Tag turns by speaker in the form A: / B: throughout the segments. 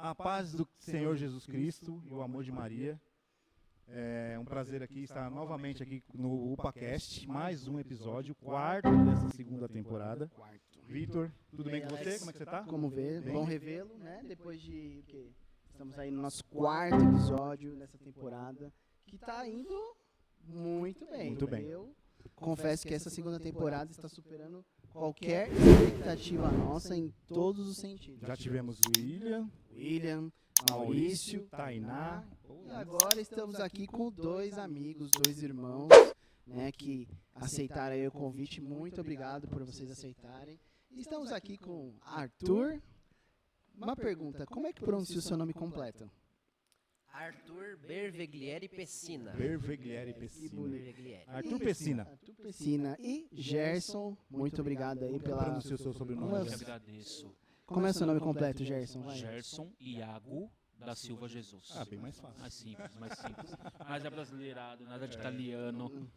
A: A paz do Senhor Jesus Cristo e o amor de Maria. É um prazer aqui estar novamente aqui no UpaCast, mais um episódio, quarto dessa segunda temporada. Vitor, tudo bem com você? Como é que você tá?
B: Como vê, bom revê-lo, né? Depois de o quê? Estamos aí no nosso quarto episódio dessa temporada, que tá indo muito bem.
A: Muito bem.
B: Eu confesso que essa segunda temporada está superando qualquer expectativa nossa em todos os sentidos.
A: Já tivemos o
B: William, Maurício,
A: Tainá.
B: E agora estamos aqui com dois amigos, dois irmãos, né, que aceitaram aí o convite. Muito obrigado por vocês aceitarem. E estamos aqui com Arthur. Uma pergunta, como é que pronuncia o seu nome completo?
C: Arthur Berveglieri Pessina.
A: Berveglieri Pessina.
C: Berveglieri.
A: Arthur Pessina.
B: Arthur Pessina e Gerson, muito obrigado aí pela...
A: Pronuncia o seu sobrenome.
D: Eu que agradeço.
B: Como é o seu nome completo, Gerson? Vai.
D: Gerson Iago da Silva Jesus.
A: Ah, bem mais fácil.
D: Mais simples, mais simples. Mas é brasileirado, nada de italiano.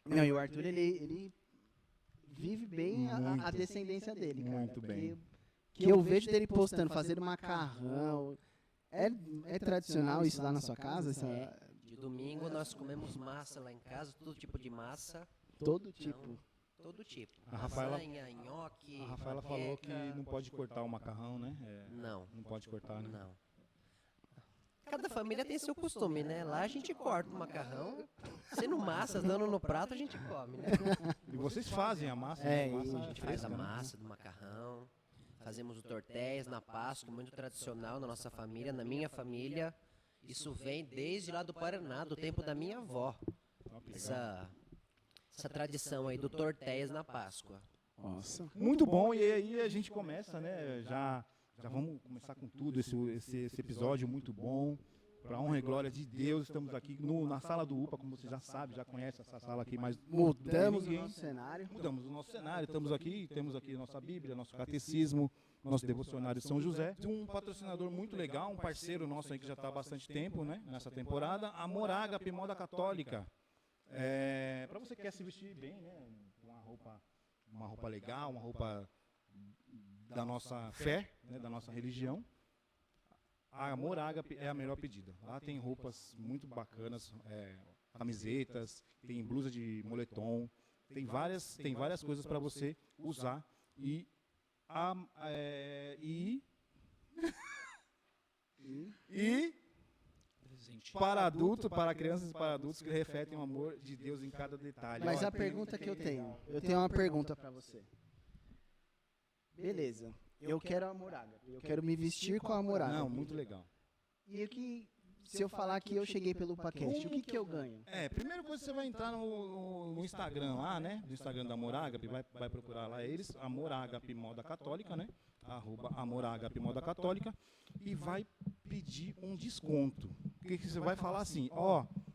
B: Não, e o Arthur, ele vive bem a descendência dele, cara.
A: Muito bem.
B: Que eu vejo dele postando, fazendo macarrão. É tradicional isso lá na sua casa?
C: De domingo nós comemos massa lá em casa, todo tipo de massa.
B: Todo tipo.
C: Todo tipo.
A: A Rafaela-
C: Lasanha, nhoque,
A: A Rafaela falou que
C: panqueca.
A: não pode cortar o macarrão, né?
C: Não,
A: Não pode cortar, né?
C: não. Cada família tem seu costume, né? Lá a gente corta o macarrão, sendo massa, dando no prato, a gente come, né?
A: E vocês fazem a massa?
B: É,
A: né? Massa
B: e
C: A gente faz
A: fresca,
C: a
A: né?
C: massa do macarrão, fazemos o tortéis na Páscoa, muito tradicional na nossa família, na minha família. Isso vem desde lá do Paraná, do tempo da minha avó.
A: Ó, que legal.
C: Essa tradição aí do tortéis na Páscoa.
B: Nossa.
A: Muito bom, e aí a gente começa, né? Já vamos começar com tudo, esse episódio muito bom. Para honra e glória de Deus, estamos aqui na sala do UPA, como você já sabe, já conhece essa sala aqui, mas
B: Mudamos o
A: ninguém.
B: nosso cenário.
A: Mudamos o nosso cenário, estamos aqui, temos aqui nossa Bíblia, nosso catecismo, nosso devocionário de São José. Um patrocinador muito legal, um parceiro nosso aí que já está há bastante tempo, né? Nessa temporada, a Amor Ágape Moda Católica. Para você que quer se vestir bem, né? Uma roupa legal, uma roupa da nossa fé, né? Da nossa religião. A Amor Ágape é a melhor pedida. Lá tem roupas muito bacanas, camisetas, tem blusa de moletom, tem várias coisas para você usar e
D: Presente.
A: para adultos, para crianças e para adultos que refletem o amor de Deus em cada detalhe.
B: Mas
A: Ó,
B: a pergunta que eu tenho uma pergunta pra você. Beleza, eu quero a Amor Ágape, eu quero me vestir com a Amor Ágape.
A: Não, muito legal.
B: E se eu falar que eu cheguei pelo podcast, o que eu ganho?
A: Primeira coisa, você vai entrar no Instagram lá, né? No Instagram da Amor Ágape, vai procurar lá eles, Amor Ágape Moda Católica, né? @Amor Ágape Moda Católica, e vai pedir um desconto. Porque você vai falar assim,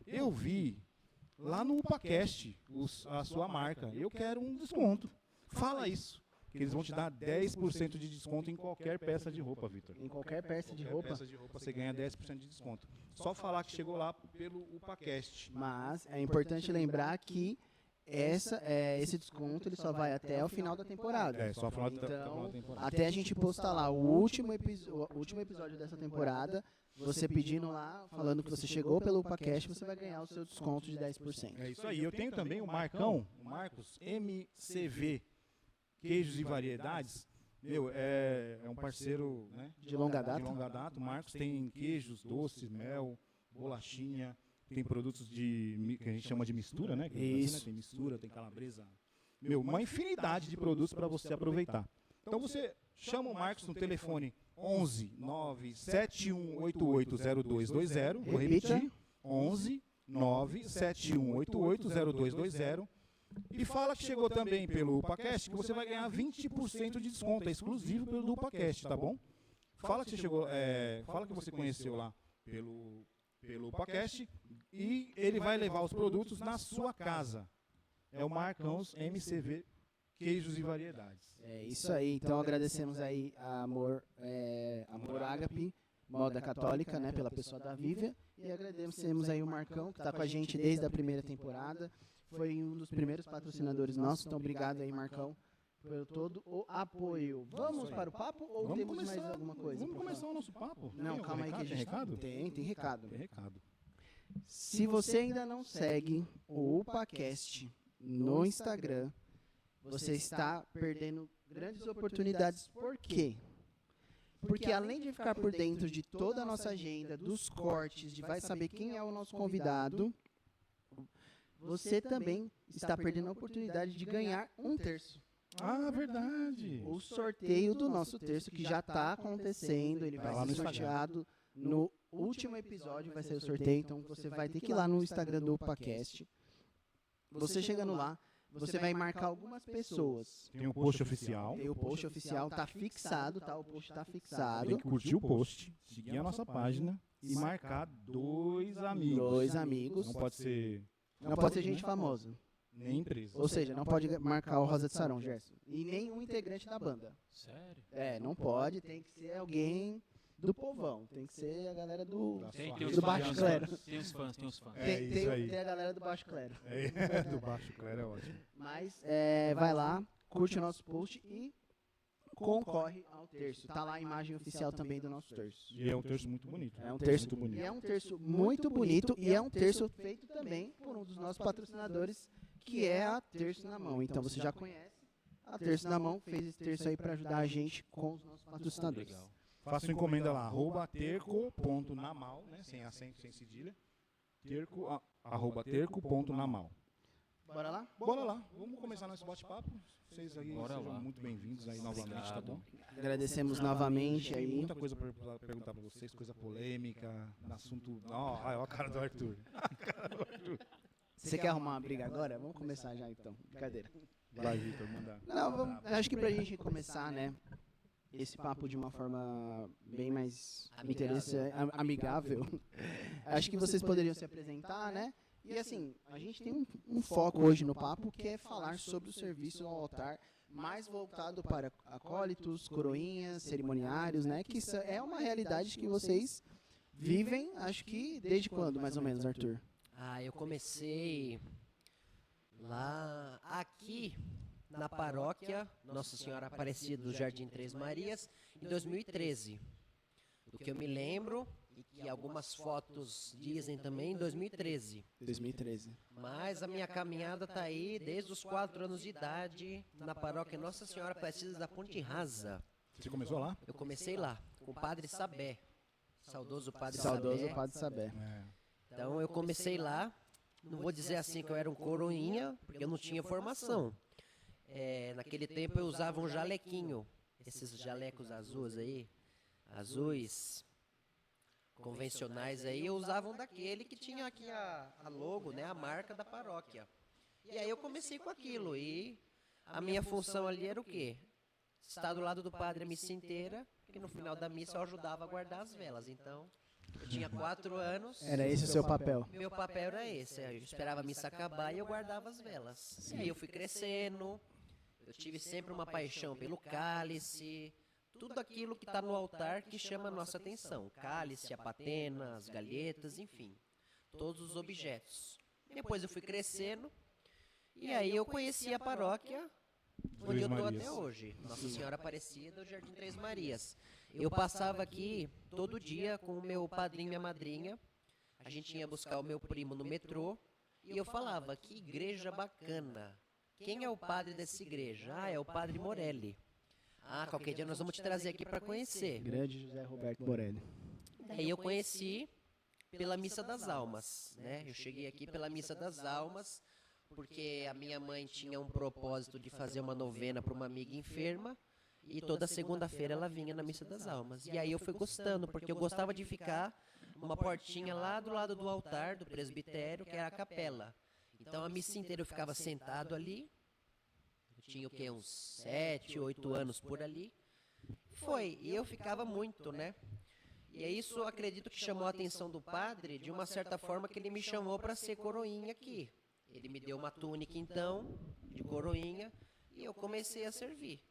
A: eu vi lá no UpaCast a sua marca, eu quero um desconto. Fala isso, que eles vão te dar 10% de desconto em qualquer peça de roupa, Vitor.
B: Em qualquer peça de
A: Qualquer
B: roupa?
A: peça de roupa você ganha 10% de desconto. Só falar que chegou lá pelo UpaCast.
B: Mas é importante lembrar que esse desconto ele só vai até o final da temporada.
A: Só final da
B: Então,
A: temporada.
B: até a gente postar lá o último episódio dessa temporada, você pedindo lá, falando que você chegou pelo UpaCast, você vai ganhar o seu desconto de 10%.
A: É isso aí. Eu tenho também o Marcos MCV Queijos e Variedades. É um parceiro, né,
B: De longa data.
A: de longa data. O Marcos tem queijos, doces, mel, bolachinha, tem produtos que a gente chama de mistura, né? que no Brasil,
B: Isso.
A: né, tem mistura, tem calabresa. Uma infinidade de produtos para você aproveitar. Então você chama o Marcos no telefone 11 97188 0220. Vou repetir. 11 97188 0220. E fala que chegou também pelo UpaCast, que você vai ganhar 20% de desconto. É exclusivo pelo UpaCast, tá bom? Fala que você chegou, fala que você conheceu lá pelo UpaCast e ele vai levar os produtos na sua casa. É o Marcãos MCV Queijos e Variedades.
B: É isso aí. Então agradecemos aí a Amor Ágape Moda Católica, né, pela pessoa da Vívia, e agradecemos aí o Marcão, que está com a gente desde a primeira temporada. Foi um dos primeiros patrocinadores nossos, então obrigado aí, Marcão, por todo o apoio. Vamos para o papo ou
A: Vamos
B: temos
A: começar,
B: mais alguma coisa?
A: Vamos
B: pra
A: começar
B: falar?
A: o nosso papo.
B: Não,
A: Tem
B: calma aí que a
A: Tem
B: gente...
A: recado?
B: Tem recado.
A: Tem recado.
B: Se você ainda não segue o UpaCast no Instagram, você está perdendo grandes oportunidades. Por quê? Porque além de ficar por dentro de toda a nossa agenda, dos cortes, de vai saber quem é o nosso convidado, você também está perdendo a oportunidade de ganhar um terço.
A: Ah, verdade.
B: O sorteio do nosso terço que já está acontecendo, ele
A: Tá
B: vai
A: lá
B: ser
A: no Instagram.
B: sorteado no último episódio, vai ser o sorteio, então você vai ter que ir lá no Instagram do UpaCast. Você chegando lá, você vai marcar algumas pessoas.
A: Tem o post oficial.
B: Tem o post oficial, tá fixado, tá? O post tá
A: Tem
B: fixado.
A: que curtir o post, seguir a nossa página e marcar 2 amigos.
B: 2 amigos.
A: Não pode ser
B: Não pode ser gente famosa.
A: nem empresa.
B: Ou seja, não pode marcar o Rosa de Sarão, Gerson. E nenhum integrante da banda.
D: Sério?
B: Não pode, tem que ser alguém do povão. Tem que ser a galera do
D: Tem
B: do baixo clero.
D: Tem os fãs.
A: É isso aí.
B: Tem a galera do baixo clero.
A: É, do baixo, claro, é ótimo.
B: Mas vai lá, curte o nosso post e concorre ao terço. Tá lá a imagem oficial também do nosso terço.
A: E é um terço muito bonito.
B: É um terço
A: muito bonito.
B: E é um terço muito bonito e é um terço feito também por um dos nossos patrocinadores, que é a Terço na Mão. Então você já conhece. A Terço na Mão fez esse terço aí para ajudar a gente com os nossos patrocinadores.
D: Legal.
A: Faça encomenda lá, @terco.namal, né? Sem acento, sem cedilha. @terco.namal.
B: Bora lá?
A: Bora lá, vamos começar nosso bate-papo. Vocês aí
D: Bora
A: sejam
D: lá.
A: muito bem-vindos aí novamente, tá bom?
B: Agradecemos novamente
A: Tem
B: aí.
A: muita coisa para perguntar para vocês, coisa polêmica, assunto. Ó, a cara do Arthur.
B: Você quer arrumar uma briga agora? Vamos começar já então. Brincadeira.
A: Vai, Vitor, mandar.
B: Não, acho que pra gente começar, né, esse papo de uma forma bem mais interessante, amigável, acho que vocês poderiam se apresentar, né? E assim, a gente tem um foco hoje no papo que é falar sobre o serviço ao altar, mais voltado para acólitos, coroinhas, cerimoniários, né? Que é uma realidade que vocês vivem, acho que desde quando, mais ou menos, Arthur?
C: Eu comecei lá aqui na paróquia Nossa Senhora Aparecida do Jardim Três Marias em 2013. Do que eu me lembro e que algumas fotos dizem também em 2013.
B: 2013.
C: Mas a minha caminhada está aí desde os 4 anos de idade na paróquia Nossa Senhora Aparecida da Ponte Rasa.
A: Você começou lá?
C: Eu comecei lá com o Padre Sabé, saudoso Padre
B: Saudoso
C: Sabé.
B: Padre Sabé.
C: Então eu comecei lá, não vou dizer assim que eu era um coroinha, porque eu não tinha formação. Naquele tempo eu usava um jalequinho, esses jalecos azuis, convencionais aí, eu usava um daquele que tinha aqui a logo, né, a marca da paróquia. E aí eu comecei com aquilo e a minha função ali era o quê? Estar do lado do padre a missa inteira, que no final da missa eu ajudava a guardar as velas. Então, eu tinha 4 anos.
B: Era esse o seu papel?
C: Meu papel era esse, eu esperava a missa acabar e eu guardava as velas. E aí eu fui crescendo, eu tive sempre uma paixão pelo cálice, tudo aquilo que está no altar que chama a nossa atenção. Cálice, a patena, as galhetas, enfim, todos os objetos. Depois eu fui crescendo e aí eu conheci a paróquia onde eu estou até hoje, Nossa Senhora Aparecida, o Jardim Três Marias. Eu passava aqui todo dia com o meu padrinho e minha madrinha, a gente ia buscar o meu primo no metrô, e eu falava, que igreja bacana, quem é o padre dessa igreja? É o Padre Morelli. Qualquer dia nós vamos te trazer aqui para conhecer.
B: Grande José Roberto Borelli.
C: Daí eu conheci pela Missa das Almas, né? Eu cheguei aqui pela Missa das Almas, porque a minha mãe tinha um propósito de fazer uma novena para uma amiga enferma, e toda segunda-feira ela vinha na Missa das Almas. E aí eu fui gostando, porque eu gostava de ficar numa portinha lá do lado do altar, do presbitério, que era a capela. Então a missa inteira eu ficava sentado ali, eu tinha o quê? Uns 7, 8 anos por ali. E eu ficava muito, né? E é isso, eu acredito que chamou a atenção do padre, de uma certa forma que ele me chamou para ser coroinha aqui. Ele me deu uma túnica, então, de coroinha, e eu comecei a servir.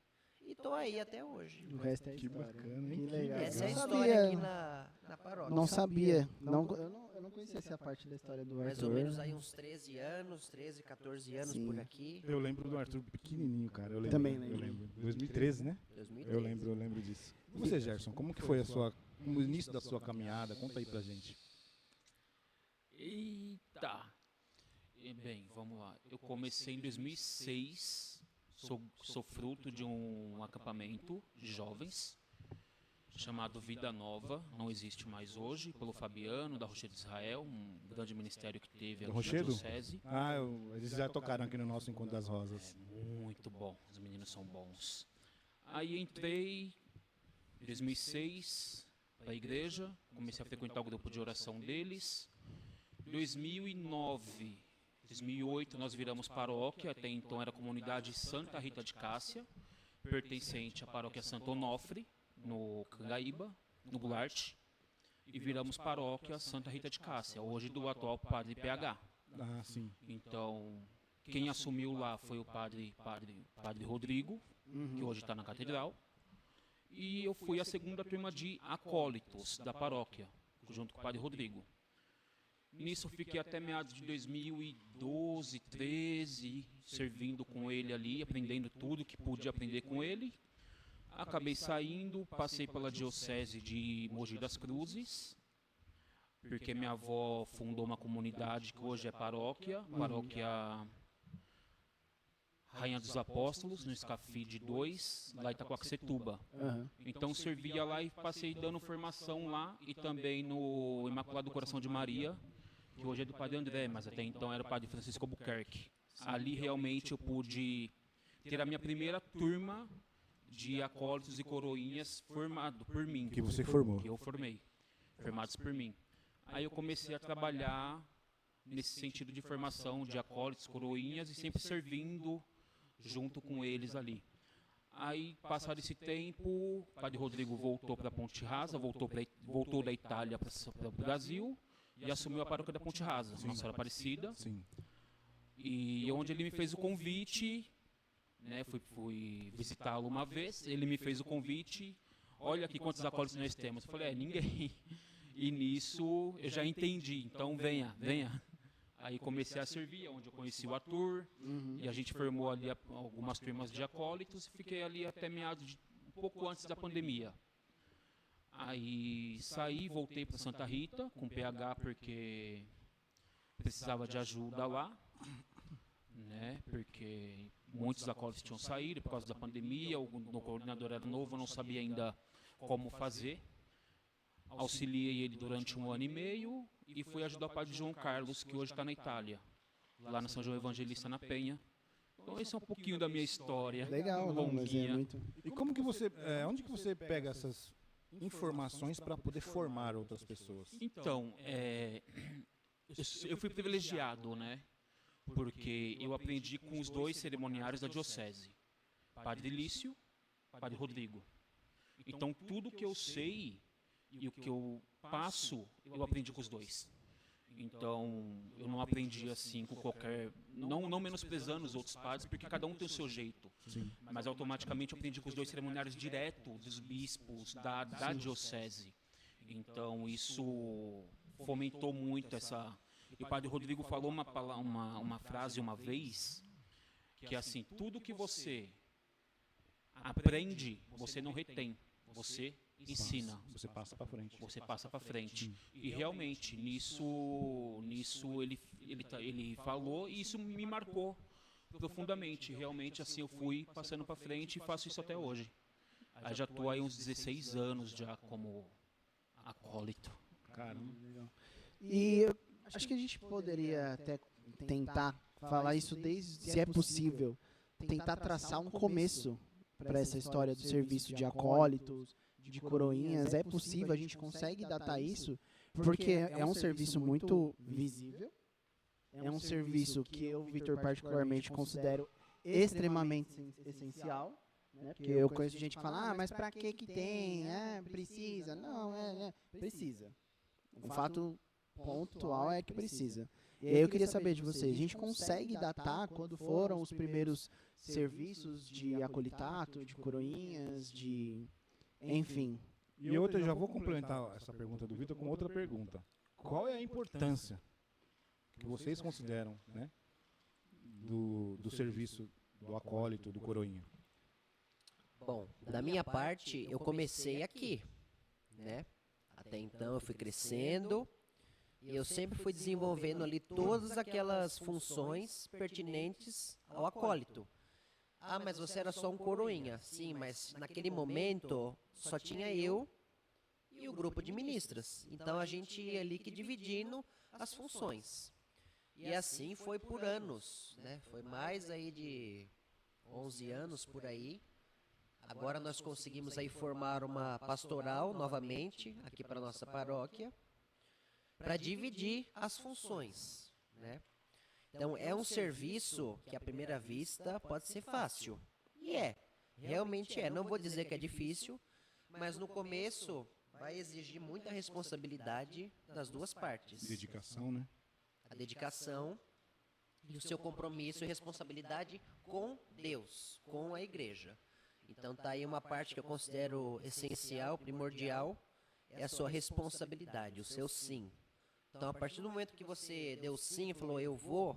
C: E estou aí até hoje.
B: O resto é
A: Que
B: história.
A: bacana, hein?
B: Que legal.
C: Essa é a
B: Não
C: história
B: sabia.
C: aqui na paróquia.
B: Não sabia. Eu não conhecia essa parte da história do
C: Mais
B: Arthur.
C: ou menos aí uns 13 anos, 13, 14 anos
B: Sim.
C: por aqui.
A: Eu lembro do Arthur pequenininho, cara. Eu lembro,
B: Também
A: Eu
B: lembro.
A: lembro. 2013, né?
C: 2013.
A: Eu lembro disso. E você, Gerson, como que foi o início da sua caminhada? Conta aí pra gente.
D: Eita! Bem, vamos lá. Eu comecei em 2006, sou fruto de um acampamento de jovens chamado Vida Nova, não existe mais hoje, pelo Fabiano, da Rochedo de Israel, um grande ministério que teve
A: Do
D: aqui na
A: Rochedo?
D: diocese.
A: Eles já tocaram aqui no nosso Encontro das Rosas.
D: Muito bom, os meninos são bons. Aí entrei em 2006 para a igreja, comecei a frequentar o grupo de oração deles. 2009, 2008 nós viramos paróquia, até então era a comunidade Santa Rita de Cássia, pertencente à paróquia Santo Onofre, no Cangaíba, no Goulart, e viramos paróquia Santa Rita de Cássia, hoje do atual padre PH.
A: Ah, sim.
D: Então, quem assumiu lá foi o padre Rodrigo, que hoje está na catedral, e eu fui a segunda turma de acólitos da paróquia, junto com o padre Rodrigo. Nisso fiquei até meados de 2012, 13, servindo com ele ali, aprendendo tudo que podia aprender com ele. Acabei saindo, passei pela diocese de Mogi das Cruzes, porque minha avó fundou uma comunidade que hoje é paróquia Rainha dos Apóstolos, no Escafide 2, lá em Itacoaxetuba.
B: Aham.
D: Então servia lá e passei dando formação lá e também no Imaculado Coração de Maria, que hoje é do Padre André, mas até então era o Padre Francisco Albuquerque. Ali realmente eu pude ter a minha primeira turma de acólitos e coroinhas formado por mim.
A: Que você formou.
D: Que eu formei, formados por mim. Aí eu comecei a trabalhar nesse sentido de formação de acólitos, coroinhas e sempre servindo junto com eles ali. Aí, passado esse tempo, o Padre Rodrigo voltou para Ponte Rasa, voltou da Itália para o Brasil e assumiu a paróquia da Ponte Rasa, Nossa Senhora Aparecida.
A: Sim.
D: E onde ele me fez o convite, né, fui visitá-lo uma vez, ele me fez o convite, olha aqui quantos acólitos nós temos. Eu falei, ninguém. E nisso eu já entendi, então venha. Aí comecei a servir, onde eu conheci o Arthur, e a gente formou ali algumas turmas de acólitos, e fiquei ali até meados de um pouco antes da pandemia. Aí saí, voltei para Santa Rita com PH porque precisava de ajuda lá, né? Porque muitos acólitos tinham saído por causa da pandemia, o coordenador era novo, eu não sabia ainda como fazer. Auxiliei ele durante 1 ano e meio e fui ajudar o padre João Carlos, que hoje está na Itália, lá na São João Evangelista na Penha. Então esse é um pouquinho da minha história.
B: Legal, não, mas é
D: longuinha.
B: muito...
A: E como que você, onde que você pega essas informações para poder formar outras pessoas?
D: Então, eu fui privilegiado, né? Porque eu aprendi com os dois cerimoniários da diocese, Padre Lício, Padre Rodrigo. Então, tudo que eu sei e o que eu passo, eu aprendi com os dois. Então, eu não aprendi assim com qualquer... Não menosprezando os outros padres, porque cada um tem o seu jeito.
A: Sim.
D: Mas automaticamente eu aprendi com os dois cerimoniários direto dos bispos da diocese. Então, isso fomentou muito essa... E o padre Rodrigo falou uma frase uma vez, que é assim, tudo que você aprende, você não retém, você ensina.
A: Você passa para frente.
D: Você passa para frente. E realmente, nisso ele falou e isso me marcou profundamente. Realmente, assim, eu fui passando para frente e faço isso até hoje. Aí já estou aí uns 16 anos já como acólito.
A: Caramba.
B: E eu acho que a gente poderia até tentar falar isso desde, se é possível, tentar traçar um começo para essa história do serviço de acólitos, de coroinhas. É possível, a gente consegue datar isso, porque é um serviço muito visível, é um serviço que eu, Vitor, particularmente considero extremamente essencial, né? Porque eu conheço gente que fala, mas para que tem? Precisa. Não, precisa. O fato pontual é que precisa. E aí eu queria saber de vocês, a gente consegue datar quando foram os primeiros serviços de acolitato, de coroinhas, de... enfim.
A: E outra, eu já vou complementar essa pergunta do Vitor com outra pergunta. qual é a importância que vocês consideram, né, do serviço do acólito, do coroinha?
C: Bom, da minha parte, eu comecei aqui, né? Até então eu fui crescendo e eu sempre fui desenvolvendo ali todas aquelas funções pertinentes ao acólito. Ah, mas você era só um coroinha. Sim, mas naquele momento só tinha eu e o grupo de ministras. Então a gente ia ali que dividindo as funções. E assim foi por anos, né? Foi mais aí de 11 anos por aí. Agora nós conseguimos aí formar uma pastoral novamente aqui para nossa paróquia para dividir as funções, né? Então é um serviço que à primeira vista pode ser fácil. E realmente é. Não vou dizer que é difícil, mas no começo vai exigir muita responsabilidade das duas partes.
A: Dedicação, né?
C: A dedicação e o seu compromisso e responsabilidade com Deus, com a igreja. Então tá aí uma parte que eu considero essencial, primordial, é a sua responsabilidade, o seu sim. Então a partir do momento que você deu sim e falou eu vou,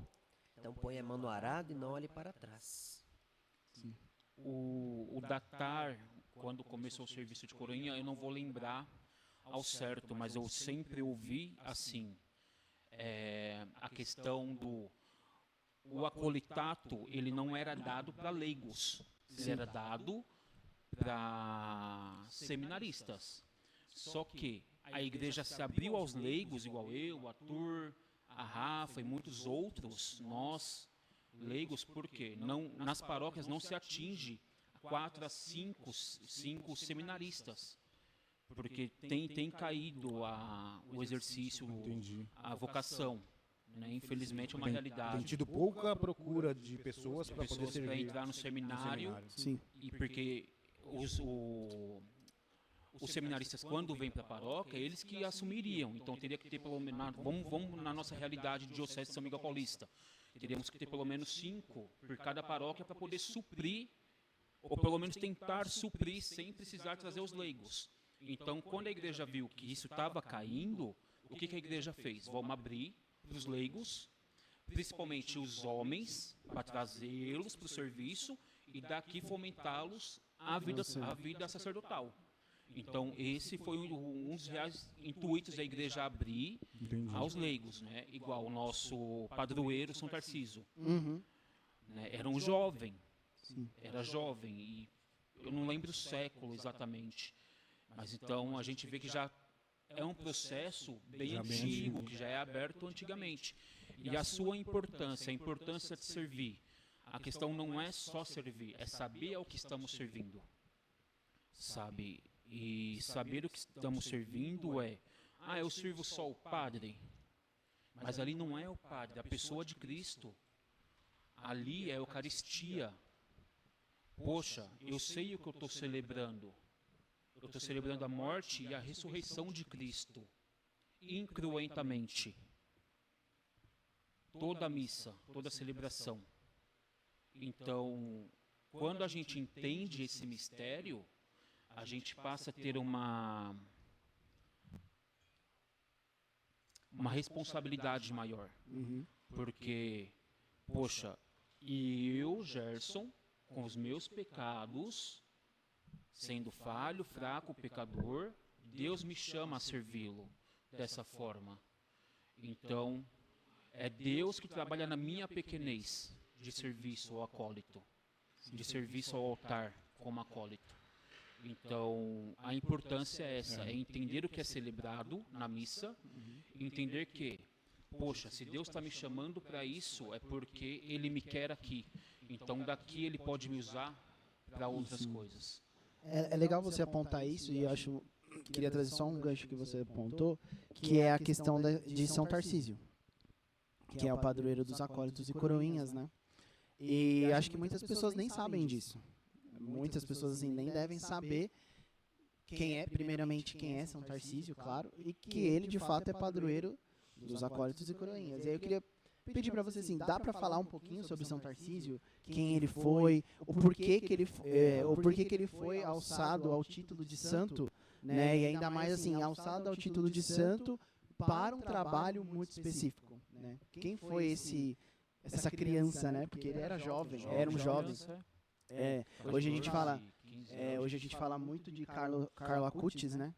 C: então põe a mão no arado e não olhe para trás.
D: O datar, quando começou o serviço de coroinha, eu não vou lembrar ao certo, mas eu sempre ouvi assim, a questão do o acolitato, ele não era dado para leigos, ele era dado para seminaristas. Só que a igreja se abriu aos leigos, igual eu, o Arthur, a Rafa e muitos outros, nós, leigos, porque não, nas paróquias não se atinge 4 a 5 seminaristas, porque tem caído o exercício, a vocação. Né? Infelizmente é uma realidade.
A: Tem tido pouca procura de pessoas para poder servir.
D: Para entrar no seminário.
B: Sim.
D: E porque os seminaristas, quando vêm para a paróquia, eles que assumiriam. Então teria que ter pelo menos, vamos na nossa realidade de diocese de São Miguel Paulista, teríamos que ter pelo menos 5 por cada paróquia para poder suprir, ou pelo menos tentar suprir sem precisar trazer os leigos. Então, quando a igreja viu que isso estava caindo, o que a igreja fez? Vamos abrir para os leigos, principalmente os homens, para trazê-los para o serviço e daqui fomentá-los a vida sacerdotal. Então, esse foi um dos reais intuitos da igreja abrir aos leigos, né? Igual o nosso padroeiro São Tarcísio. Né? Era um jovem, era jovem, e eu não lembro o século exatamente, mas então a gente vê que já é um processo bem antigo, que já é aberto antigamente. E a sua importância, a importância de servir, a questão não é só servir, é saber ao que estamos servindo, sabe? E saber o que estamos servindo eu sirvo só o padre, mas ali não é o padre, a pessoa de Cristo, ali é a Eucaristia. Poxa, eu sei o que eu estou celebrando. Eu estou celebrando a morte e a ressurreição de Cristo, incruentamente. Toda a missa, toda a celebração. Então, quando a gente entende esse mistério, a gente passa a ter uma responsabilidade maior. Porque, poxa, eu, Gerson, com os meus pecados, sendo falho, fraco, pecador, Deus me chama a servi-lo dessa forma. Então, é Deus que trabalha na minha pequenez de serviço ao acólito, de serviço ao altar como acólito. Então, a importância é essa, é entender o que é celebrado na missa, entender que, poxa, se Deus está me chamando para isso, é porque Ele me quer aqui. Então, daqui Ele pode me usar para outras coisas.
B: É legal você apontar isso, e eu queria trazer só um gancho que você apontou, que é a questão de São Tarcísio, que é o padroeiro dos acólitos e coroinhas, né? E acho que muitas pessoas nem sabem disso. Muitas pessoas assim nem devem saber primeiramente quem é São Tarcísio, claro, e que ele de fato é padroeiro dos acólitos e coroinhas. E aí eu queria pedir para você assim, dá para falar um pouquinho sobre São Tarcísio, quem ele foi, o porquê que ele foi alçado ao título de santo, né? E ainda mais assim, alçado ao título de santo para um trabalho muito específico, né? Quem foi essa criança, né? Porque ele era jovem, era um jovem. Hoje a gente fala, hoje a gente fala muito de Carlo Acutis, né?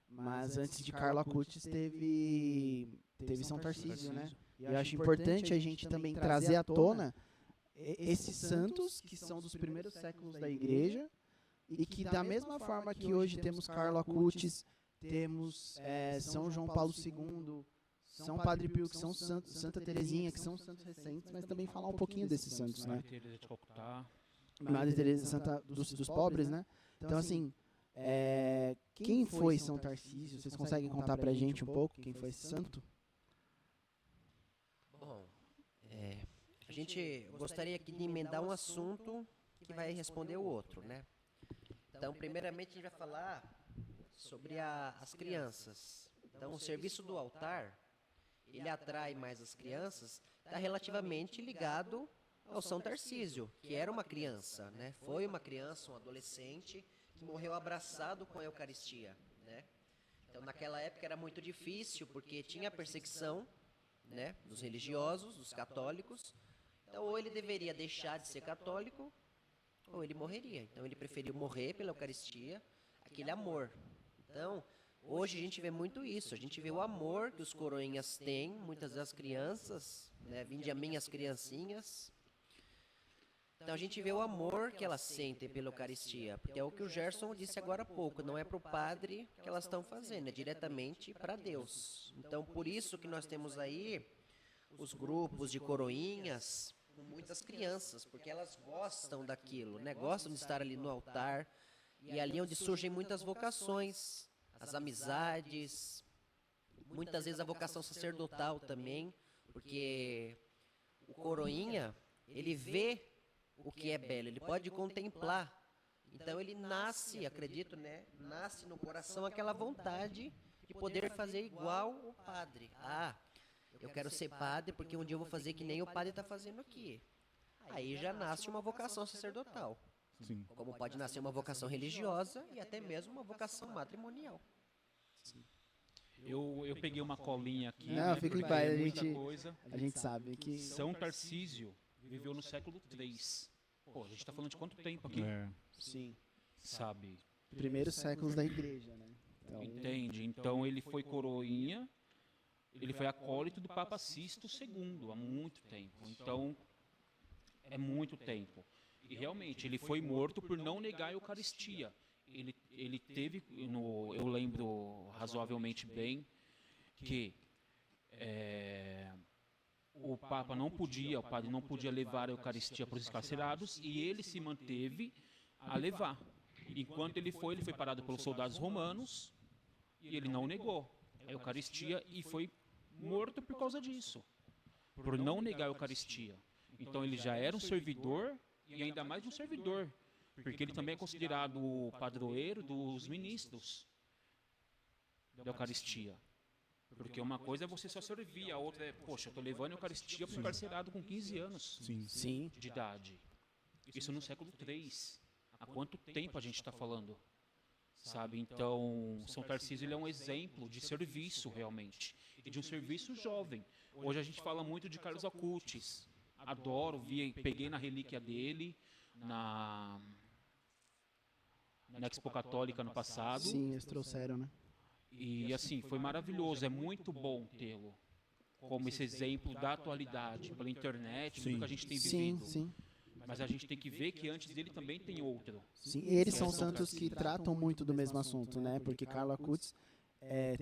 B: Mas antes de Carlo Acutis teve São Tarcísio, né? E eu acho importante a gente também trazer à tona esses santos que são dos primeiros séculos da igreja e que da mesma forma que hoje temos Carlo Acutis, temos São João Paulo II, São Padre Pio, que são santos, Santa Teresinha, que são santos recentes, mas também falar um pouquinho desses santos, né? Madre Teresa Santa dos pobres, né? Então, assim, quem foi São Tarcísio? Vocês conseguem contar pra gente um pouco quem foi esse santo?
C: Bom, a gente gostaria aqui de emendar um assunto que vai responder o outro, né? Então, primeiramente, a gente vai falar sobre as crianças. Então, o serviço do altar, ele atrai mais as crianças, está relativamente ligado ao São Tarcísio, que era uma criança, né? Foi uma criança, um adolescente, que morreu abraçado com a Eucaristia, né? Então, naquela época era muito difícil, porque tinha a perseguição, né, dos religiosos, dos católicos. Então, ou ele deveria deixar de ser católico, ou ele morreria. Então, ele preferiu morrer pela Eucaristia, aquele amor. Então, hoje a gente vê muito isso. A gente vê o amor que os coroinhas têm, muitas das crianças, né? Vinde a mim as criancinhas. Então, a gente vê o amor que elas sentem pela Eucaristia, porque é o que o Gerson disse agora há pouco, não é para o padre que elas estão fazendo, é diretamente para Deus. Então, por isso que nós temos aí os grupos de coroinhas com muitas crianças, porque elas gostam daquilo, né? Gostam de estar ali no altar, e ali é onde surgem muitas vocações, as amizades, muitas vezes a vocação sacerdotal também, porque o coroinha, ele vê o que é belo, ele pode contemplar. Então ele nasce, acredito, né? Nasce no coração aquela vontade de poder fazer igual o padre. Ah, eu quero ser padre porque um dia eu vou fazer que nem o padre está fazendo aqui. Aí já nasce uma vocação sacerdotal.
A: Sim.
C: Como pode nascer uma vocação religiosa e até mesmo uma vocação matrimonial.
D: Eu peguei uma colinha aqui,
B: Não,
D: né,
B: fica em
D: porque
B: paz,
D: é muita coisa.
B: a gente sabe que
D: São Tarcísio viveu no século III. Pô, a gente está falando de quanto tempo aqui,
B: sim,
D: sabe?
B: primeiros séculos da igreja, né? Então,
D: Entende? Então ele foi coroinha, ele foi acólito do Papa Sisto II há muito tempo. Então é muito tempo. E realmente ele foi morto por não negar a Eucaristia. Ele teve, eu lembro razoavelmente bem, que o padre não podia levar a Eucaristia para os encarcerados e ele se manteve a levar. Enquanto ele foi parado pelos soldados romanos e ele não negou a Eucaristia e foi morto por causa disso, por não negar a Eucaristia. Então ele já era um servidor e ainda mais um servidor, porque ele também é considerado o padroeiro dos ministros da Eucaristia. Porque uma coisa é você só servir, a outra é, poxa, eu estou levando a Eucaristia para um encarcerado com 15 anos
B: sim,
D: de idade. Isso no século III. Há quanto tempo a gente está falando? Sabe? Então, São Tarcísio ele é um exemplo de serviço realmente. E de um serviço jovem. Hoje a gente fala muito de Carlos Acutis. Adoro, peguei na relíquia dele, na Expo Católica no passado.
B: sim, eles trouxeram, né?
D: E assim, foi maravilhoso, é muito bom tê-lo como esse exemplo da atualidade, pela internet, tudo que a gente tem vivido.
B: Sim.
D: Mas a gente tem que ver que antes dele também tem outro.
B: Sim, e eles são santos que tratam muito do mesmo assunto, né? Porque Carlo Acutis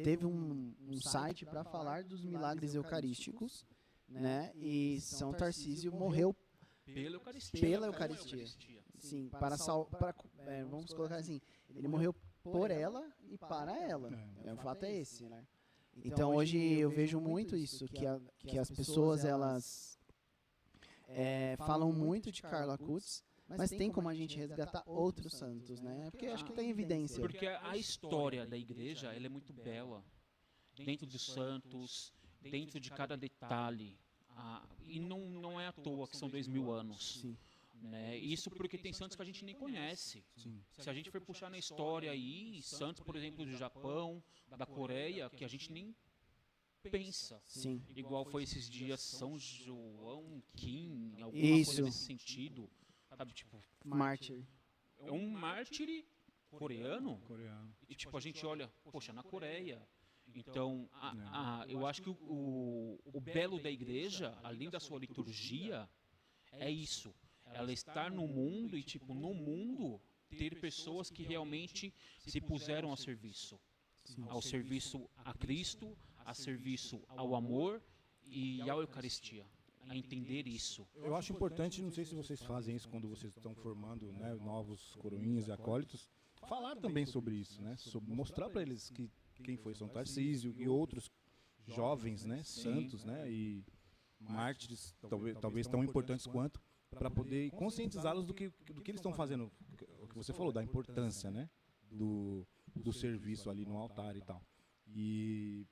B: teve um site para falar dos milagres eucarísticos, né? E São Tarcísio morreu
D: Pela Eucaristia.
B: sim, vamos colocar assim, ele morreu por ela e para ela. O fato é esse, né? Então hoje eu vejo muito isso, que as pessoas elas falam muito de Carlo Acutis, mas tem como a gente resgatar outros santos, né? Porque acho que tem evidência.
D: Porque a história da igreja ela é muito bela. Dentro dos santos, dentro de cada detalhe. E não é à toa que são 2000 anos.
B: Sim.
D: Né? Isso porque tem santos que a gente nem conhece. Se a gente for puxar na história aí, santos, por exemplo, do Japão, da Coreia, que a gente nem pensa.
B: Sim.
D: Igual foi esses dias São João Kim, alguma
B: Isso.
D: coisa nesse sentido. Sabe, tipo,
B: Mártir.
D: é um mártir coreano.
A: Coreano.
D: E tipo, a gente olha, poxa, na Coreia. Então, eu acho que o belo da igreja, além da sua liturgia, é isso. Ela estar no mundo e, tipo, no mundo, ter pessoas que realmente se puseram a serviço. Ao serviço a Cristo, a serviço ao amor e à Eucaristia. A entender isso.
A: Eu acho importante, não sei se vocês fazem isso quando vocês estão formando, né, novos coroinhas e acólitos, falar também sobre isso, né? Mostrar para eles que quem foi São Tarcísio e outros jovens, né, santos, né, e mártires, talvez tão importantes quanto, para poder conscientizá-los do que eles estão fazendo, o que você falou, da importância, né, do serviço ali no altar e tal. E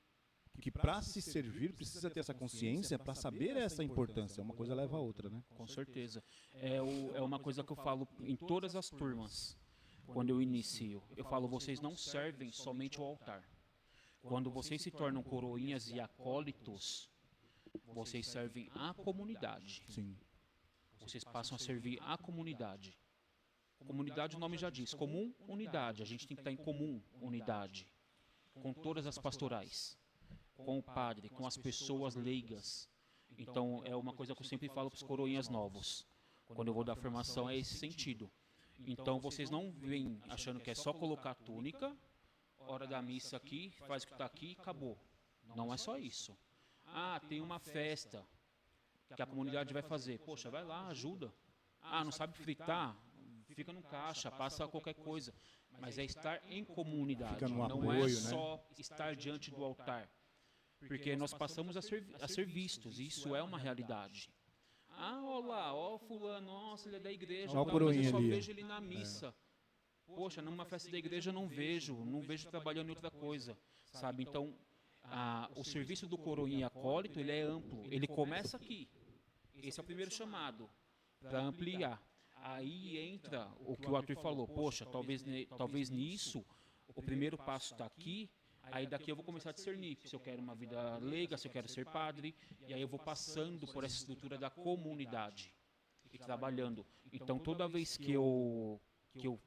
A: que para se servir precisa ter essa consciência para saber essa importância. Uma coisa leva a outra, né?
D: Com certeza. É uma coisa que eu falo em todas as turmas, quando eu inicio. Eu falo, vocês não servem somente o altar. Quando vocês se tornam coroinhas e acólitos, vocês servem a comunidade.
A: Sim.
D: Vocês passam a servir a comunidade. Comunidade, o nome já diz, comum, unidade. A gente tem que estar em comum, unidade. Com todas as pastorais, com o padre, com as pessoas leigas. Então, é uma coisa que eu sempre falo para os coroinhas novos. Quando eu vou dar formação, é esse sentido. Então, vocês não vêm achando que é só colocar a túnica, hora da missa aqui, faz o que está aqui e acabou. Não é só isso. Ah, tem uma festa que a comunidade vai fazer. Poxa, vai lá, ajuda. Ah, não sabe fritar? Fica no caixa, passa qualquer coisa. Mas é estar em comunidade.
A: Fica no
D: Não
A: apoio,
D: é
A: né?
D: só estar diante do altar. Porque nós passamos a ser vistos, e isso é uma realidade. Ah, olha lá, ó fulano, nossa, ele é da igreja,
A: Ó o
D: mas
A: coroinha
D: eu só
A: ali.
D: vejo ele na missa. Poxa, numa festa da igreja eu não vejo trabalhando em outra coisa, sabe? Então, o serviço do coroinha acólito, ele é amplo, ele começa aqui. Esse é o primeiro chamado, para ampliar. Aí entra o que o Arthur falou, poxa, talvez nisso, o primeiro passo está aqui, aí daqui eu vou começar a discernir se eu quero uma vida leiga, se eu quero ser padre, e aí eu vou passando por essa estrutura da comunidade e trabalhando. Então, toda vez que eu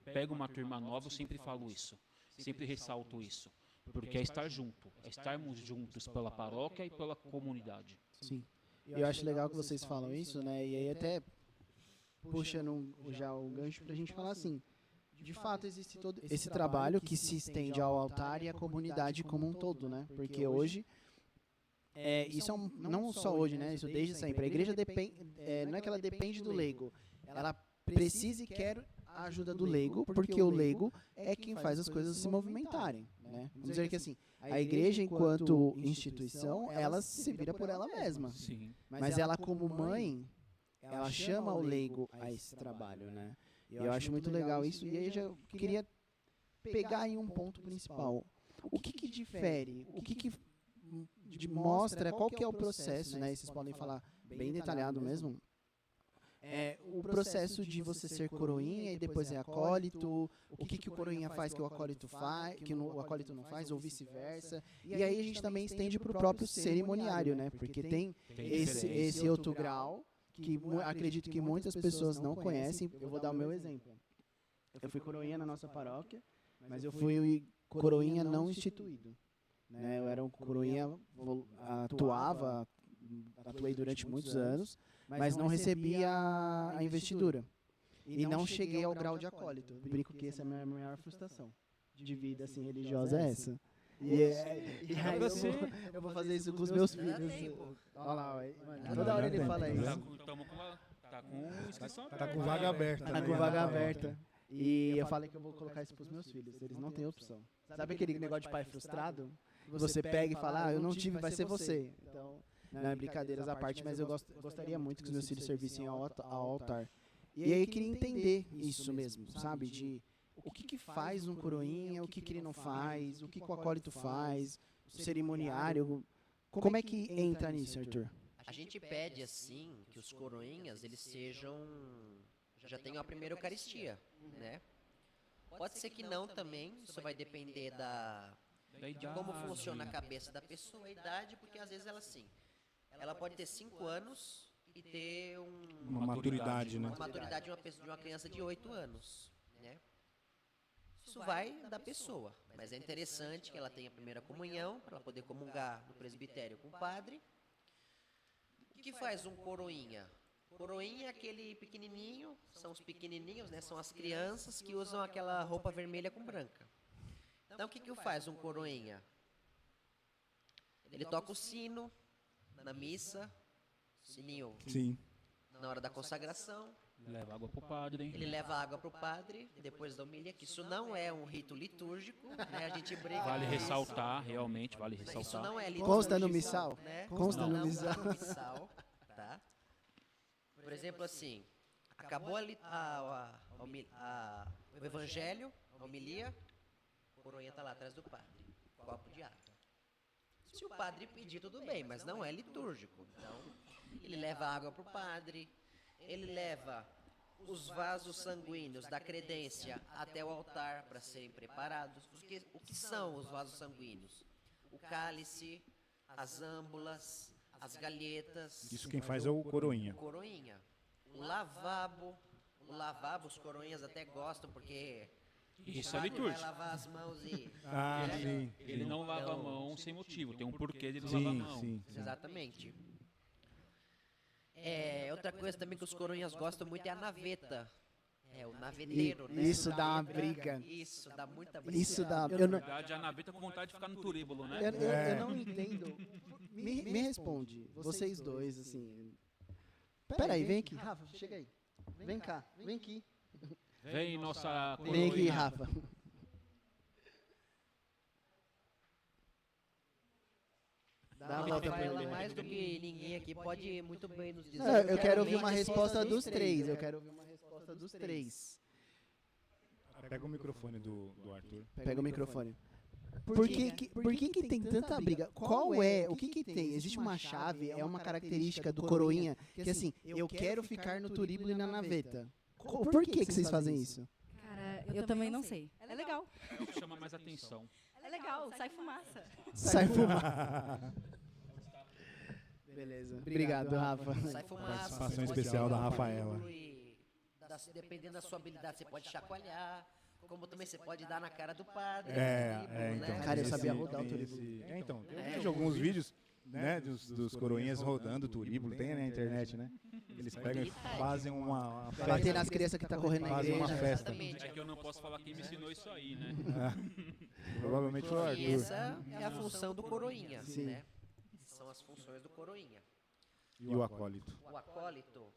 D: pego uma turma nova, eu sempre falo isso, sempre ressalto isso, porque é estar junto, é estarmos juntos pela paróquia e pela comunidade.
B: Sim. Eu acho legal que vocês falam isso, né? E aí até puxando já o gancho pra gente falar assim, de fato existe todo esse trabalho que se estende ao altar e à comunidade como um todo, né? Porque hoje, isso não só hoje, né? Isso desde sempre. A igreja não é que ela depende do leigo, ela precisa e quer a ajuda do leigo, porque o leigo é quem faz as coisas se movimentarem, né? Vamos dizer que assim, a igreja enquanto instituição, ela se vira por ela mesma.
D: Sim.
B: Mas ela como mãe, ela chama o leigo a esse trabalho, né? E eu acho muito legal isso. E aí eu já queria pegar em um ponto principal. O que difere? O que mostra? Qual que é o processo, né? E vocês podem falar bem detalhado mesmo. O processo de você ser coroinha e depois é acólito. O que o coroinha faz que o acólito faz, que o acólito não faz, ou vice-versa. E aí a gente também estende para o próprio cerimoniário, né? Porque tem esse outro grau que acredito que muitas pessoas não conhecem. Eu vou dar o meu exemplo. Eu fui coroinha na nossa paróquia, mas eu fui coroinha não instituído. Né? Eu era um coroinha, atuei durante muitos anos, mas não recebi a investidura. E não cheguei ao grau de acólito. Eu brinco que essa é a minha maior frustração de vida assim, religiosa, é essa. E aí eu vou fazer isso com os meus filhos. Olha lá, mano, toda hora ele fala isso.
D: Tá com inscrição aberta.
A: Tá com vaga aberta.
B: Tá com vaga aberta. E eu falei que eu vou colocar isso pros meus filhos. Eles não têm opção. Sabe aquele negócio de pai frustrado? Você pega e fala, eu não tive, vai ser você. Então, não é brincadeiras à parte, mas eu gostaria muito que os meus filhos servissem ao altar. E aí eu queria entender isso mesmo, sabe? De o que faz um coroinha, o que ele não faz, o que o acólito faz, o cerimoniário. Como é que entra nisso, Arthur?
C: A gente pede, assim, que os coroinhas, eles já tenham a primeira Eucaristia, né? Pode ser que não também, isso vai depender de como funciona a cabeça da pessoa, a idade, porque às vezes ela pode ter 5 anos e ter
A: Uma maturidade, né?
C: uma maturidade de uma criança de 8 anos, né? Isso vai da pessoa, mas é interessante que ela tenha a primeira comunhão, para ela poder comungar no presbitério com o padre. O que faz um coroinha? Coroinha é aquele pequenininho, são os pequenininhos, né? São as crianças que usam aquela roupa vermelha com branca. Então, o que faz um coroinha? Ele toca o sino na missa, sininho
A: Sim.
C: na hora da consagração.
D: Leva água pro padre.
C: Ele leva água para o padre, depois da homilia, que isso não é um rito litúrgico, né? A gente briga
D: Vale
C: com isso.
D: ressaltar, realmente, vale
C: Isso
D: ressaltar.
C: não é litúrgico.
B: Consta no missal?
C: Né?
B: Consta no
C: Não
B: missal.
C: tá no missal, tá? Por exemplo, assim, acabou o evangelho, a homilia, a coroinha tá lá atrás do padre, copo de água. Se o padre pedir, tudo bem, mas não é litúrgico. Então, ele leva água para o padre, ele leva os vasos sanguíneos da credência até o altar para serem preparados. O que são os vasos sanguíneos? O cálice, as âmbulas, as galhetas.
A: Isso quem faz é o coroinha.
C: Coroinha. O lavabo, os coroinhas até gostam, porque
D: Isso
C: o
D: é
C: padre vai
D: litúrgico.
C: lavar as mãos e...
A: Ah, sim.
D: Ele não lava a mão sem motivo, tem um porquê dele lavar a
A: Sim,
D: mão.
A: sim.
C: Exatamente. Outra coisa também que os coroinhas gostam muito é a naveta. É, o naveteiro, né?
B: Isso dá uma briga.
C: Isso, dá muita briga.
B: Isso dá.
D: Na
B: Eu não,
D: verdade, a naveta com vontade de ficar no turíbulo, né?
B: eu não entendo. Me responde, vocês dois, assim. Peraí, vem aqui, Rafa, chega aí. Vem cá, vem aqui.
D: Vem nossa
B: Vem aqui,
D: coroinha.
B: Rafa. Dá a volta pra
C: Ela
B: ele.
C: mais do que ninguém aqui pode muito bem nos dizer.
B: Não, eu quero ouvir uma
C: realmente
B: resposta dos três. Eu quero ouvir uma resposta dos três.
A: Pega o microfone do Arthur.
B: Pega o microfone. Por que tem tanta briga? Qual é? O que tem? Existe uma chave, é uma característica do coroinha que assim, eu quero ficar no turíbulo e na naveta. Por que vocês fazem isso?
E: Cara, eu também não sei. É legal.
D: É o que chama mais atenção.
E: É legal, sai fumaça.
B: Sai fumar. Beleza. Obrigado, Rafa.
C: Sai fumaça.
A: Participação
C: você pode
A: especial da
C: jogar no
A: Rafaela.
C: turíbulo e dependendo da sua habilidade, você pode chacoalhar. Como também você pode dar na cara do padre. no turíbulo,
A: Então.
C: né?
B: Cara, eu sabia
A: Esse-
B: rodar o
A: tem
B: turíbulo.
A: Então, eu vejo alguns vídeos, né, dos coroinhas rodando o turíbulo, tem na internet, né? Eles pegam e fazem uma
B: Bater
A: festa.
B: nas crianças que tá correndo na
A: Fazem uma
B: igreja.
A: festa.
C: Exatamente.
D: É que eu não posso falar quem me ensinou isso aí, né?
A: Provavelmente foi o
C: E
A: Arthur.
C: essa é a função do coroinha,
B: Sim.
C: né? São as funções do coroinha.
A: E o acólito.
C: O acólito,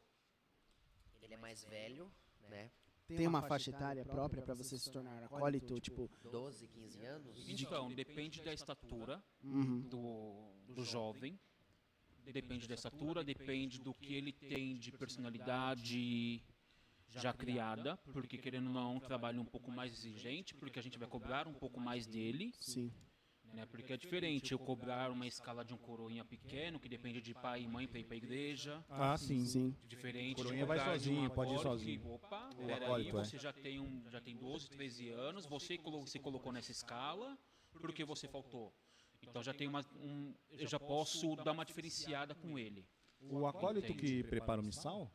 C: ele é mais velho, né?
B: Tem uma faixa etária própria pra você se tornar acólito, tipo,
C: 12, 15 anos.
D: Então, depende da estatura
B: uhum.
D: do jovem. Depende da estatura, depende do que ele tem de personalidade já criada, porque querendo ou não, é um trabalho um pouco mais exigente, porque a gente vai cobrar um pouco mais dele,
B: Sim.
D: né? Porque é diferente eu cobrar uma escala de um coroinha pequeno, que depende de pai e mãe para ir para a igreja,
A: Ah, sim.
B: Sim.
D: diferente
A: Coroinha
D: de
A: vai
D: cobrar de
A: sozinho,
D: um
A: pode ir
D: acólito
A: sozinho.
D: que, opa,
A: O
D: peraí,
A: acólito,
D: você já tem 12, 13 anos, você se colocou nessa escala, porque você faltou. Então já tem eu já posso dar uma diferenciada com ele.
A: O acólito que prepara o missal?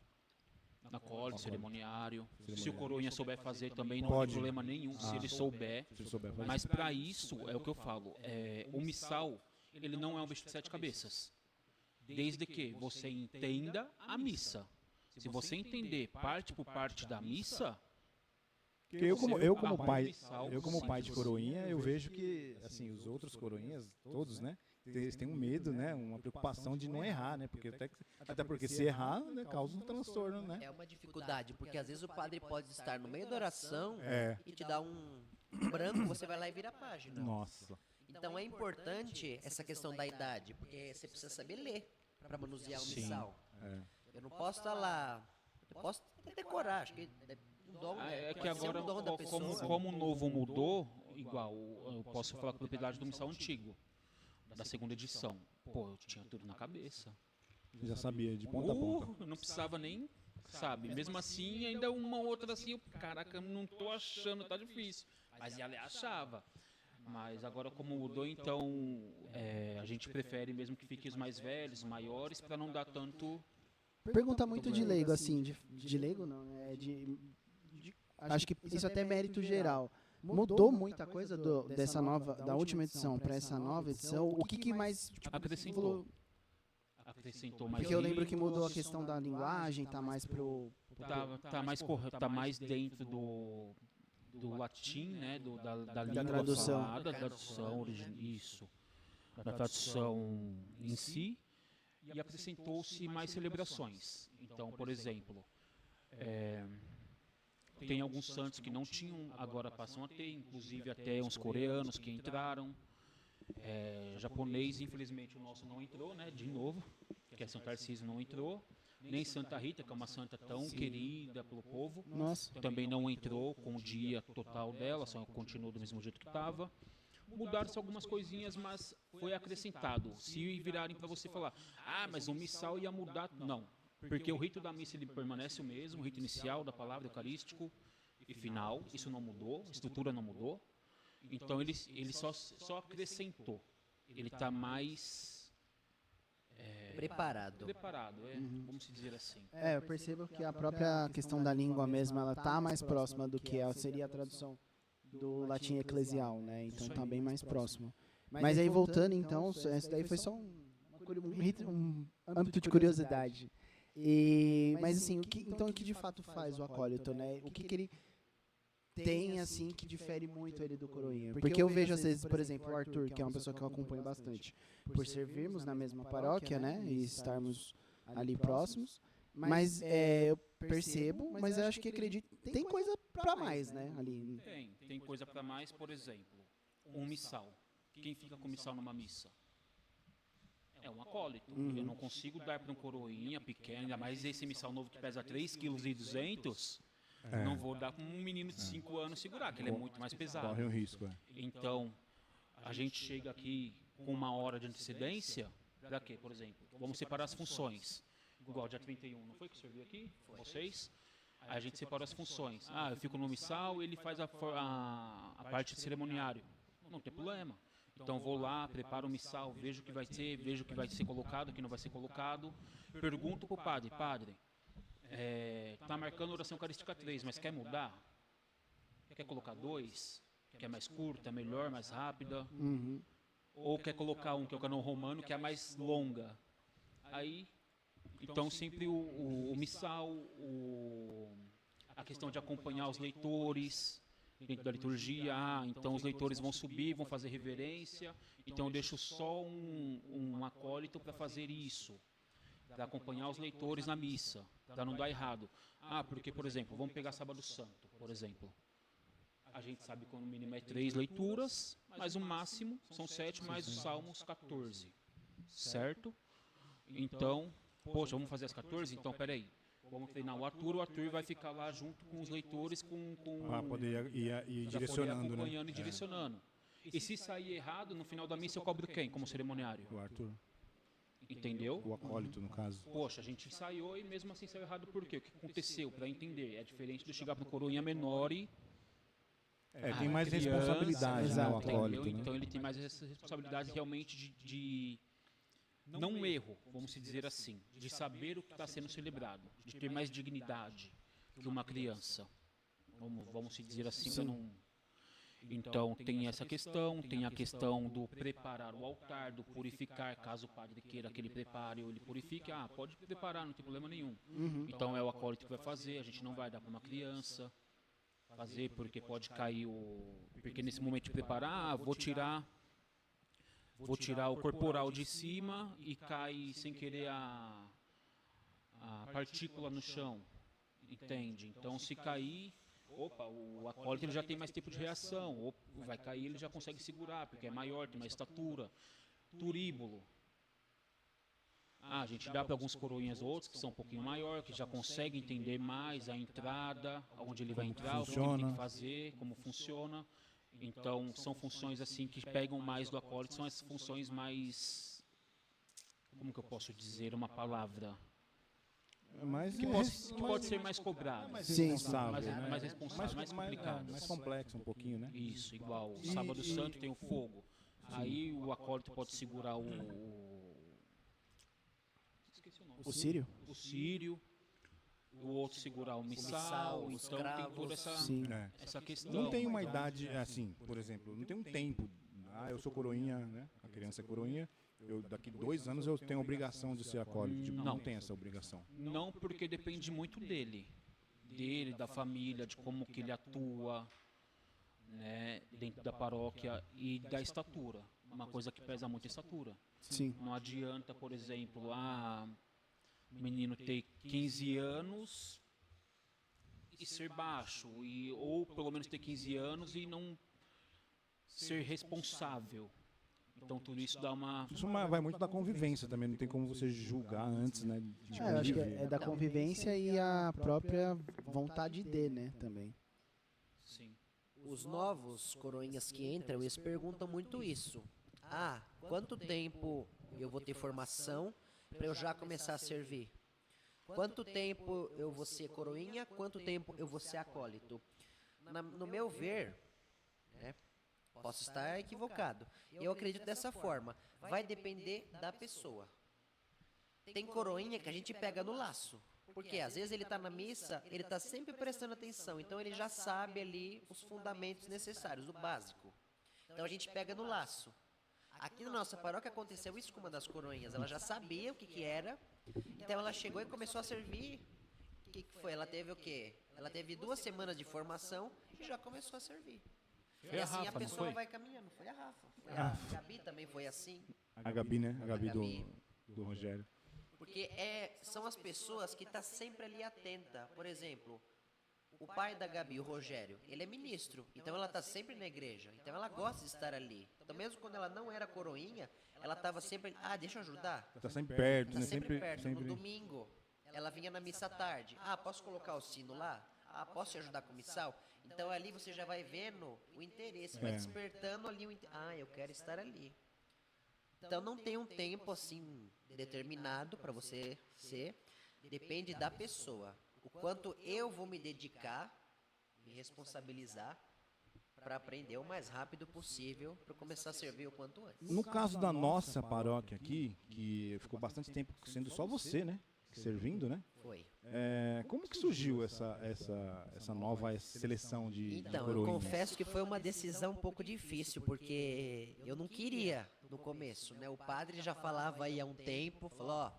D: Na acólito, cerimoniário. Se o coroinha souber fazer também, não
A: Pode.
D: tem problema nenhum, se ele souber.
A: Se ele souber fazer.
D: Mas para isso, é o que eu falo, o missal, ele não é um bicho de 7 cabeças. Desde que você entenda a missa. Se você entender parte por parte da missa,
A: Porque eu como
D: Você
A: pai,
D: vai missal,
A: eu como
D: sim.
A: pai de coroinha, eu vejo que assim, os outros coroinhas, todos, né, eles têm um medo, né, uma preocupação de não errar, né? Porque até porque se errar, né, causa um transtorno, né?
C: É uma dificuldade, porque às vezes o padre pode estar no meio da oração
A: É.
C: e te dar um branco, você vai lá e vira a página.
A: Nossa.
C: Então é importante essa questão da idade, porque você precisa saber ler para manusear o
D: Sim.
C: missal.
A: É.
C: Eu não posso estar lá, eu posso até decorar, acho que é um dom,
D: é que
C: pode ser
D: agora,
C: um dom da pessoa.
D: como o novo mudou, igual, eu posso falar com a propriedade do missal antigo, da segunda edição. Pô, eu tinha tudo na cabeça.
A: Já sabia, de ponta a ponta.
D: Não precisava nem, sabe? Mesmo assim, ainda uma outra assim, caraca, não tô achando, tá difícil. Mas ela achava. Mas agora como mudou, então a gente prefere mesmo que fiquem os mais velhos, maiores, para não dar tanto...
B: Pergunta muito de leigo, assim, de leigo não, né? Acho que isso até é mérito geral. Mudou muita coisa dessa nova, da última edição para essa nova edição? O que mais
D: Acrescentou. Acrescentou mais
B: Porque eu lembro que
D: livros,
B: mudou a questão da linguagem, tá mais pro...
D: tá mais dentro do latim, né, da língua
B: tradução.
D: falada, da tradução, isso, da tradução em si, e acrescentou-se mais celebrações. Então, por exemplo, tem alguns santos que não tinham, agora passam a ter, inclusive até uns coreanos que entraram, japonês, infelizmente o nosso não entrou, né, de novo, que é São Tarcísio não entrou, nem Santa Rita, que é uma santa tão querida pelo povo,
B: Nossa.
D: também não entrou com o dia total dela, só continuou do mesmo jeito que estava. Mudaram-se algumas coisinhas, mas foi acrescentado. Se virarem para você falar, mas o missal ia mudar, não. Porque o rito da missa ele permanece o mesmo, o rito inicial da palavra eucarístico e final, isso não mudou, a estrutura não mudou. Então ele só acrescentou. Ele está mais...
C: Preparado.
D: Vamos dizer assim.
B: Eu percebo que a própria questão da língua mesma, ela tá mais próxima do que seria a tradução do latim eclesial, né? Então tá bem mais próximo. Mas aí voltando, então, isso daí foi só um âmbito de curiosidade. Mas assim, o que de fato faz o acólito, né? O que ele tem, assim, que difere muito ele do coroinha? Porque eu vejo, às vezes, por exemplo, o Arthur, que é uma pessoa que eu acompanho bastante, por servirmos na mesma paróquia, né? E estarmos ali próximos. Mas eu percebo, mas eu acho que acredito, tem coisa pra mais, né? Ali.
D: Tem coisa para mais, por exemplo, um missal. Quem fica com missal numa missa? É um acólito. Eu não consigo dar para um coroinha pequeno, ainda mais esse missal novo que pesa 3,2 kg. Não vou dar para um menino de 5 anos segurar, que ele é muito mais pesado.
A: Corre um risco,
D: Então, a gente chega aqui com 1 hora de antecedência, para quê, por exemplo? Vamos separar as funções. Igual dia 31, não foi que serviu aqui? Vocês? Aí a gente separa as funções. Eu fico no missal, ele faz a parte de cerimoniário. Não tem problema. Então vou lá, preparo o missal, vejo o que vai ter, vejo o que vai ser colocado, o que não vai ser colocado. Pergunto para o padre, tá marcando oração eucarística 3, mas quer mudar? Quer colocar 2? Que é mais curta, é melhor, mais rápida? Ou quer colocar um que é o canão romano, que é mais longa? Aí, então sempre o missal, a questão de acompanhar os leitores dentro da liturgia, então os leitores vão subir, vão fazer reverência, então eu deixo só um acólito para fazer isso, para acompanhar os leitores na missa, para não dar errado. Porque, por exemplo, vamos pegar Sábado Santo, por exemplo. A gente sabe que o mínimo é 3 leituras, mas o máximo são 7, mais os Salmos 14, certo? Então, poxa, vamos fazer as 14? Então, peraí. Vamos treinar o Arthur vai ficar lá junto com os leitores,
A: para poder ir direcionando,
D: acompanhando
A: né?
D: E direcionando. E se sair errado, no final da missa eu cobro quem como cerimoniário?
A: O Arthur.
D: Entendeu?
A: O acólito, no caso.
D: Poxa, a gente ensaiou e mesmo assim saiu errado por quê? O que aconteceu? Para entender. É diferente de chegar para um coroinha menor e...
A: tem mais
D: criança,
A: responsabilidade, né, o acólito, né?
D: Então ele tem mais essa responsabilidade realmente de não um erro, vamos dizer assim, de saber o que está sendo celebrado, de ter mais dignidade que uma criança. Vamos dizer assim, para não... Então tem essa questão, tem a questão do preparar o altar, do purificar, caso o padre queira que ele prepare ou ele purifique, pode preparar, não tem problema nenhum. Então é o acólito que vai fazer, a gente não vai dar para uma criança fazer, porque pode cair porque nesse momento de preparar, vou tirar o corporal de cima e cai sem querer a partícula no chão, entende? Então se cair, o acólito ele já tem mais tempo de reação, vai cair, ele já consegue segurar, porque é maior, tem mais estatura. Turíbulo. A gente dá para alguns coroinhas outros que são um pouquinho maior, que já conseguem entender mais a entrada, onde ele vai entrar, o que ele tem que fazer, como funciona. Então, são funções assim que pegam mais do acólito, são as funções mais, como que eu posso dizer uma palavra?
A: Mas
D: Que pode ser mais cobrado.
A: mais
B: Sim,
A: responsável,
D: mais-
A: né?
D: mais responsável, mais complicado.
A: mais complexo um pouquinho, né?
D: Isso, igual o
A: E-
D: Sábado
A: e-
D: Santo tem o fogo. Aí o acólito pode segurar esqueci o nome.
B: O Sírio?
D: O sírio, o outro segurar o missal,
C: os
D: então tem
C: cravos.
D: toda
B: Sim.
D: essa questão.
A: Não tem uma idade assim, por exemplo, não tem um tempo. Eu sou coroinha, né? A criança é coroinha. Daqui 2 anos eu tenho a obrigação de ser acólito. Tipo, não tem essa obrigação.
D: Não, porque depende muito dele, da família, de como que ele atua, né, dentro da paróquia e da estatura. Uma coisa que pesa muito é a estatura.
B: Sim.
D: Não adianta, por exemplo, o menino ter 15 anos e ser baixo, ou pelo menos ter 15 anos e não ser responsável. Então tudo isso dá uma...
A: Isso vai muito da convivência também, não tem como você julgar antes, né? De
B: Eu acho que
A: conviver.
B: é da convivência e a própria vontade de, né, também.
D: Sim.
C: Os novos coroinhas que entram, eles perguntam muito isso. Quanto tempo eu vou ter formação para eu já começar a servir? Quanto tempo eu vou ser coroinha? Quanto tempo eu vou ser acólito? No meu ver, né, posso estar equivocado. Eu acredito dessa forma. Vai depender da pessoa. Tem coroinha que a gente pega no laço. Porque às vezes ele está na missa, ele está sempre prestando atenção. Então ele já sabe ali os fundamentos necessários, o básico. Então a gente pega no laço. Aqui na nossa paróquia aconteceu isso com uma das coroinhas. Ela já sabia o que era. Então ela chegou e começou a servir. O que foi? Ela teve o quê? Ela teve 2 semanas de formação e já começou a servir.
D: Foi
C: E
D: a
C: assim
D: Rafa,
C: a
D: não
C: pessoa
D: foi?
C: vai caminhando. Foi a Rafa. Foi a Gabi também foi assim.
A: A Gabi, né? A Gabi
C: Gabi.
A: do Rogério.
C: Porque são as pessoas que estão sempre ali atenta. Por exemplo, o pai da Gabi, o Rogério, ele é ministro. Então ela está sempre na igreja. Então ela gosta de estar ali. Então mesmo quando ela não era coroinha, ela estava sempre... deixa eu ajudar.
A: Tá sempre perto,
C: Está
A: né?
C: sempre perto.
A: sempre...
C: No domingo, ela vinha na missa à tarde. Posso colocar o sino lá? Posso te ajudar com o missal? Então ali você já vai vendo o interesse, vai despertando ali o interesse. Eu quero estar ali. Então não tem um tempo assim determinado para você ser, depende da pessoa. O quanto eu vou me dedicar, me responsabilizar para aprender o mais rápido possível para começar a servir o quanto antes.
A: No caso da nossa paróquia aqui, que ficou bastante tempo sendo só você, né? Servindo, né?
C: Foi.
A: Como que surgiu essa nova seleção de
C: Então, eu
A: coroinhas?
C: confesso que foi uma decisão um pouco difícil, porque eu não queria no começo, né? O padre já falava aí há um tempo, falou,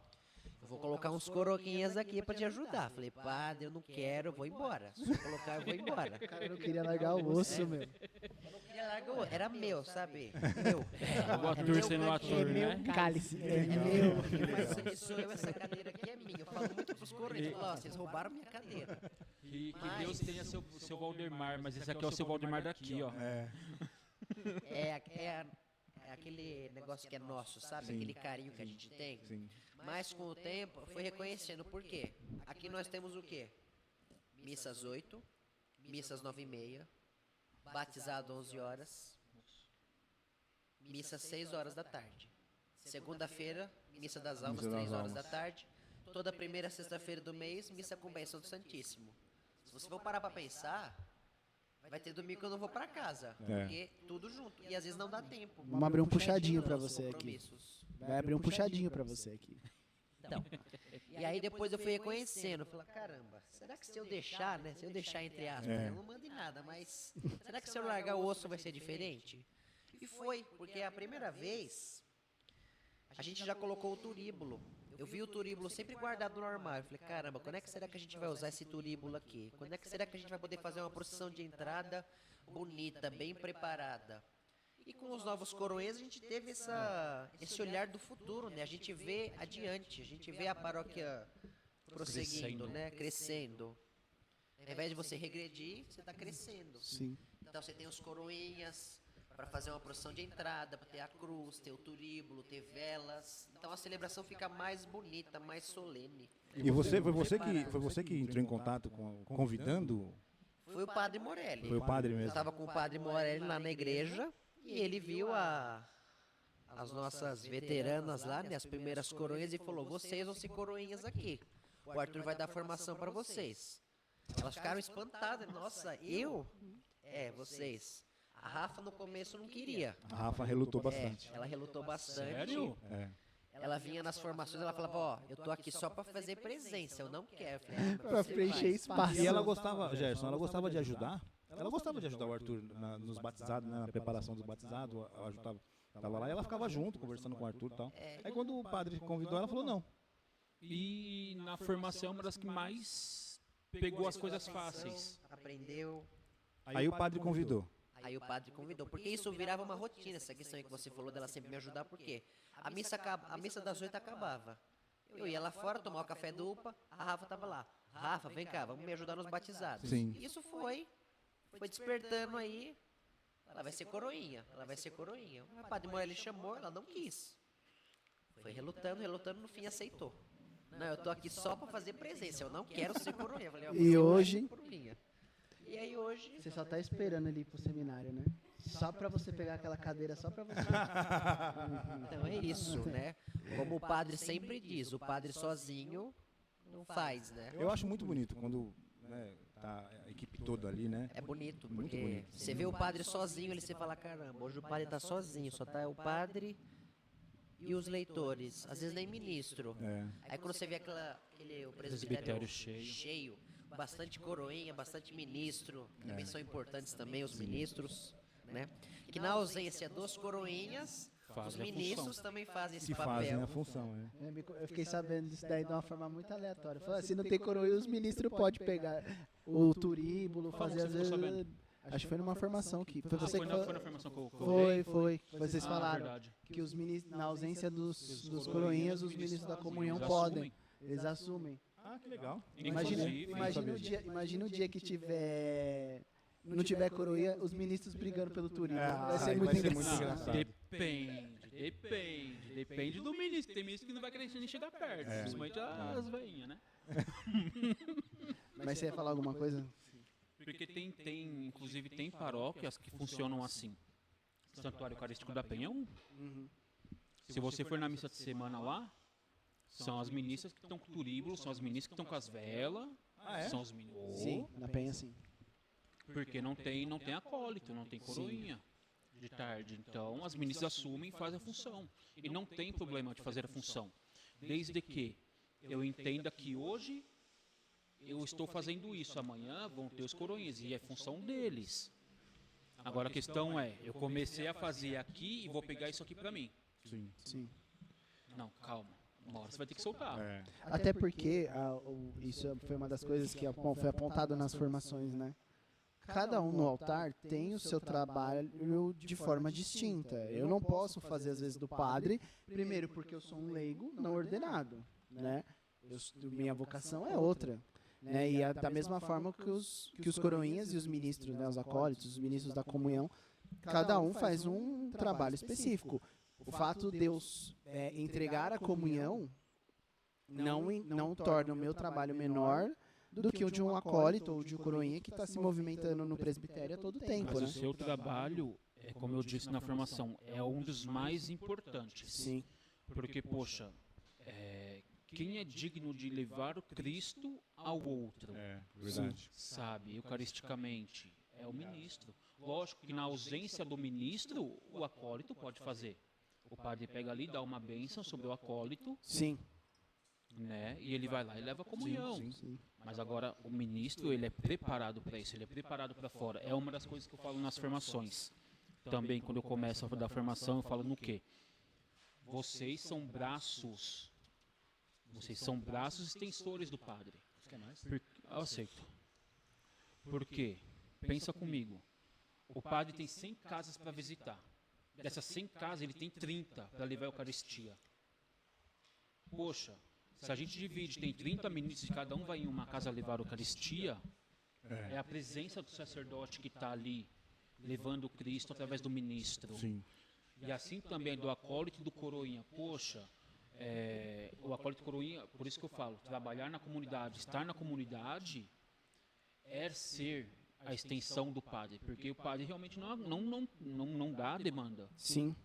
C: eu vou colocar uns coroquinhas aqui para te ajudar. Falei, padre, eu não quero, eu vou embora. Se eu colocar, eu vou embora.
B: O cara não queria largar o osso, meu.
C: Eu não queria largar o outro. Era meu, sabe? Meu.
D: O ator sendo o ator, né?
B: Cálice.
C: É meu. Quem faz isso aqui sou eu, essa cadeira aqui é minha. Eu falo muito pros coroinhas, falo, vocês roubaram minha cadeira.
D: Que Deus tenha seu Valdemar, mas esse aqui é o seu Valdemar daqui, ó.
C: É aquele negócio que é nosso, sabe? Aquele carinho que a gente tem.
A: Sim.
C: Mas com o tempo, eu fui reconhecendo. Por quê? Aqui nós temos o quê? Missas 8, missas 9h30, batizado 11 horas, missa 6 horas da tarde. Segunda-feira, missa das almas,
A: Missa das
C: 3 horas da
A: almas.
C: tarde. Toda primeira sexta-feira do mês, missa com bênção do Santíssimo. Se você for parar para pensar, vai ter domingo que eu não vou para casa, porque tudo junto. E às vezes não dá tempo.
B: Vamos abrir um puxadinho pra
C: Nossos
B: você aqui.
C: compromissos.
B: Vai abrir um puxadinho pra você aqui.
C: Então, e aí depois eu fui reconhecendo, falei, caramba, será que se eu deixar, né, se eu deixar entre aspas, eu não mando em nada, mas será que se eu largar o osso vai ser diferente? E foi, porque a primeira vez a gente já colocou o turíbulo. Eu vi o turíbulo sempre guardado no armário. Falei, caramba, quando é que será que a gente vai usar esse turíbulo aqui? Quando é que será que a gente vai poder fazer uma procissão de entrada bonita, bem preparada? E com os novos coroinhas a gente teve esse olhar do futuro, né? A gente vê adiante, a gente vê a paróquia prosseguindo, né? Crescendo. Ao invés de você regredir, você está crescendo.
B: Sim.
C: Então você tem os coroinhas para fazer uma procissão de entrada, para ter a cruz, ter o turíbulo, ter velas. Então a celebração fica mais bonita, mais solene.
A: E foi você que entrou em contato convidando?
C: Foi o Padre Morelli.
A: Foi o padre
C: Eu
A: mesmo?
C: estava com o Padre Morelli lá na igreja e ele viu as nossas veteranas lá, né, as primeiras coroinhas, e falou, vocês vão ser coroinhas aqui. o Arthur vai dar formação para vocês. Elas ficaram espantadas. Nossa, eu? Vocês. A Rafa no começo não queria.
A: A Rafa relutou bastante.
C: Ela relutou bastante.
D: Sério?
A: É.
C: Ela vinha nas formações, ela falava, ó, eu tô aqui só pra fazer presença, eu não quero. Eu falei,
B: Pra
C: você
B: preencher
C: vai.
B: espaço.
A: E ela gostava, Gerson, ela gostava de ajudar. Ela gostava de ajudar o Arthur nos batizados, né, na preparação dos batizados. Ela ajudava, tava lá e ela ficava junto, conversando com o Arthur e tal. Aí quando o padre convidou, ela falou não.
D: E na formação é uma das que mais pegou as coisas fáceis.
C: Aprendeu.
A: Aí o padre convidou.
C: Aí o padre convidou, porque isso virava uma rotina, essa questão aí que você falou dela sempre me ajudar, porque a missa das 8 acabava. Eu ia lá fora tomar o café do UPA, a Rafa tava lá. Rafa, vem cá, vamos me ajudar nos batizados.
A: Sim.
C: Isso foi despertando aí. Ela vai ser coroinha, ela vai ser coroinha. O padre Morelli chamou, ela não quis. Foi relutando, no fim aceitou. Não, eu tô aqui só pra fazer presença, eu não quero ser coroinha. Eu falei, ó,
B: E
C: você vai
B: hoje-
C: ser coroinha. E aí hoje...
B: Você só tá esperando ele ir pro seminário, né? Só pra você pegar aquela cadeira, só pra você.
C: Então é isso, né? Como o padre sempre diz, o padre sozinho não faz, né?
A: Eu acho muito bonito quando, né, tá a equipe toda ali, né?
C: É bonito,
A: Muito
C: porque
A: bonito.
C: você vê o padre sozinho, ele você fala, caramba, hoje o padre tá sozinho, só tá o padre e os leitores, às vezes nem ministro.
A: É.
C: Aí quando você vê o
D: Presbitério
C: presbitério
D: cheio.
C: bastante coroinha, bastante ministro, também são importantes também os ministros, né? Que na ausência dos coroinhas, os
D: Fazem a
C: ministros
D: função.
C: também fazem esse
A: Que fazem
C: papel.
A: a função, é.
B: Eu fiquei sabendo disso daí de uma forma muito aleatória. Falei, se não tem coroinha, os ministros podem pegar o turíbulo,
D: Como
B: fazer
D: você
B: às
D: ficou
B: vezes.
D: sabendo?
B: Acho que foi numa formação que. Foi você
D: Foi
B: que
D: na,
B: falou.
D: foi na formação que eu
B: Foi. Vocês
D: Ah,
B: falaram
D: verdade.
B: que os ministros, na ausência dos coroinhas, os ministros da comunhão
D: Eles
B: podem.
D: assumem.
B: Eles assumem.
A: Ah, que legal.
B: Imagina,
D: Inclusive,
B: imagina o dia que tiver. Não tiver coroinha, os ministros brigando pelo turismo. Vai ser
A: aí
B: muito
A: vai ser muito
B: engraçado.
A: engraçado.
D: Depende do ministro. Tem ministro que não vai querer nem chegar perto, principalmente as veinhas, né?
B: Mas você ia falar alguma coisa?
D: Porque inclusive tem paróquias que funcionam assim. Santuário Eucarístico da Penha é um. Se você for na missa de semana lá, são as ministras que estão com o turíbulo, são as ministras que estão com as velas,
A: Ah, é?
D: são os ministros.
B: Sim, na Penha sim.
D: Porque não tem acólito, não tem coroinha de tarde. Então as ministras assumem e fazem a função. E não tem problema de fazer a função. Desde que eu entenda que hoje eu estou fazendo isso, amanhã vão ter os coroinhas e é função deles. Agora a questão é, eu comecei a fazer aqui e vou pegar isso aqui pra mim.
B: Sim.
D: Não, calma. Uma hora você vai ter que soltar.
A: É.
B: Até porque isso foi uma das coisas que foi apontado nas formações, né? Cada um no altar tem o seu trabalho de forma distinta. Eu não posso fazer às vezes do padre, primeiro porque eu sou um leigo não ordenado, né? Minha vocação é outra. Né? E da mesma forma que os coroinhas e os ministros, né? Os acólitos, os ministros da comunhão, cada um faz um trabalho específico. O fato de Deus entregar a comunhão não torna o meu trabalho menor do que o de um acólito ou de um coroinha que está se movimentando no presbitério a todo tempo,
D: Mas
B: né?
D: o seu trabalho, como eu disse na formação, é um dos mais importantes.
B: Sim,
D: Porque, poxa, quem é digno de levar o Cristo ao outro,
A: É, verdade.
D: sabe, eucaristicamente, é o ministro. Lógico que na ausência do ministro, o acólito pode fazer. O padre pega ali, dá uma bênção sobre o acólito,
B: sim,
D: né, e ele vai lá e leva a comunhão.
B: sim.
D: Mas agora o ministro, ele é preparado para isso, ele é preparado para fora. É uma das coisas que eu falo nas formações. Também quando eu começo a dar formação, eu falo no quê? Vocês são braços extensores do padre. Eu aceito. Por quê? Pensa comigo. O padre tem 100 casas para visitar. Dessas 100 casas, ele tem 30 para levar a Eucaristia. Poxa, se a gente divide, tem 30 ministros e cada um vai em uma casa levar a Eucaristia, é a presença do sacerdote que está ali, levando o Cristo através do ministro.
A: Sim.
D: E assim também do acólito e do coroinha. Poxa, o acólito e coroinha, por isso que eu falo, trabalhar na comunidade, estar na comunidade, é ser a extensão do padre, porque o padre realmente não dá a demanda.
B: Sim.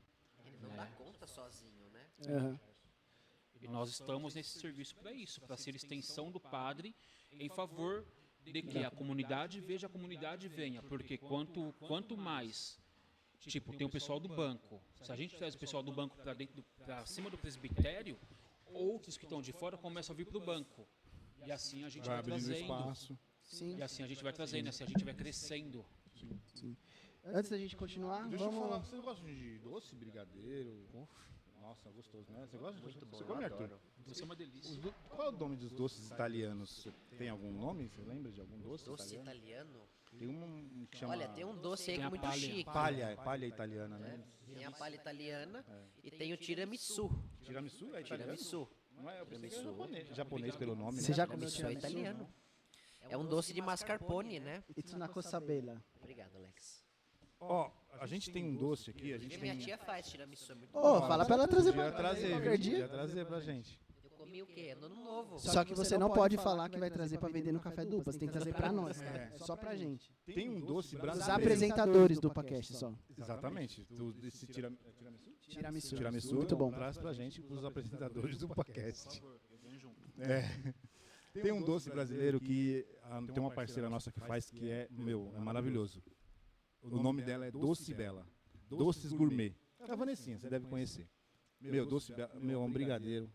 C: Ele não dá conta sozinho, né?
B: Aham.
D: E nós estamos nesse serviço para isso, para ser extensão do padre em favor de que a comunidade veja, a comunidade venha. Porque quanto mais, tipo, tem o pessoal do banco. Se a gente traz o pessoal do banco para cima do presbitério, outros que estão de fora começam a vir para o banco. E assim a gente vai
A: abrindo
D: trazendo.
A: espaço.
B: Sim.
D: E assim a gente vai trazendo, assim a gente vai crescendo.
B: Antes da gente continuar,
A: Deixa eu falar,
B: vamos...
A: vocês gostam de doce, brigadeiro? Nossa, gostoso, né? Você gosta de doce?
C: Muito bom,
A: Você
C: eu
A: come, Arthur?
C: adoro.
D: Isso é uma delícia.
A: Qual é o nome dos doces italianos? Você tem algum nome? Você lembra de algum doce,
C: Doce
A: italiano?
C: italiano?
A: Tem um que chama...
C: Olha, tem um doce aí
D: Tem
C: que é
D: a
C: muito
D: palha.
C: chique.
A: palha italiana, né?
C: Tem a palha italiana e tem o tiramisu.
A: Tiramisu é italiano?
C: Tiramisu.
A: Não é, eu pensei que era
C: Tiramisu.
A: japonês pelo nome.
B: Você
A: né?
B: já comeu
C: Tiramisu é
B: tiramisu?
C: italiano. É um doce de mascarpone, né?
B: It's na Cossabella.
C: Obrigado, Alex.
A: Ó, a gente tem um doce aqui, a gente
C: Porque
A: tem...
C: minha tia faz tiramisu, é muito
B: Ô,
C: bom.
B: fala pra ela trazer
A: Podia
B: pra
A: trazer,
B: qualquer
A: viu?
B: dia.
A: Podia trazer pra gente.
C: Eu comi o quê? No ano novo.
B: Só que você não pode falar que vai trazer pra vender no Café Dupla, você tem que trazer pra nós, tá? Só pra gente.
A: Tem um doce
B: Os
A: brasileiro.
B: apresentadores do podcast só.
A: Exatamente. Esse tiramisu?
B: Tiramisu.
A: Tiramisu.
B: Muito bom.
A: Traz pra gente, os apresentadores do podcast. Tem um doce brasileiro que tem uma parceira nossa que faz que é maravilhoso. O nome dela é Doce Bela. Doces Gourmet. É a Vanessinha, você deve conhecer. Doce Bela, é um brigadeiro,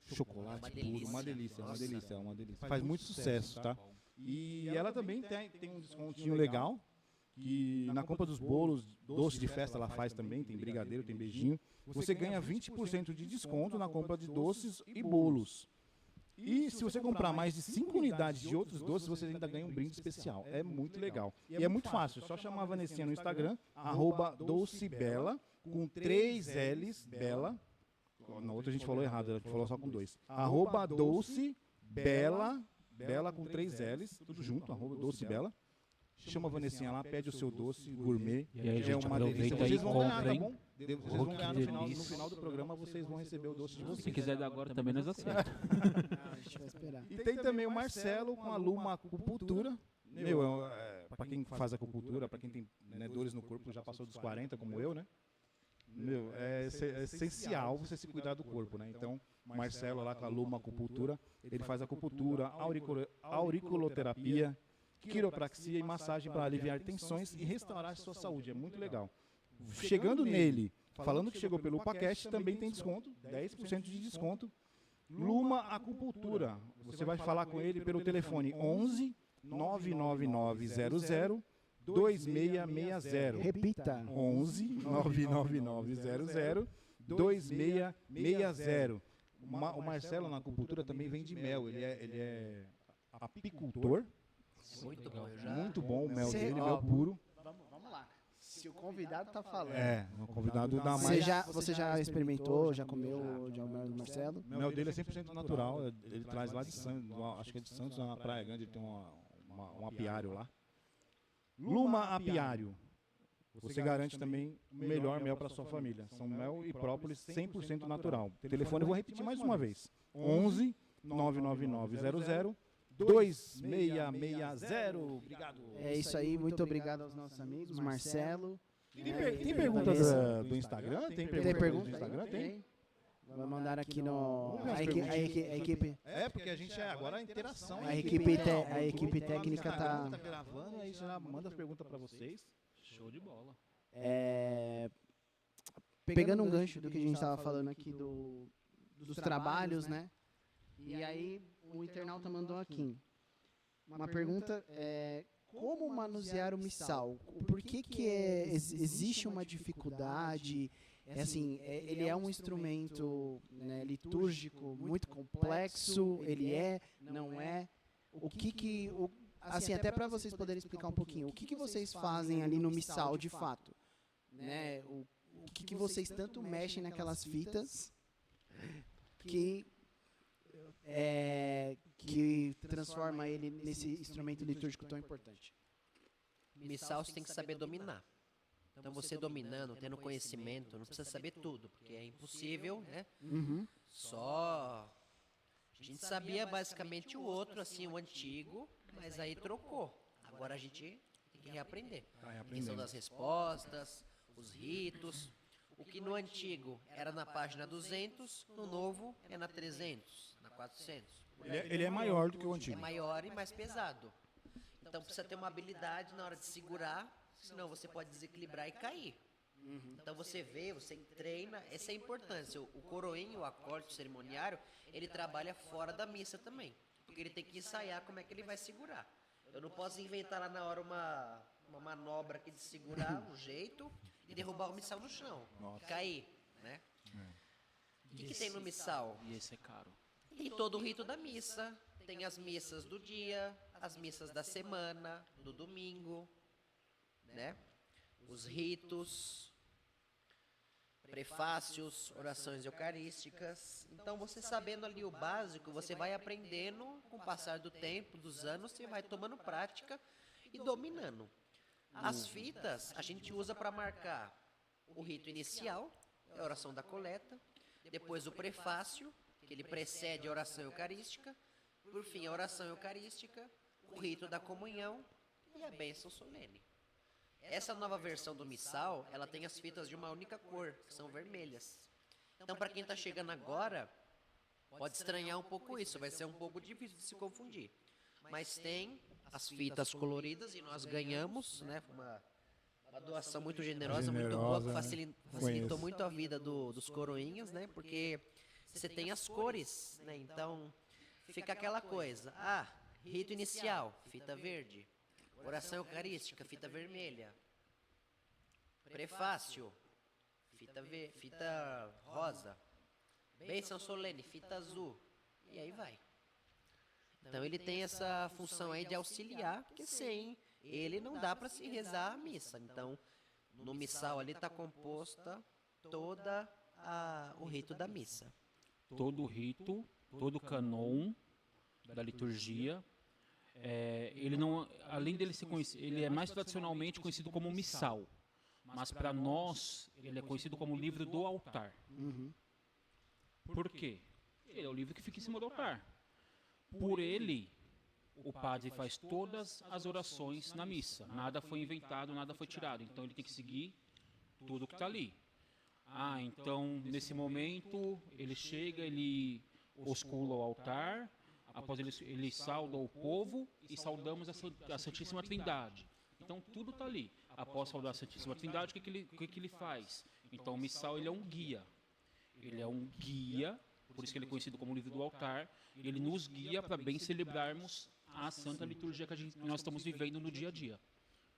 A: chocolate puro, uma delícia, uma delícia, uma delícia. Faz muito sucesso, tá? E ela também tem um descontinho legal. E na compra dos bolos, doce de festa ela faz também, tem brigadeiro, tem beijinho. Você ganha 20% de desconto na compra de doces e bolos. E se você comprar mais de 5 unidades de outros doces, você ainda ganha um brinde especial. É muito legal. E é muito fácil, é só chamar a Vanessinha no Instagram, @docebela, com 3 L's, Bela. Na outra a gente falou errado, ela falou só com 2. @docebela, Bela com 3 L's, tudo junto, @docebela. Chama a Vanessinha lá, pede o seu doce gourmet.
D: E aí,
A: é
D: gente,
A: uma
D: aproveita
A: delícia.
D: aí,
A: Vocês vão ganhar, tá
D: comprem.
A: bom? Vocês vão ganhar no final do programa, vocês vão receber o doce de vocês.
D: Se quiser dar agora também nós aceitamos.
B: A gente vai esperar.
A: E tem também o Marcelo com a Luma Acupuntura. Para quem faz acupuntura, para quem tem dores no corpo, já passou dos 40, como eu, né? É essencial você se cuidar do corpo, né? Então, Marcelo lá com a Luma Acupuntura, ele faz acupuntura, auriculoterapia, quiropraxia e massagem para aliviar tensões e restaurar a sua saúde. É muito legal. Chegando nele, falando que chegou pelo Upacast, também tem desconto, 10% de desconto. Luma Acupuntura. Você vai falar com ele pelo telefone 11 99900 2660.
B: Repita.
A: 11 99900 2660. O Marcelo na acupuntura também vende mel. Ele é apicultor.
C: Muito bom, eu já...
A: Muito bom o mel
B: Cê-
A: dele,
B: ó,
A: mel puro.
B: Vamos lá. Se o convidado tá falando.
A: O convidado dá
B: Você
A: mais.
B: você já experimentou, já comeu o mel do Marcelo?
A: O mel dele é 100% natural. Ele traz lá de Santos, acho que é de Santos, na Praia Grande, ele tem um apiário lá. Luma Apiário. Você garante também o melhor mel para sua família. São mel e própolis 100% natural. O telefone eu vou repetir mais uma vez. 11 99900 2660. Obrigado.
B: É isso aí, muito obrigado aos nossos amigos, Marcelo.
A: Tem pergunta do Instagram? Tem
B: Tem pergunta?
A: do Instagram? Tem.
B: Vai mandar aqui no.
A: Vamos ver as
B: A equipe.
A: Porque a gente agora a interação.
B: A equipe técnica tá.
A: Tá gravando, aí já manda as perguntas para vocês.
D: Show de bola.
B: Pegando um gancho do que a gente estava falando aqui dos trabalhos, né? E aí o internauta mandou aqui uma pergunta: como manusear o missal? Por que existe uma dificuldade? Ele é um instrumento, né, litúrgico muito complexo. Não é? Assim, até para vocês poderem explicar um pouquinho, o que vocês fazem ali no missal de fato, né? O que vocês tanto mexem naquelas fitas que transforma ele nesse instrumento litúrgico tão importante?
C: Missal você tem que saber dominar. Então você dominando, tendo conhecimento, não precisa saber tudo, porque é impossível, né? Só a gente sabia basicamente o outro, assim, o antigo, mas aí trocou. Agora a gente tem que reaprender. A questão das respostas, os ritos. O que no antigo era na página 200, no novo é na 300, na 400.
A: Ele é maior do que o
C: É
A: antigo.
C: maior e mais pesado. Então precisa ter uma habilidade na hora de segurar, senão você pode desequilibrar e cair. Então você vê, você treina, essa é a importância. O coroinho, o acólito cerimoniário, ele trabalha fora da missa também. Porque ele tem que ensaiar como é que ele vai segurar. Eu não posso inventar lá na hora uma manobra aqui de segurar um jeito e derrubar o missal no chão.
A: Nossa.
C: Cair, né? O que tem no missal?
D: E esse é caro.
C: Tem todo o rito da missa, tem as missas do dia, as missas da semana, do domingo, né? Os ritos, prefácios, orações eucarísticas. Então, você sabendo ali o básico, você vai aprendendo com o passar do tempo, dos anos, você vai tomando prática e dominando. As fitas a gente usa para marcar o rito inicial, a oração da coleta, depois o prefácio, que ele precede a oração eucarística, por fim a oração eucarística, o rito da comunhão e a bênção solene. Essa nova versão do missal, ela tem as fitas de uma única cor, que são vermelhas. Então, para quem está chegando agora, pode estranhar um pouco isso, vai ser um pouco difícil de se confundir. Mas tem as fitas coloridas e nós ganhamos, né, uma doação muito generosa, muito boa, que facilitou
A: Conheço.
C: muito a vida dos coroinhas, né, porque você tem as cores, né, então fica aquela coisa, rito inicial, fita verde, oração eucarística, fita vermelha, prefácio, fita rosa, bênção solene, fita azul, e aí vai. Então ele tem essa função aí de auxiliar, porque sem ele não dá para se rezar a missa. Então, no missal ali está composta toda o rito da missa.
D: Todo o rito, todo o canon da liturgia, ele não, além dele ser conhecido, ele é mais tradicionalmente conhecido como missal, mas para nós ele é conhecido como livro do altar. Por quê? Ele é o livro que fica em cima do altar. Por ele, o padre faz todas as orações na missa. Nada foi inventado, nada foi tirado. Então ele tem que seguir tudo que está ali. Então nesse momento ele chega, ele oscula o altar. Após ele sauda o povo e saudamos a Santíssima Trindade. Então tudo está ali. Após saudar a Santíssima Trindade, o que ele faz? Então o missal ele é um guia. Ele é um guia, por isso que ele é conhecido como livro do altar. Ele nos guia para bem celebrarmos a Santa Liturgia que nós estamos vivendo no dia a dia.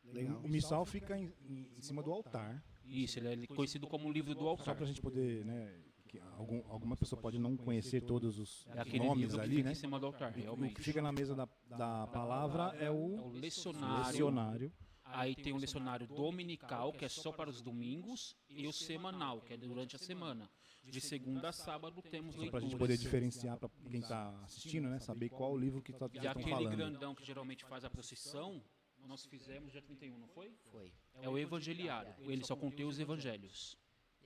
B: Legal.
A: O missal fica em cima do altar.
D: Isso, ele é conhecido como livro do
A: Só
D: altar.
A: para a gente poder, né? Que alguma pessoa pode não conhecer todos os
D: É aquele
A: nomes
D: livro que
A: ali,
D: fica
A: né?
D: em cima do altar,
A: O que
D: realmente.
A: fica na mesa da palavra é
D: É
A: o
D: o lecionário.
A: lecionário.
D: Aí tem o lecionário dominical, que é só para os domingos, e o semanal, que é durante a semana. De segunda a sábado temos
A: Só para a gente
D: leituras.
A: poder diferenciar para quem está assistindo, né? Saber qual o livro que
D: E
A: estão
D: aquele
A: falando.
D: grandão que geralmente faz a procissão, nós fizemos dia 31, não foi?
C: Foi.
D: É o evangeliário. Ele só contém os evangelhos.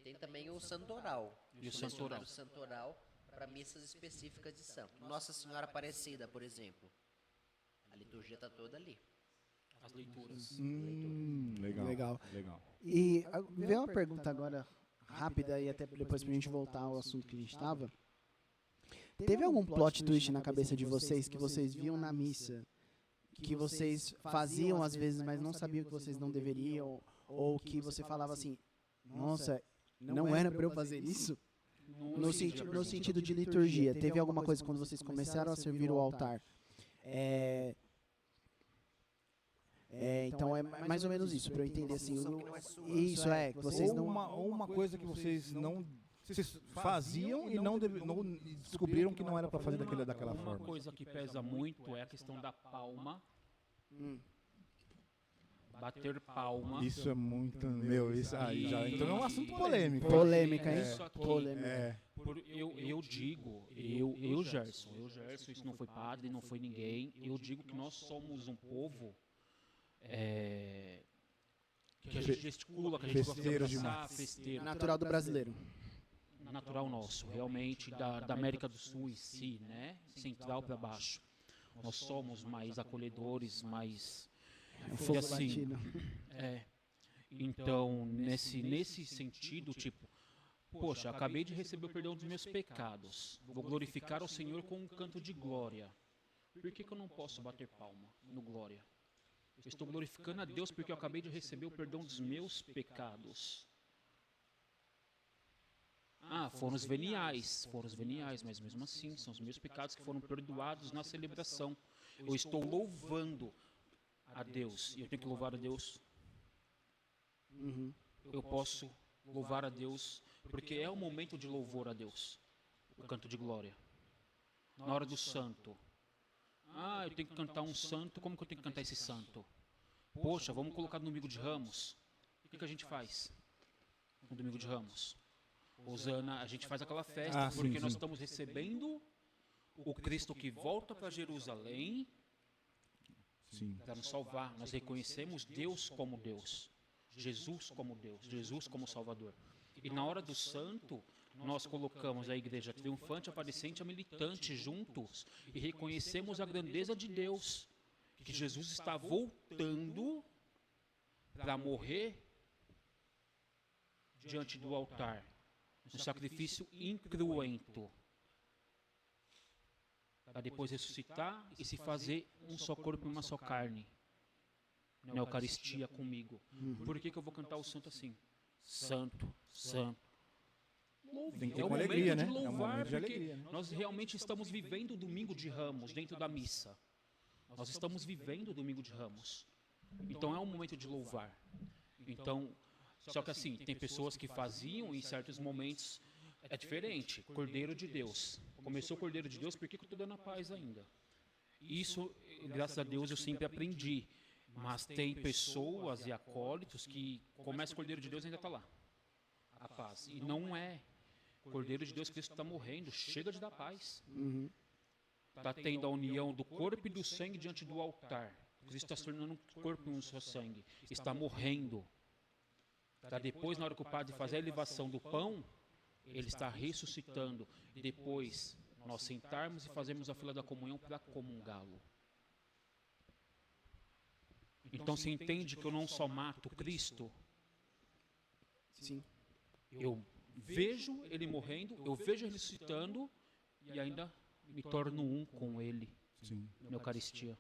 C: Tem também o santoral.
D: E o santoral.
C: O santoral para missas específicas de santo. Nossa Senhora Aparecida, por exemplo. A liturgia está toda ali.
D: As leituras.
A: Legal.
B: Legal.
A: Legal.
B: E veio uma pergunta agora rápida e até depois pra gente voltar ao assunto que a gente estava. Teve algum plot twist na cabeça de vocês que vocês viam na missa, que vocês faziam às vezes, mas não sabiam que vocês não deveriam, ou que você falava assim, nossa, não era para eu fazer isso? No sentido de liturgia, teve alguma coisa quando vocês começaram a servir o altar? Então é mais ou menos isso, para eu entender assim. Isso é, que vocês não.
A: Ou uma coisa que vocês não vocês faziam e não descobriram que não era para fazer daquela
D: Uma
A: forma.
D: coisa que pesa muito é a questão da palma. Bater palma.
A: Isso é muito. Meu, isso aí já entrou num assunto polêmico.
B: Polêmica, hein?
D: Isso aqui,
B: Polêmica.
D: eu digo, Gerson, isso não foi padre, não foi ninguém. Eu digo que nós somos um povo que a gente gesticula, que a gente gosta de
A: Festeiro
D: abraçar,
A: demais.
D: festeiro.
B: Natural do brasileiro.
D: Natural nosso, realmente, da América do Sul em si, né? Central para baixo. Nós somos mais acolhedores, mais...
B: É o fogo
D: assim,
B: latino.
D: Então, nesse sentido, tipo, Poxa, acabei de receber o perdão dos meus pecados. Vou glorificar ao Senhor com um canto de glória. Por que eu não posso bater palma no glória? Eu estou glorificando a Deus porque eu acabei de receber o perdão dos meus pecados. Foram os veniais, mas mesmo assim, são os meus pecados que foram perdoados na celebração. Eu estou louvando a Deus, e eu tenho que louvar a Deus. Eu posso louvar a Deus, porque é o momento de louvor a Deus, o canto de glória. Na hora do santo. Eu tenho que cantar um santo, como que eu tenho que cantar esse santo? Poxa, vamos colocar no domingo de Ramos. O que a gente faz no domingo de Ramos? Osana, a gente faz aquela festa, porque nós estamos recebendo o Cristo que volta para Jerusalém para nos salvar. Nós reconhecemos Deus como Deus, Jesus como Deus, Jesus como Salvador. E na hora do santo, nós colocamos a igreja triunfante, aparecente, a militante juntos e reconhecemos a grandeza de Deus, que Jesus está voltando para morrer diante do altar, um sacrifício incruento, para depois ressuscitar e se fazer um só corpo e uma só carne, na Eucaristia comigo. Por que eu vou cantar o santo assim? Santo, santo.
A: Tem que ter
D: É o
A: com
D: momento
A: alegria,
D: de
A: né? É um
D: louvar,
A: momento de
D: porque
A: alegria, né?
D: nós realmente estamos vivendo o domingo de Ramos dentro da missa. Nós estamos vivendo o domingo de Ramos. Então é um momento de louvar. Então, só que assim, tem pessoas que faziam em certos momentos, é diferente. Cordeiro de Deus. Começou o Cordeiro de Deus, por que eu estou dando a paz ainda? Isso, graças a Deus, eu sempre aprendi. Mas tem pessoas e acólitos que começa o Cordeiro de Deus e ainda está lá. A paz. E não é. Cordeiro de Deus, Cristo está morrendo. Chega de dar paz. Está tendo a união do corpo e do sangue diante do altar. Cristo está se tornando um corpo e um só sangue. Está morrendo. Para depois, na hora que o padre fazer a elevação do pão, ele está ressuscitando. E depois, nós sentarmos e fazermos a fila da comunhão para comungá-lo. Então, você entende que eu não só mato Cristo?
B: Sim.
D: Eu vejo ele morrendo, eu vejo ele ressuscitando e ainda me torno um com ele na Eucaristia.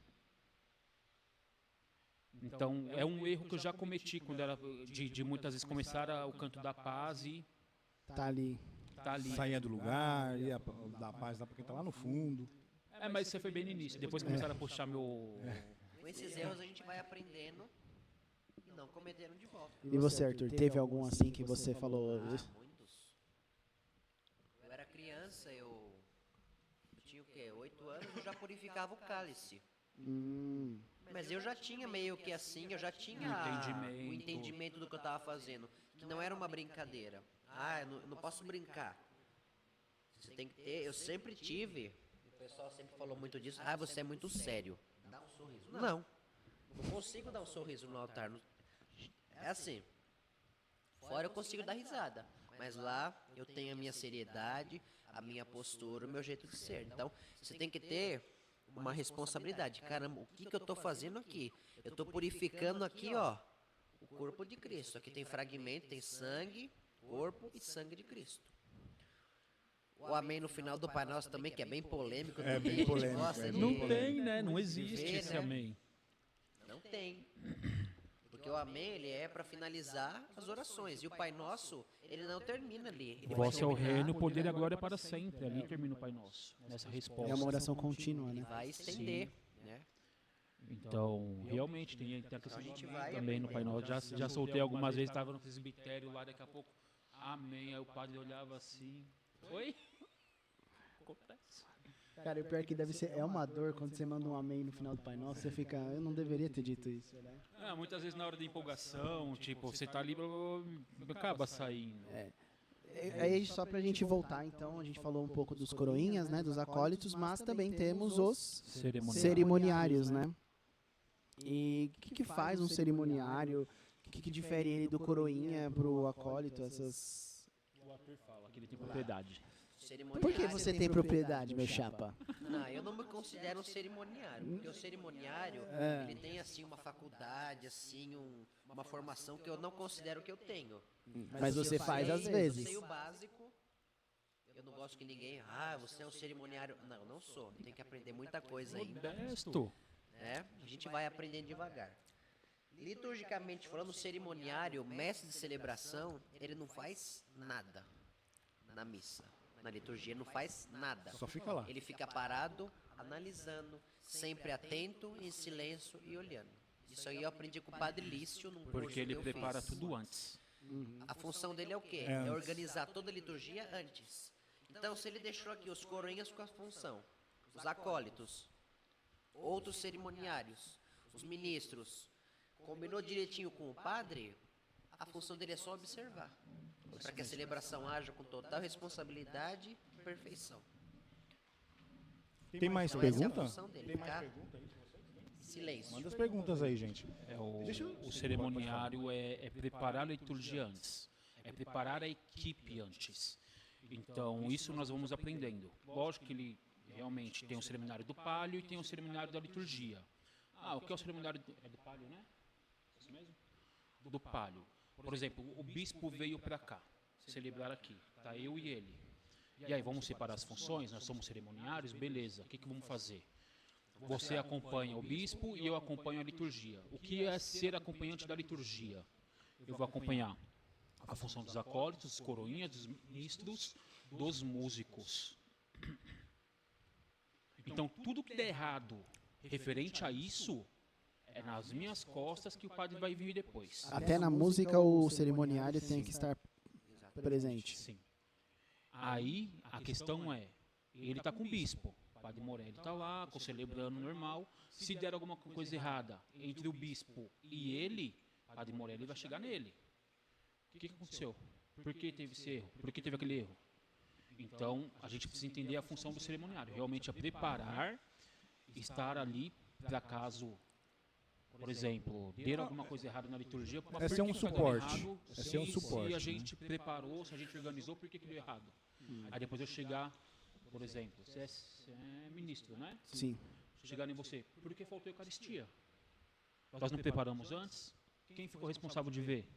D: Então, é um erro que eu já cometi quando era de muitas vezes começar o canto da paz e
B: Tá ali.
D: tá ali.
A: Saía do lugar, ia dar paz lá para quem tá lá no fundo.
D: Mas você foi bem no início. Depois começaram a puxar meu...
C: Com esses erros a gente vai aprendendo e não cometendo de volta.
B: E você, Arthur, teve algum assim que você falou?
C: Muitos. Eu era criança, eu tinha o quê? 8 anos, eu já purificava o cálice. Mas eu já tinha meio que assim, eu já tinha o entendimento do que eu estava fazendo, que não era uma brincadeira. Eu não posso brincar. Você tem que ter, eu sempre tive, o pessoal sempre falou muito disso, você é muito sério. Dá um sorriso. Não consigo dar um sorriso no altar. É assim, fora eu consigo dar risada, mas lá eu tenho a minha seriedade, a minha postura, o meu jeito de ser. Então, você tem que ter uma responsabilidade. Caramba, o que eu estou fazendo aqui? Eu estou purificando aqui, o corpo de Cristo. Aqui tem fragmento, tem sangue, corpo e sangue de Cristo. O amém no final do Pai Nosso também, que é bem polêmico.
A: É bem polêmico.
D: Não tem, né? Não existe
C: Ver,
D: esse
C: né?
D: amém.
C: Não tem. Porque o amém, ele é para finalizar as orações. E o Pai Nosso, ele não termina ali. Ele vai
D: Vosso é o
C: terminar,
D: reino, o poder e a glória para sempre. Ali termina o Pai Nosso, nessa
B: É uma
D: resposta.
B: oração contínua, né?
C: vai estender, né?
D: Então, realmente, tem a questão
C: A gente vai
D: também no Pai Nosso. Já soltei algumas vezes, estava no presbitério lá, daqui a pouco, amém. Aí o padre olhava assim, oi? Acontece.
B: Cara, o pior que deve ser, é uma dor quando você manda um amém no final do Pai Nosso, você fica, eu não deveria ter dito isso, né?
D: Muitas vezes na hora da empolgação, tipo, você tá ali, acaba saindo.
B: Aí só pra gente voltar, então, a gente falou um pouco dos coroinhas, né, dos acólitos, mas também temos os cerimoniários, né? E o que faz um cerimoniário? O que difere ele do coroinha pro acólito, essas...
D: O Arthur fala que ele tem propriedade.
C: Cerimoniário
B: Por que você tem propriedade, meu chapa?
C: Não, eu não me considero um cerimoniário, porque o cerimoniário, ele tem assim uma faculdade, assim, uma formação que eu não considero que eu tenho.
B: Mas você faz às
C: Eu
B: vezes.
C: sei o básico. Eu não gosto que ninguém, você é um cerimoniário. Não, eu não sou. Eu tenho que aprender muita coisa ainda,
D: Modesto.
C: né? A gente vai aprendendo devagar. Liturgicamente falando, o cerimoniário, o mestre de celebração, ele não faz nada na missa. Na liturgia não faz nada.
A: Só fica lá.
C: Ele fica parado, analisando, sempre atento, em silêncio e olhando. Isso aí eu aprendi com o Padre Lício num curso
D: Porque ele
C: que eu
D: prepara
C: fiz.
D: tudo antes.
C: A função dele é o quê?
A: É
C: É
A: antes.
C: organizar toda a liturgia antes. Então, se ele deixou aqui os coroinhas com a função, os acólitos, outros cerimoniários, os ministros, combinou direitinho com o padre, a função dele é só observar. Para que a celebração haja com total responsabilidade e perfeição.
A: Tem mais
C: Então, essa é a
A: pergunta?
C: função dele,
A: Tem mais
C: ficar
A: pergunta aí?
C: em silêncio.
A: Manda as perguntas aí, gente.
D: O cerimoniário é preparar a liturgia antes. É preparar a equipe antes. Então, isso nós vamos aprendendo. Lógico que ele realmente tem o cerimoniário do palio e tem o cerimoniário da liturgia. O que é o cerimoniário do palio, né? É isso mesmo? Do palio. Por exemplo, o bispo veio para cá, celebrar aqui. Tá eu e ele. E aí, vamos separar as funções? Nós somos cerimoniários? Beleza. O que vamos fazer? Você acompanha o bispo e eu acompanho a liturgia. O que é ser acompanhante da liturgia? Eu vou acompanhar a função dos acólitos, dos coroinhas, dos ministros, dos músicos. Então, tudo que der errado referente a isso é nas minhas costas que o padre vai vir depois.
B: Até na música o cerimoniário tem que estar presente.
D: Sim. Aí a questão é, ele está com o bispo, o padre Morelli está lá, celebrando normal. Se der alguma coisa errada entre o bispo e ele, o padre Morelli vai chegar nele. O que aconteceu? Por que teve esse erro? Por que teve aquele erro? Então, a gente precisa entender a função do cerimoniário. Realmente é preparar, estar ali para caso, por exemplo, der alguma coisa errada na liturgia.
A: É ser um suporte. É
D: Se,
A: ser um suporte,
D: se a
A: né?
D: gente preparou, se a gente organizou, por que deu errado? Aí depois eu chegar, por exemplo, você é ministro, né?
B: Sim.
D: Chegar em você, por que faltou Eucaristia? Nós não preparamos antes? Quem ficou responsável de ver?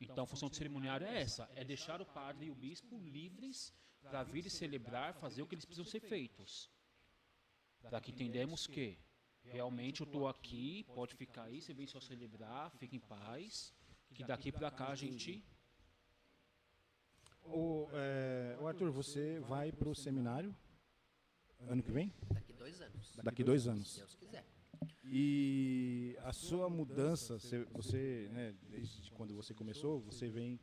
D: Então a função do cerimoniário é essa, é deixar o padre e o bispo livres para vir e celebrar, fazer o que eles precisam ser feitos. Para que entendamos que realmente eu estou aqui, pode ficar aí, você vem só celebrar, fica em paz, que daqui para cá a gente...
A: O Arthur, você vai para o seminário ano que vem?
C: Daqui 2 anos.
A: Daqui 2 anos.
C: Se Deus quiser.
A: E a sua mudança, você, né, desde quando você começou, você vem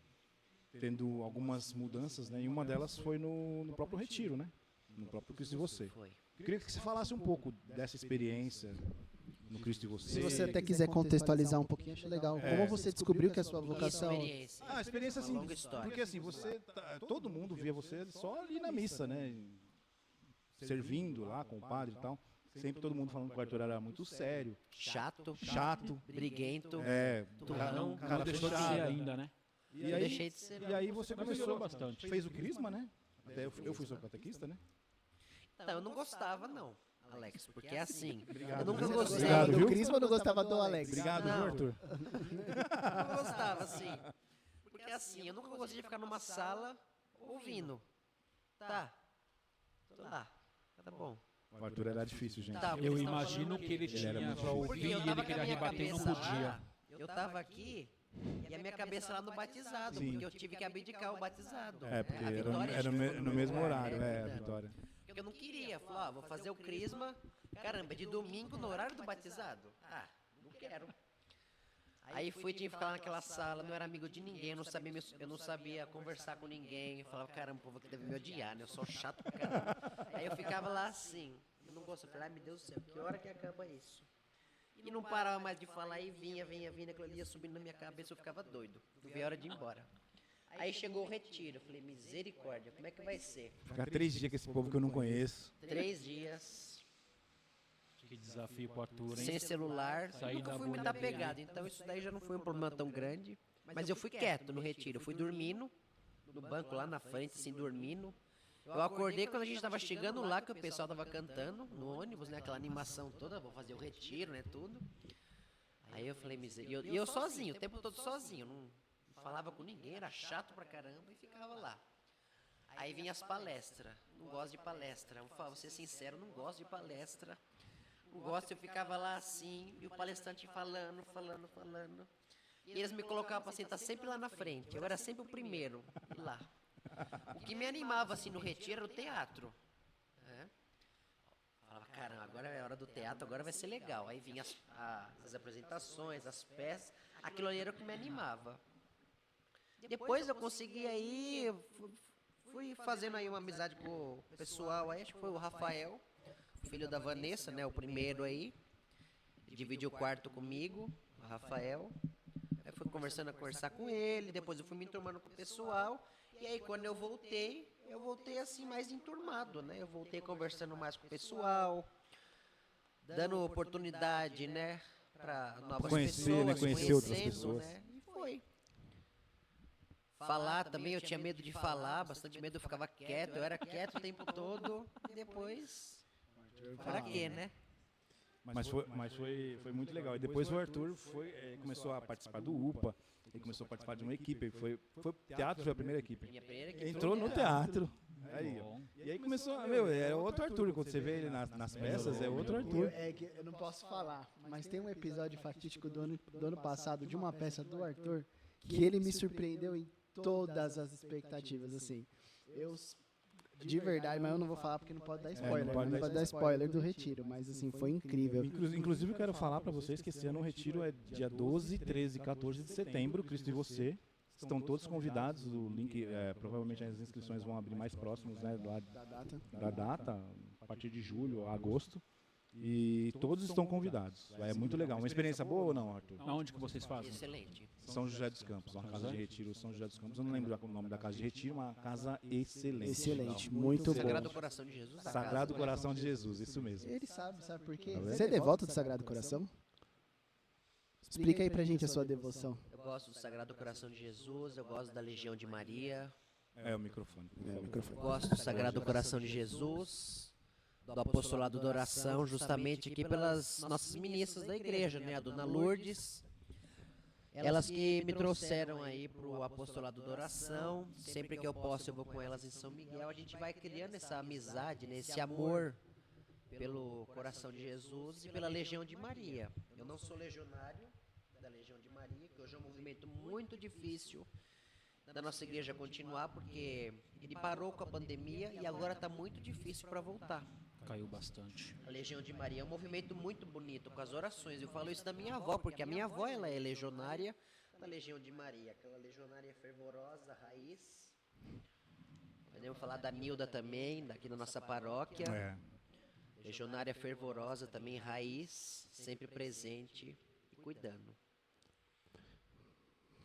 A: tendo algumas mudanças, né? E uma delas foi no próprio retiro, né? No próprio Cristo e Você.
C: Foi.
A: Eu queria que você falasse um pouco dessa experiência no Cristo e Você.
B: Se você até quiser contextualizar um pouquinho, acho legal. Como você descobriu que a sua vocação...
C: Experiência.
A: A experiência
C: Uma
A: assim,
C: longa história.
A: porque assim, todo mundo via você só ali na missa, né? Servindo lá com o padre e tal. Sempre todo mundo falando que o Arthur era muito sério,
C: Chato,
A: chato,
C: briguento.
A: cara
C: Turrão.
D: Não deixou de ser
A: fechado.
D: ainda, né?
A: E
C: Eu
A: aí,
C: deixei de ser.
A: e aí você
D: Mas
A: começou
D: melhorou bastante.
A: Fez o crisma, né? Até eu fui seu catequista, né?
C: Não, eu não gostava, não, Alex, porque assim,
A: Obrigado,
C: eu nunca
A: viu?
C: gostei.
A: Obrigado,
B: do
A: viu?
B: Crisma, eu não gostava do Alex.
A: Obrigado,
C: Não.
A: viu, Arthur?
C: Eu não gostava, assim. Porque assim, eu nunca gostei de ficar numa sala ouvindo. Tá. Tô lá. Tá bom.
A: O Arthur era difícil, gente.
C: Tá,
D: Eu
C: eles tavam
D: imagino
C: falando
D: que ele
C: aqui.
A: Ele era
D: tinha
A: muito
D: para
A: difícil.
D: ouvir
C: Porque
D: e
C: eu
D: ele
C: tava com a
D: queria
C: minha
D: rebater e não
C: cabeça
D: podia.
C: lá, eu tava aqui e a minha cabeça lá no batizado,
A: Sim.
C: porque eu tive que abdicar o batizado.
A: É, porque
C: A
A: era,
C: Vitória
A: era
C: foi
A: no mesmo horário,
C: né,
A: a Vitória.
C: Porque eu não queria, falar, vou fazer o crisma, caramba, de domingo no horário do batizado. Não quero. Aí fui, tinha que ficar lá naquela sala, não era amigo de ninguém, eu não sabia conversar com ninguém. Eu falava, caramba, o povo aqui deve me odiar, né? Eu sou chato pra caramba. Aí eu ficava lá assim, eu não gosto, eu falei, ai meu Deus do céu, que hora que acaba isso? E não parava mais de falar, e vinha, aquilo ali ia subindo na minha cabeça, eu ficava doido. Não via a hora de ir embora. Aí chegou o retiro, eu falei, misericórdia, como é que vai ser?
A: Ficar 3 dias com esse povo que eu não conheço.
C: 3 dias,
D: Que desafio pro Arthur, hein?
C: sem celular,
D: Sair
C: nunca
D: da
C: fui
D: bolha
C: muito
D: dele.
C: apegado, então isso daí já não foi um problema tão grande. Mas eu fui quieto no retiro, eu fui dormindo no banco lá na frente, assim, dormindo. Eu acordei quando a gente tava chegando lá, que o pessoal tava cantando no ônibus, né? Aquela animação toda, vou fazer o retiro, né? Tudo. Aí eu falei, e eu sozinho, o tempo todo sozinho, não falava com ninguém, era chato pra caramba e ficava lá. Aí vinha as palestras, não gosto de palestra, vou ser sincero, não gosto de palestra. Não gosto, eu ficava lá assim, e o palestrante falando. E eles me colocavam para sentar sempre lá na frente, eu era sempre o primeiro lá. O que me animava assim no retiro era o teatro. Né? Falava, caramba, agora é a hora do teatro, agora vai ser legal. Aí vinha as apresentações, as peças, aquilo ali era o que me animava. Depois eu consegui aí, fui fazendo aí uma amizade com o pessoal aí, acho que foi o Rafael, filho da Vanessa, né, o primeiro aí. Dividiu o quarto comigo, o Rafael. Aí fui conversar com ele, depois eu fui me enturmando com o pessoal. E aí quando eu voltei assim mais enturmado, né? Eu voltei conversando mais com o pessoal, dando oportunidade, né, para novas
A: Conhecer, né?
C: pessoas,
A: Conhecer outras
C: conhecendo,
A: pessoas.
C: né? E foi. Falar também, eu tinha medo de falar, bastante medo, eu ficava quieto, eu era quieto o tempo todo. E depois, para quê, né?
A: Mas foi muito legal. E depois o Arthur começou a participar do UPA, ele começou a participar de uma equipe. Foi teatro, foi a primeira equipe.
C: Minha primeira equipe
A: Entrou no teatro. Aí, ó.
D: Bom.
A: E aí começou, era outro Arthur. Quando você vê ele nas peças, é outro Arthur.
B: É que eu não posso falar, mas tem um episódio fatídico do ano passado de uma peça do Arthur que ele me surpreendeu em todas as expectativas, assim. De verdade, mas eu não vou falar porque não pode dar spoiler.
A: não pode
B: Não
A: dar
B: pode dar spoiler do retiro, mas assim, foi incrível.
A: Inclusive, eu quero falar para vocês que esse ano o retiro é dia 12, 13 e 14 de setembro. Cristo e você. Estão todos convidados. O link, provavelmente as inscrições vão abrir mais próximos, né, da data, a partir de julho a agosto. E todos estão convidados. É muito legal. Uma experiência boa ou não, Arthur?
D: Aonde que vocês fazem?
C: Excelente.
A: São José dos Campos, uma casa de retiro São José dos Campos. Eu não lembro o nome da casa de retiro, uma casa excelente.
B: Excelente, muito
C: Sagrado
B: bom.
C: Coração de Jesus.
A: Sagrado Coração de Jesus, isso mesmo.
B: Ele sabe por quê?
A: Tá vendo?
B: Você é devoto do Sagrado Coração? Explica aí pra gente a sua devoção.
C: Eu gosto do Sagrado Coração de Jesus, eu gosto da Legião de Maria,
A: É o microfone.
C: eu gosto do Sagrado Coração de Jesus, do Apostolado da Oração, justamente aqui pelas nossas ministras da igreja, né? A Dona Lourdes, elas que me trouxeram aí pro Apostolado da Oração. Sempre que eu posso eu vou com elas em São Miguel. A gente vai criando essa amizade, né? Esse amor pelo Coração de Jesus e pela Legião de Maria. Eu não sou legionário da Legião de Maria, que hoje é um movimento muito difícil da nossa igreja continuar, porque ele parou com a pandemia e agora está muito difícil para voltar.
D: Caiu bastante.
C: A Legião de Maria é um movimento muito bonito, com as orações. Eu falo isso da minha avó, porque a minha avó ela é legionária da Legião de Maria, aquela legionária fervorosa, raiz. Podemos falar da Nilda também, daqui da nossa paróquia.
A: É.
C: Legionária fervorosa também, raiz, sempre presente e cuidando.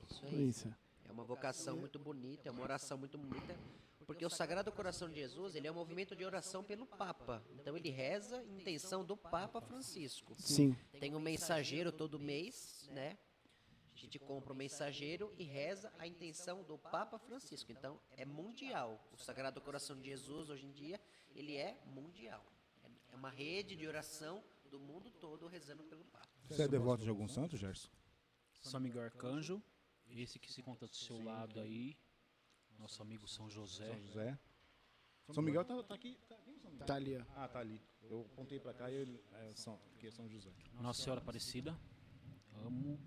C: Isso aí.
B: Isso.
C: É uma vocação muito bonita, é uma oração muito bonita, porque o Sagrado Coração de Jesus, ele é um movimento de oração pelo Papa. Então ele reza em intenção do Papa Francisco.
B: Sim.
C: Tem um mensageiro todo mês, né? A gente compra o mensageiro e reza a intenção do Papa Francisco. Então é mundial. O Sagrado Coração de Jesus, hoje em dia, ele é mundial. É uma rede de oração do mundo todo rezando pelo Papa.
A: Você é devoto de algum santo, Gerson?
D: São Miguel Arcanjo, esse que se conta do seu lado aí, nosso amigo São José.
A: São José. São Miguel tá aqui.
B: Tá ali, ó.
A: Ah, tá ali. Eu apontei pra cá e ele aqui é São José.
D: Nossa Senhora Aparecida, amo.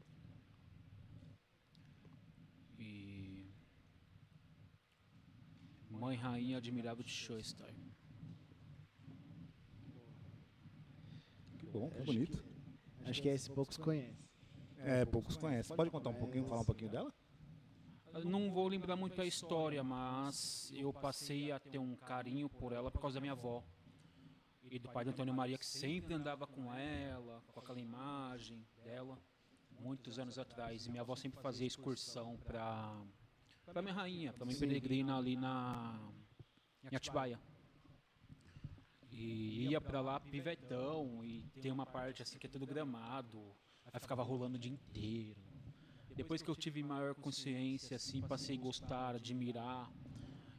D: E Mãe Rainha Admirável de Schoenstein.
A: Que bom, que bonito.
B: Acho que é esse poucos conhecem.
A: É, poucos conhecem. Pode contar um pouquinho, falar um pouquinho dela?
D: Eu não vou lembrar muito a história, mas eu passei a ter um carinho por ela por causa da minha avó. E do pai de Antônio Maria, que sempre andava com ela, com aquela imagem dela, muitos anos atrás. E minha avó sempre fazia excursão para minha rainha, para minha peregrina ali em Atibaia. E ia para lá pivetão, e tem uma parte assim que é tudo gramado, aí ficava rolando o dia inteiro. Depois que eu tive maior consciência, assim, passei a gostar, admirar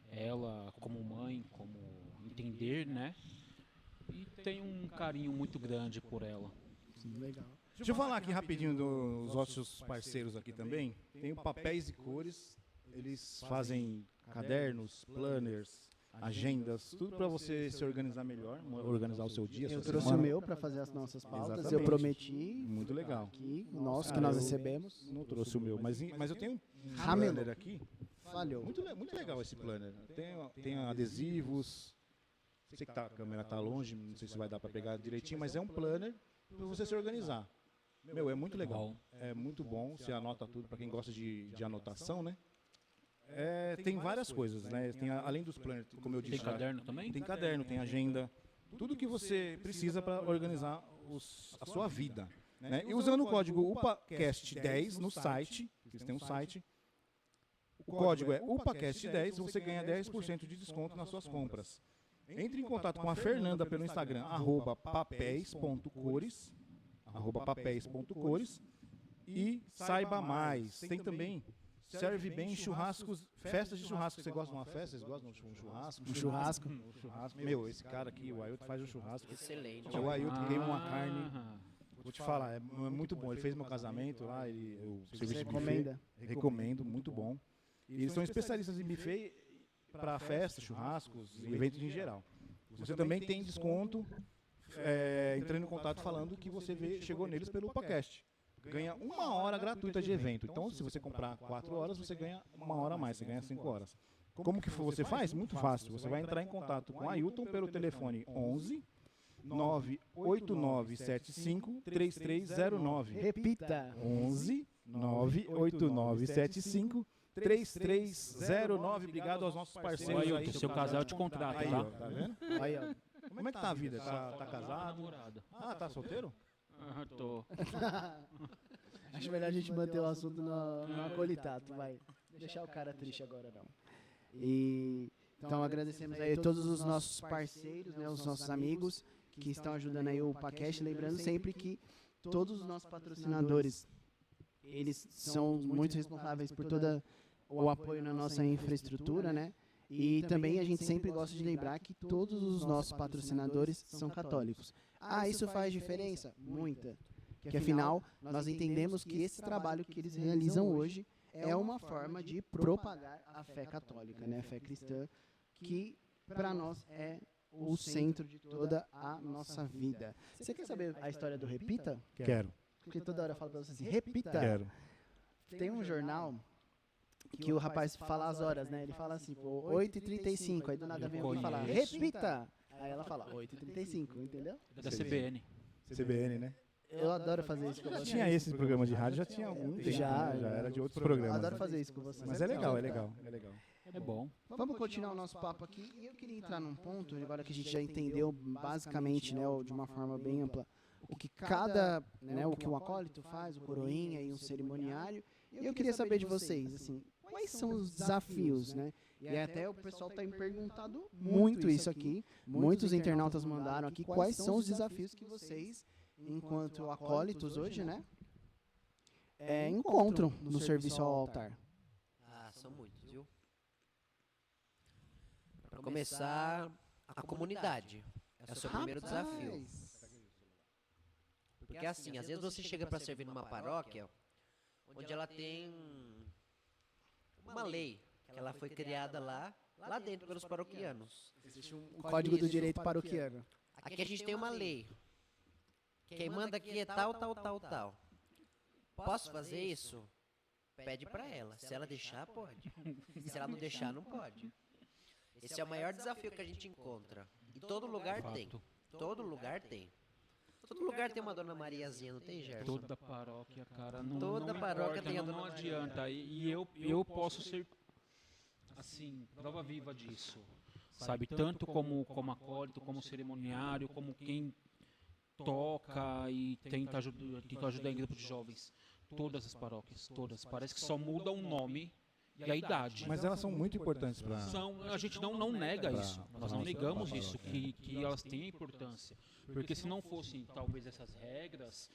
D: ela como mãe, como entender, né? E tenho um carinho muito grande por ela.
B: Legal.
A: Deixa eu falar aqui rapidinho dos nossos parceiros aqui também. Tem o Papéis e Cores. Eles fazem cadernos, planners, agendas, tudo para você se organizar melhor, organizar o seu dia.
B: Eu
A: sua
B: trouxe o
A: semana.
B: meu para fazer as nossas pautas.
A: Exatamente.
B: Eu prometi
A: Muito legal.
B: aqui, o nosso que
A: Cara,
B: nós
A: eu
B: recebemos.
A: Não trouxe o meu, mas eu tenho um
B: Ramelou.
A: planner aqui.
B: Falhou.
A: Muito legal esse planner. Tem adesivos. Sei que a câmera está longe, não sei se vai dar para pegar direitinho, mas é um planner para você se organizar. Meu, é muito legal. É muito bom. Você anota tudo para quem gosta de anotação, né? Tem várias coisas, né? Tem, além dos planners, como eu disse.
D: Tem caderno também?
A: Tem caderno, tem agenda. Tudo que você precisa para organizar a sua vida. Né? E usando o código UPACast10 no site, eles têm um site. O código é UPACast10, você ganha 10% de desconto nas suas compras. Entre em contato com a Fernanda pelo Instagram, @papéis.cores, @papéis.cores, e saiba mais. Tem também, serve bem churrascos, festas de churrasco. Você gosta de uma festa? Vocês gostam de um churrasco?
B: Um churrasco.
A: Um churrasco. Meu, esse cara aqui, o Ailton, faz um churrasco.
C: Excelente.
A: O Ailton queima uma carne.
D: Ah,
A: Vou te falar, é muito bom. Ele fez meu casamento lá, o
B: Você
A: serviço de
B: recomenda?
A: buffet. Recomendo, muito bom. E eles são especialistas em buffet para festas, churrascos e eventos em geral. Você também tem desconto entrando em contato falando que você chegou neles pelo UPACast. Ganha 1 hora gratuita de evento. Então, se você comprar 4 horas, você ganha 1 hora a mais, você ganha 5 horas. Como que você faz? Muito fácil. Você vai entrar em contato com a Ailton pelo telefone 11 98975 3309.
B: Repita.
A: 11 98975 3309. Obrigado aos nossos
D: Ô,
A: parceiros aí.
D: Ailton, seu casal eu te contrato,
A: Aí,
D: tá?
A: ó, tá vendo?
B: Aí, ó.
A: Como é que tá a vida? Tá casado?
D: Namorada.
A: Ah, tá solteiro?
D: Ah, tô.
B: Acho melhor a gente manter o assunto no acolitato, vai. Deixar o cara triste agora não. E então agradecemos aí todos os nossos parceiros, né, os nossos amigos que estão ajudando aí o Pacast, lembrando sempre que todos os nossos patrocinadores, eles são muito responsáveis por todo o apoio na nossa infraestrutura, né? E também a gente sempre gosta de lembrar que todos os nossos patrocinadores são católicos. Ah, isso faz diferença? Muita. Que afinal, nós entendemos que esse trabalho que eles realizam hoje é uma forma de propagar a fé católica, né? A fé cristã, que para nós é o centro de toda a nossa vida. Você quer saber a história do Repita?
A: Quero.
B: Porque toda hora eu falo para você assim, Repita.
A: Quero.
B: Tem um jornal que o rapaz fala as horas, né? Ele fala assim, pô, 8h35, aí do nada vem alguém falar,
D: conheço.
B: repita! Aí ela fala, 8h35, entendeu?
D: Da CBN.
A: CBN, né?
B: Eu adoro fazer isso com
A: Já
B: você.
A: tinha esse programa de rádio, já tinha algum tempo,
B: Já,
A: né? Já era de outros
B: Eu
A: programas.
B: adoro
A: né?
B: fazer isso com você.
A: Mas é legal, é legal, é legal.
D: É bom.
B: Vamos continuar o nosso papo aqui. E eu queria entrar num ponto, agora que a gente já entendeu basicamente, né, de uma forma bem ampla, o que cada, né, o que um acólito faz, o coroinha e um cerimoniário. E eu queria saber de vocês, assim, quais são os desafios, né? E até o pessoal tem perguntado muito isso aqui. Muitos internautas mandaram aqui quais são os desafios que vocês, enquanto acólitos hoje, né, encontram no serviço ao altar.
C: Ah, são muitos, viu? Para começar, a comunidade. É o seu primeiro desafio.
B: Rapaz,
C: Porque assim, às vezes você chega para servir numa paróquia onde ela tem uma lei que ela foi criada lá dentro pelos paroquianos.
B: o Código do Direito Paroquiano.
C: Aqui a gente tem uma lei. Quem manda aqui é tal, tal, tal, tal. Posso fazer isso? Pede para ela. Se ela deixar, pode. Se ela não deixar, não pode. Esse é o maior desafio que a gente encontra. E todo lugar tem. Todo lugar tem. Todo lugar tem uma Dona Mariazinha, não tem, Gerson?
D: Toda paróquia, cara, não,
C: Toda
D: não
C: paróquia
D: importa,
C: tem a
D: não,
C: Dona
D: não adianta. E eu posso ser, assim, prova viva disso. Sabe, tanto como acólito, como cerimoniário, como quem toca e tenta ajudar em grupo de jovens. Todas as paróquias, todas. Parece que só muda o nome e a idade.
A: Mas elas são muito importantes para...
D: A gente não nega isso, nós não negamos isso, que elas têm importância. Porque se não fossem talvez essas regras,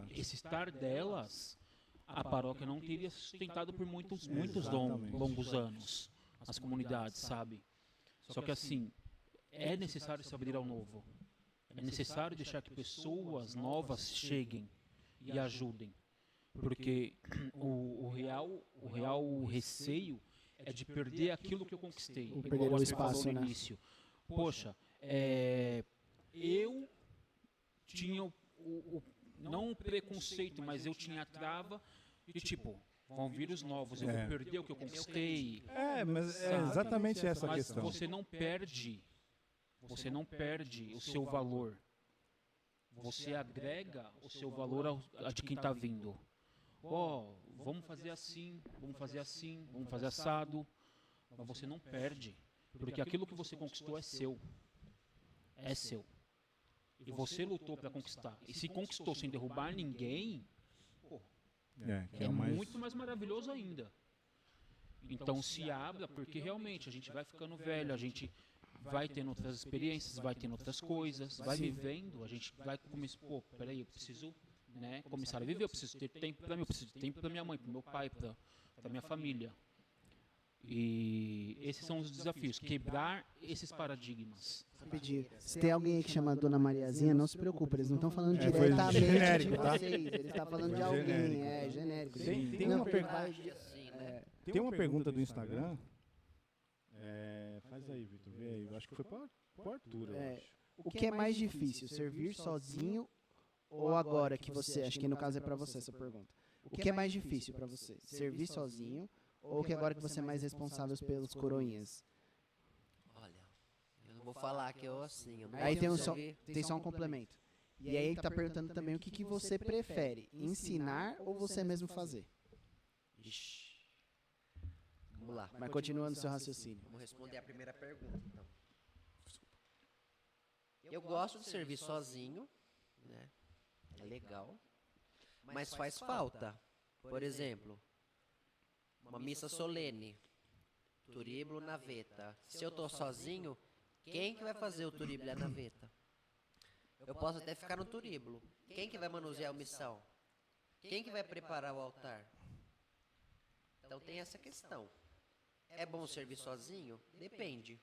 D: esse estar delas, a paróquia não teria sustentado por muitos
A: Exatamente.
D: longos anos as comunidades, sabe? Só que assim, é necessário se abrir ao novo. É necessário deixar que pessoas novas cheguem e ajudem. Porque o real receio é de perder aquilo que eu conquistei.
B: Ou
D: Igual
B: perder o
D: você falou
B: espaço,
D: no
B: né?
D: início. Poxa, eu tinha não um preconceito, mas eu tinha a trava de tipo, vão vir os novos, eu vou perder o que eu conquistei.
A: Mas é exatamente essa a
D: Mas
A: questão.
D: você não perde o seu valor. Você agrega o seu valor a de quem está vindo. Vamos fazer assim, vamos fazer assim, vamos fazer assado. Mas você não perde, porque aquilo que você conquistou é seu. É seu. E você lutou para conquistar. E se conquistou sem derrubar ninguém,
A: Que
D: é
A: o mais-
D: muito mais maravilhoso ainda. Então se abra, porque realmente a gente vai ficando velho, a gente vai tendo outras experiências, vai tendo outras coisas, vai vivendo, a gente vai começar, peraí, eu preciso, né, começar a viver, eu preciso ter tempo para mim, eu preciso ter tempo para minha mãe, para meu pai, para minha família. E esses são os desafios, quebrar esses paradigmas.
B: Pedir. Se tem alguém aí que chama Dona Mariazinha, não se preocupe, eles não estão falando
A: Foi
B: diretamente
A: genérico,
B: de
A: tá?
B: vocês, eles estão falando de
A: Foi
B: alguém,
A: genérico.
B: é genérico.
A: Tem
B: Não,
A: uma pergunta.
C: Assim, né?
A: Tem uma pergunta do Instagram. Faz aí, Vitor. Vê aí. Eu acho que foi pro Arthur, eu acho.
B: O que é mais difícil, servir sozinho ou agora que você, acho que no caso é pra você essa pergunta. O que é mais difícil pra você, servir sozinho ou que agora que você é mais responsável pelos coroinhas?
C: Olha, eu não vou falar que eu assim. Eu não
B: Aí
C: gosto de
B: tem só um complemento. E aí tá perguntando também o que você prefere, ensinar ou você mesmo fazer?
C: Ixi. Vamos lá.
B: Mas continuando seu raciocínio.
C: Vamos responder a primeira pergunta, então. Eu gosto de servir sozinho, né? É legal. Mas faz falta. Por exemplo, uma missa solene, turíbulo, naveta. Se eu tô sozinho, quem que vai fazer o turíbulo e a naveta? Eu posso até ficar no turíbulo. Quem que vai manusear a missal? Quem que vai preparar o altar? Então tem essa questão. É bom servir sozinho? Depende.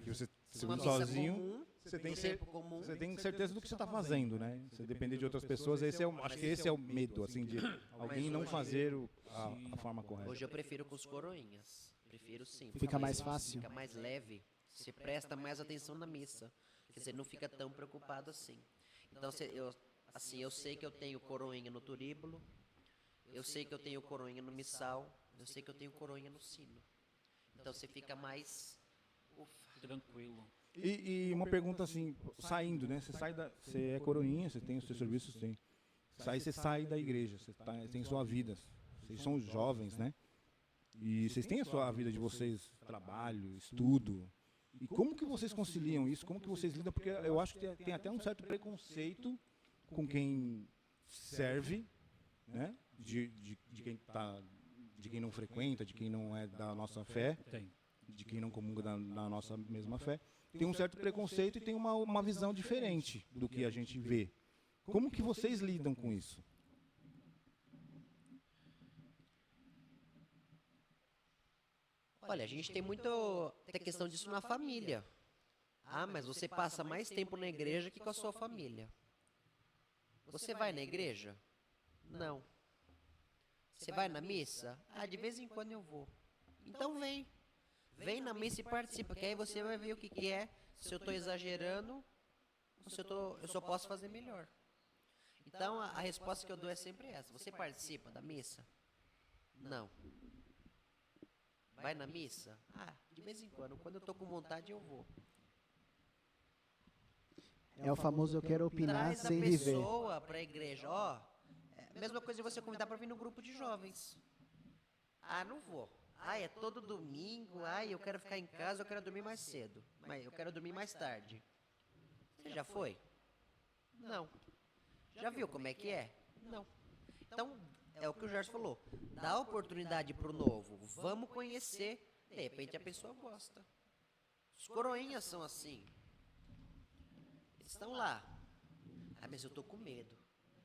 A: Que você
C: Uma
A: servindo
C: missa
A: sozinho,
C: comum,
A: você tem,
C: no tempo comum,
A: você tem certeza do que você está fazendo, né? Você depender de outras pessoas, acho que esse é o medo, assim, de alguém não fazer a forma correta.
C: hoje eu prefiro com os coroinhas. Prefiro sim.
B: Fica mais fácil?
C: Fica mais leve. Você presta mais atenção na missa. Quer dizer, não fica tão preocupado assim. Então, eu sei que eu tenho coroinha no turíbulo, eu sei que eu tenho coroinha no missal, eu sei que eu tenho coroinha no sino. Então você fica mais...
D: Tranquilo.
A: E uma pergunta assim, saindo, né? Você é coroinha, você tem os seus serviços, tem. Você sai da igreja, você tem sua vida. Vocês são jovens, né? E vocês têm a vida de vocês, trabalho, estudo. E como que vocês conciliam isso? Como que vocês lidam? Porque eu acho que tem até um certo preconceito com quem serve, né? De quem não frequenta, de quem não é da nossa fé, de quem não comunga da nossa mesma fé. Tem um certo preconceito e tem uma visão diferente do que a gente vê. Como que vocês lidam com isso?
C: Olha, a gente tem tem questão disso na família. Ah, mas você passa mais tempo na igreja que com a sua família. Você vai na igreja? Não. Você vai na missa? Ah, de vez em quando eu vou. Então vem. Vem na missa e participa, que aí você vai ver o que é, se eu estou exagerando, ou se eu só posso fazer melhor. Então a resposta que eu dou é sempre essa. Você participa da missa? Não. Vai na missa? Ah, de vez em quando. Quando eu estou com vontade, eu vou.
B: É o famoso eu quero opinar
C: Traz a
B: sem viver.
C: pessoa para a igreja. É a mesma coisa de você convidar para vir no grupo de jovens. Ah, não vou. Ah, é todo domingo. Ah, eu quero ficar em casa, eu quero dormir mais cedo. Mas eu quero dormir mais tarde. Você já foi? Não. Já viu como é que é? Não. Então, é o que o Jorge falou. Dá oportunidade para o novo. Vamos conhecer. De repente a pessoa gosta. Os coroinhas são assim. Eles estão lá. Ah, mas eu tô com medo.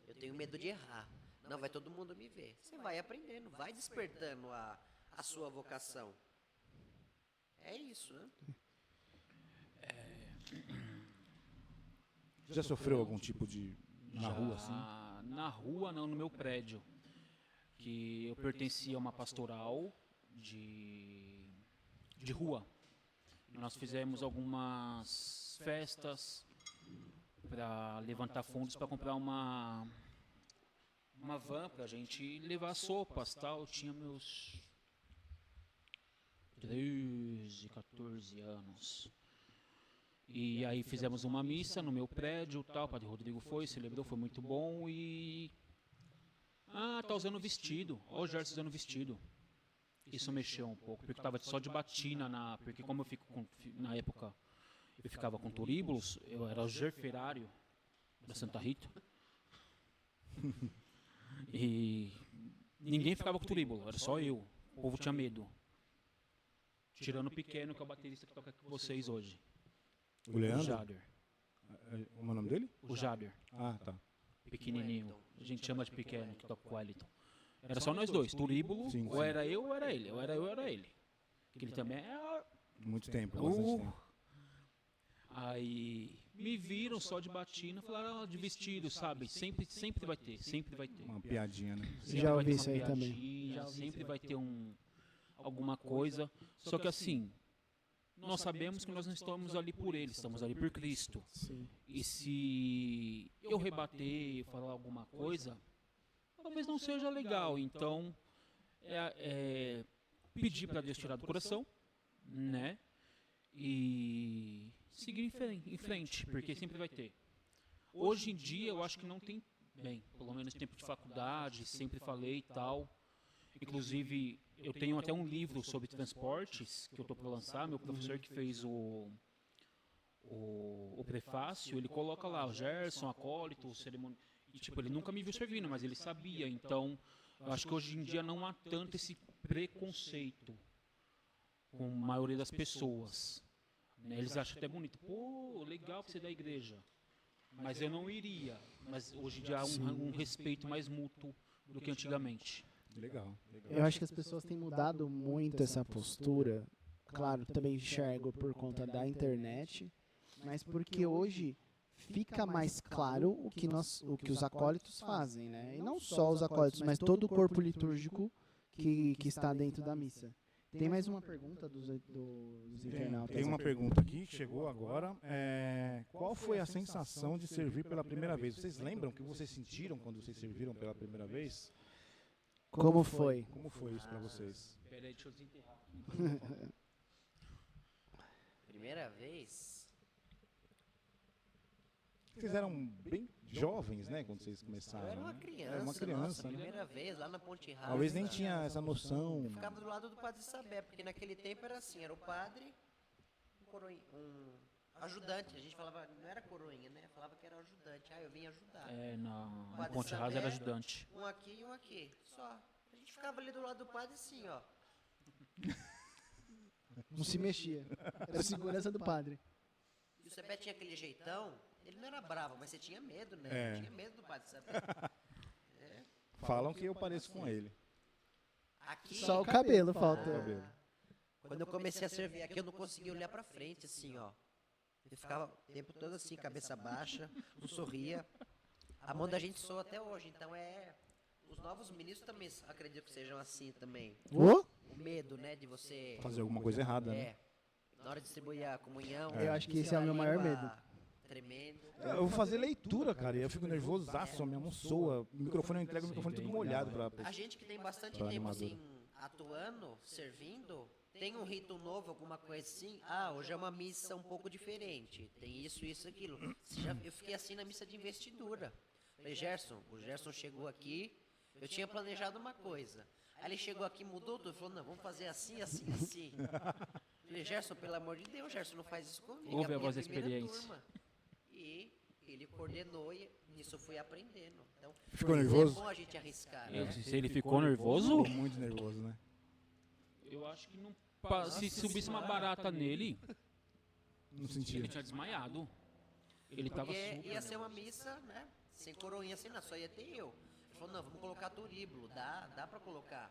C: Eu tenho medo de errar. Não, vai todo mundo me ver. Você vai aprendendo, vai despertando a sua vocação. É isso, né?
A: Já sofreu algum tipo de... na rua, assim?
D: Na rua, não, no meu prédio. Que eu pertencia a uma pastoral de rua. Nós fizemos algumas festas para levantar fundos para comprar uma van para a gente levar sopas, tal. Eu tinha meus 13, 14 anos. E aí fizemos uma missa no meu prédio, tal. O padre Rodrigo foi, celebrou, foi muito bom e... tá usando vestido. Ó, o Gerson usando vestido. Isso mexeu um pouco, porque tava só de batina, porque como eu fico na época, eu ficava com turíbulos, eu era o gerferário da Santa Rita. E ninguém ficava com turíbulo, era só eu. O povo tinha medo. Tirando o Pequeno, que é o baterista que toca com vocês hoje.
A: O
D: O
A: Leandro?
D: Jader.
A: Como é o nome dele?
D: O Jader.
A: Ah, tá.
D: Pequenininho. A gente chama de Pequeno, que toca com o Wellington. Era só nós dois, turíbulo,
A: Sim,
D: ou
A: sim.
D: era eu ou era ele. Ou era eu ou era ele. Que ele também é...
A: Muito tempo, bastante tempo.
D: Aí me viram só de batina, falaram de vestido, sabe? Sempre vai ter, sempre vai ter.
A: Uma piadinha, né?
D: Sempre
B: Já
D: vai
B: ouvi
D: ter
B: isso
D: uma
B: aí também.
D: piadinha, sempre vai ter alguma coisa. Só que assim, nós sabemos que nós não estamos ali por ele, estamos ali por Cristo.
B: Sim.
D: E se eu rebater, falar alguma coisa, talvez não seja legal. Então, pedir para Deus tirar do coração, né? E seguir em frente, porque sempre vai ter. Hoje em dia, eu acho que não tem, bem, pelo menos tempo de faculdade, sempre falei e tal. Inclusive, eu tenho até um livro sobre transportes que eu estou para lançar. Meu professor que fez o prefácio, ele coloca lá o Gerson, acólito, cerimônia. E tipo, ele nunca me viu servindo, mas ele sabia. Então, eu acho que hoje em dia não há tanto esse preconceito com a maioria das pessoas. Né? Eles acham até bonito. Pô, legal que você é da igreja. Mas eu não iria. Mas hoje em dia há um respeito mais mútuo do que antigamente.
A: Legal.
B: Eu acho que as pessoas têm mudado muito essa postura. Claro, também enxergo por conta da internet, mas porque hoje fica mais claro o que os acólitos fazem, né? E não só os acólitos, mas todo o corpo litúrgico que está dentro da missa. Tem mais uma pergunta dos internautas.
A: Tem uma pergunta aqui que chegou agora. Qual foi a sensação de servir pela primeira vez? Vocês lembram o que vocês sentiram quando vocês serviram pela primeira vez?
B: Como foi?
A: Como foi isso para vocês?
D: Peraí, deixa eu desenterrar.
C: Primeira vez,
A: Vocês eram bem jovens, né, quando vocês
C: eu
A: começaram.
C: era uma
A: né?
C: criança.
A: Era uma criança,
C: nossa,
A: né?
C: primeira vez lá na Ponte Rasa.
A: Talvez nem tinha essa noção.
C: Eu ficava do lado do Padre Sabé, porque naquele tempo era assim, era o padre, um ajudante. A gente falava, não era coroinha, né? Falava que era ajudante. Eu vim ajudar.
D: Na
C: Padre
D: Ponte Rasa
C: Sabé,
D: era ajudante.
C: Um aqui e um aqui. Só. A gente ficava ali do lado do padre assim, ó.
B: Não se mexia. Era a segurança do padre.
C: E o Sabé tinha aquele jeitão, ele não era bravo, mas você tinha medo, né?
A: É.
C: Eu tinha medo do Padre Sabé.
A: Falam que eu pareço com ele.
C: Aqui,
B: Só o cabelo falta.
A: Cabelo.
C: quando eu comecei a servir aqui, eu não conseguia olhar pra frente, assim, ó. Eu ficava o tempo todo assim, cabeça baixa, não sorria. A mão da gente soa até hoje, então os novos ministros também acredito que sejam assim também.
B: Ô?
C: O medo, né, de você...
A: Fazer alguma coisa errada, né?
C: Na hora de distribuir a comunhão...
B: Eu acho que esse é o meu maior medo.
C: Tremendo.
A: Eu vou fazer leitura, cara, e eu fico nervosaço, a minha mão soa. O microfone, eu entrego o microfone tudo molhado pra...
C: A gente que tem bastante
A: Pra
C: tempo,
A: animadora.
C: assim, atuando, servindo, tem um rito novo, alguma coisa assim, hoje é uma missa um pouco diferente, tem isso, aquilo. Eu fiquei assim na missa de investidura. Falei, o Gerson chegou aqui, eu tinha planejado uma coisa. Aí ele chegou aqui, mudou tudo, falou, não, vamos fazer assim, assim, assim. Falei, Gerson, pelo amor de Deus, Gerson, não faz isso comigo.
D: Ouve
C: é
D: a voz da
C: minha primeira
D: experiência.
C: turma. E ele coordenou e nisso eu fui aprendendo. Então,
A: Ficou
C: é
A: nervoso?
C: bom a gente arriscar, né?
D: Se ele ficou nervoso,
A: Tô muito nervoso, né?
D: eu acho que não. Se subisse uma barata nele,
A: Não senti.
D: ele tinha desmaiado. Ele tava
C: Porque
D: super.
C: ia ser uma missa, né? Sem coroinha, sem nada, só ia ter eu. falou, não, vamos colocar turíbulo, dá para colocar.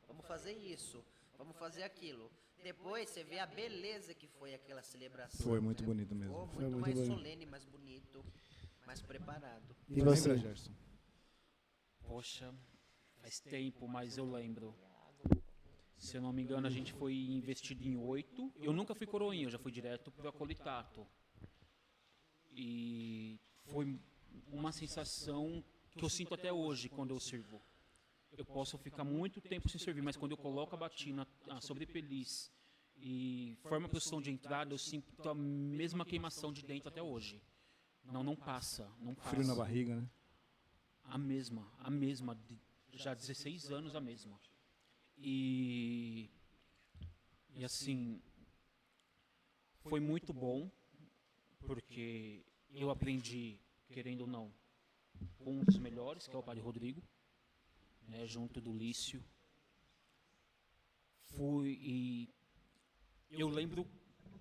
C: Vamos fazer isso, vamos fazer aquilo. Depois você vê a beleza que foi aquela celebração.
A: Foi muito bonito mesmo.
C: Ficou
B: Foi
C: muito
B: muito
C: mais
B: bonito.
C: solene, mais bonito, mais preparado.
B: E você?
A: Lembra, Gerson?
D: Poxa, faz tempo, mas eu lembro. Se eu não me engano, a gente foi investido em 8. Eu nunca fui coroinha, eu já fui direto para o acolitato. E foi uma sensação que eu sinto até hoje quando eu sirvo. Eu posso ficar muito tempo sem servir, mas quando eu coloco a batina, a sobrepeliz e forma a posição de entrada, eu sinto a mesma queimação de dentro até hoje. Não passa, não passa.
A: Frio na barriga, né?
D: A mesma, já há 16 anos a mesma. E assim, foi muito bom, porque eu aprendi, querendo ou não, com um dos melhores, que é o Padre Rodrigo, né, junto do Lício. E eu lembro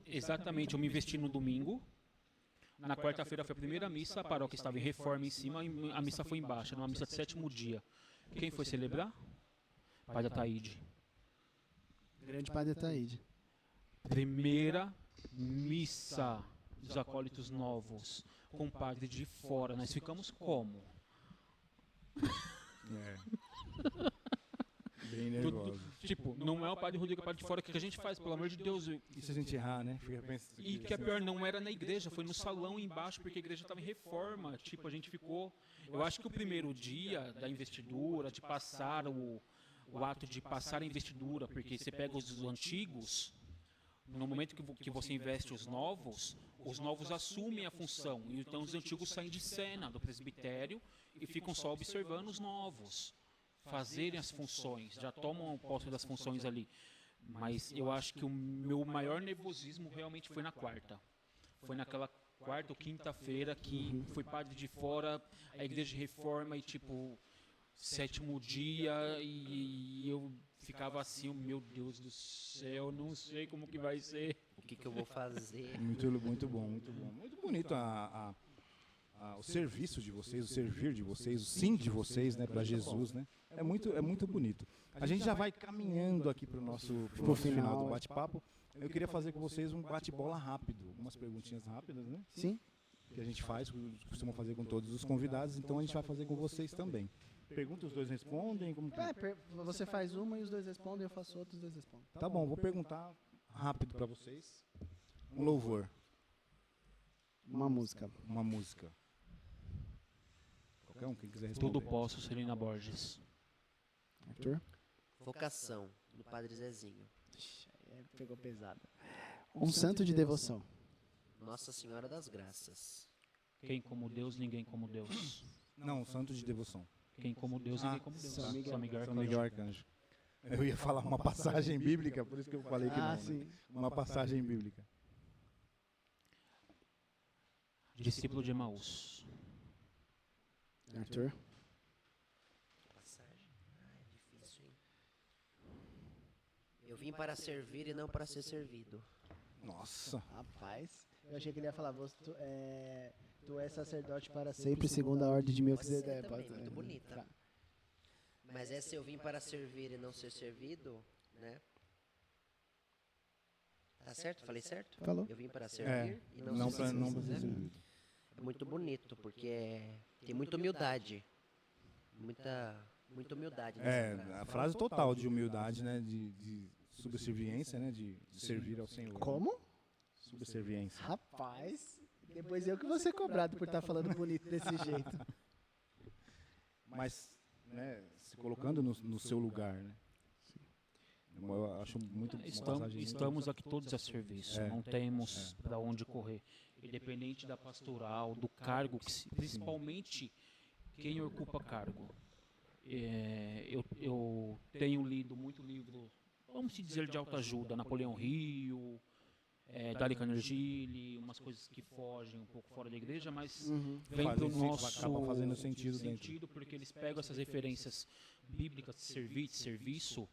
D: exatamente, eu me investi no domingo. Na quarta-feira foi a primeira missa, a paróquia estava em reforma em cima e a missa foi embaixo, era uma missa de 7º dia. Quem foi celebrar? Padre Ataíde.
B: Grande Padre Ataíde.
D: Primeira missa dos acólitos novos, com o padre de fora. Nós ficamos como?
A: Bem nervoso.
D: Tipo, não é o padre Rodrigo, é o padre de fora. O que a gente faz, pelo amor de Deus?
A: E se a gente errar, né? Fica pensando.
D: E que é pior, não era na igreja, foi no salão embaixo, porque a igreja estava em reforma. Tipo, a gente ficou... Eu acho que o primeiro dia da investidura, de passar o ato de passar a investidura, porque você pega os antigos, no momento que você investe os novos assumem a função. E então os antigos saem de cena do presbitério e ficam só observando os novos fazerem as funções, já tomam posse das funções ali. Mas eu acho que o meu maior nervosismo realmente foi na quarta. Foi naquela quarta ou quinta-feira que fui padre de fora, a igreja de reforma e tipo, 7º dia e eu ficava assim, meu Deus do céu, não sei como que vai ser.
C: O que eu vou fazer?
A: Muito bom, muito bom. Muito bonito o serviço de vocês, o servir de vocês, o sim de vocês, né, para Jesus, né? É muito bonito. A gente já vai caminhando aqui para o nosso final do bate-papo. Eu queria fazer com vocês um bate-bola rápido, algumas perguntinhas rápidas, né?
B: Sim.
A: Que a gente faz, costuma fazer com todos os convidados, então a gente vai fazer com vocês também. Pergunta, os dois respondem? Como que...
B: Você faz uma e os dois respondem, eu faço outra e os dois respondem.
A: Tá bom, vou perguntar rápido para vocês. Um louvor,
B: Uma música.
A: uma música. Qualquer um, quem quiser responder.
D: Tudo posso, Celina Borges.
B: Arthur?
C: Vocação, do Padre Zezinho.
B: Pegou pesado. Um santo de devoção.
C: Nossa Senhora das Graças.
D: Quem como Deus, ninguém como Deus.
A: Não, santo de devoção.
D: Quem como Deus, ninguém como Deus.
B: São Miguel.
D: São Miguel
A: São Miguel Arcanjo. Eu ia falar uma passagem bíblica, por isso que eu falei que não. Né?
B: Sim.
A: Uma passagem bíblica.
D: Discípulo de Emaús.
B: Arthur?
C: Passagem. Ai, difícil, hein? Eu vim para servir e não para ser servido.
A: Nossa.
B: Rapaz, eu achei que ele ia falar, tu és sacerdote para sempre, segundo a ordem de Melquisedeque.
C: Pode ser também, muito bonita. Mas essa eu vim para servir e não ser servido, né? Tá certo? Falei certo?
B: Falou.
C: Eu vim para servir e não ser
A: Não
C: servido.
A: para ser servido.
C: É muito bonito, porque tem muita humildade. Muita humildade nessa frase.
A: A frase total de humildade, né? De subserviência, né? De servir ao Senhor.
B: Como?
A: Subserviência.
B: Rapaz, depois eu que vou ser cobrado por estar falando bonito desse jeito.
A: Mas, né? Se colocando no seu lugar, né? Eu acho muito uma passagem
D: Estamos aqui todos a serviço, não temos para onde correr. Independente da pastoral, do cargo, principalmente quem ocupa cargo. Eu tenho lido muito livro, vamos dizer, de autoajuda, Napoleão Hill, Dale Carnegie, umas coisas que fogem um pouco fora da igreja, mas vem para o nosso
A: acaba fazendo sentido
D: porque eles pegam essas referências bíblicas de serviço,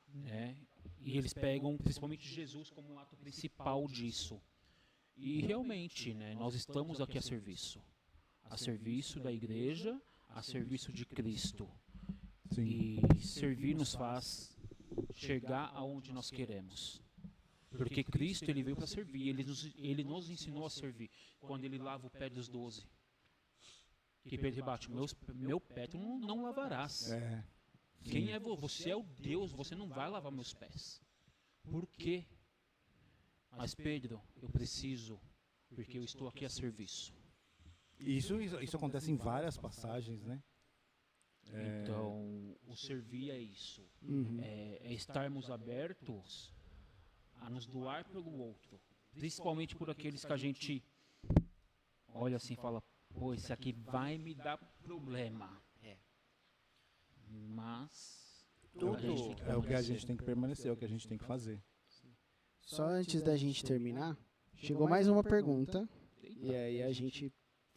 D: né, e eles pegam principalmente Jesus como um ato principal disso. E realmente, né, nós estamos aqui a serviço da igreja, a serviço de Cristo.
A: Sim.
D: E servir nos faz chegar aonde nós queremos. Porque Cristo, ele veio para servir, ele nos ensinou a servir. Quando ele lava o pé dos 12. Que Pedro rebate, meu pé tu não lavarás.
A: É.
D: Quem é você? Você é o Deus, você não vai lavar meus pés. Por quê? Mas Pedro, eu preciso, porque eu estou aqui a serviço.
A: Isso acontece em várias passagens, né?
D: Então, o servir é isso. É estarmos abertos a nos doar pelo outro. Principalmente por aqueles que a gente olha assim e fala, pô, esse aqui vai me dar problema.
C: É.
D: Mas
C: Tudo
D: a gente tem que
A: É o que a
D: permanecer.
A: gente tem que permanecer, é o que a gente tem que fazer.
B: Só antes da gente terminar, chegou mais uma pergunta. E aí a gente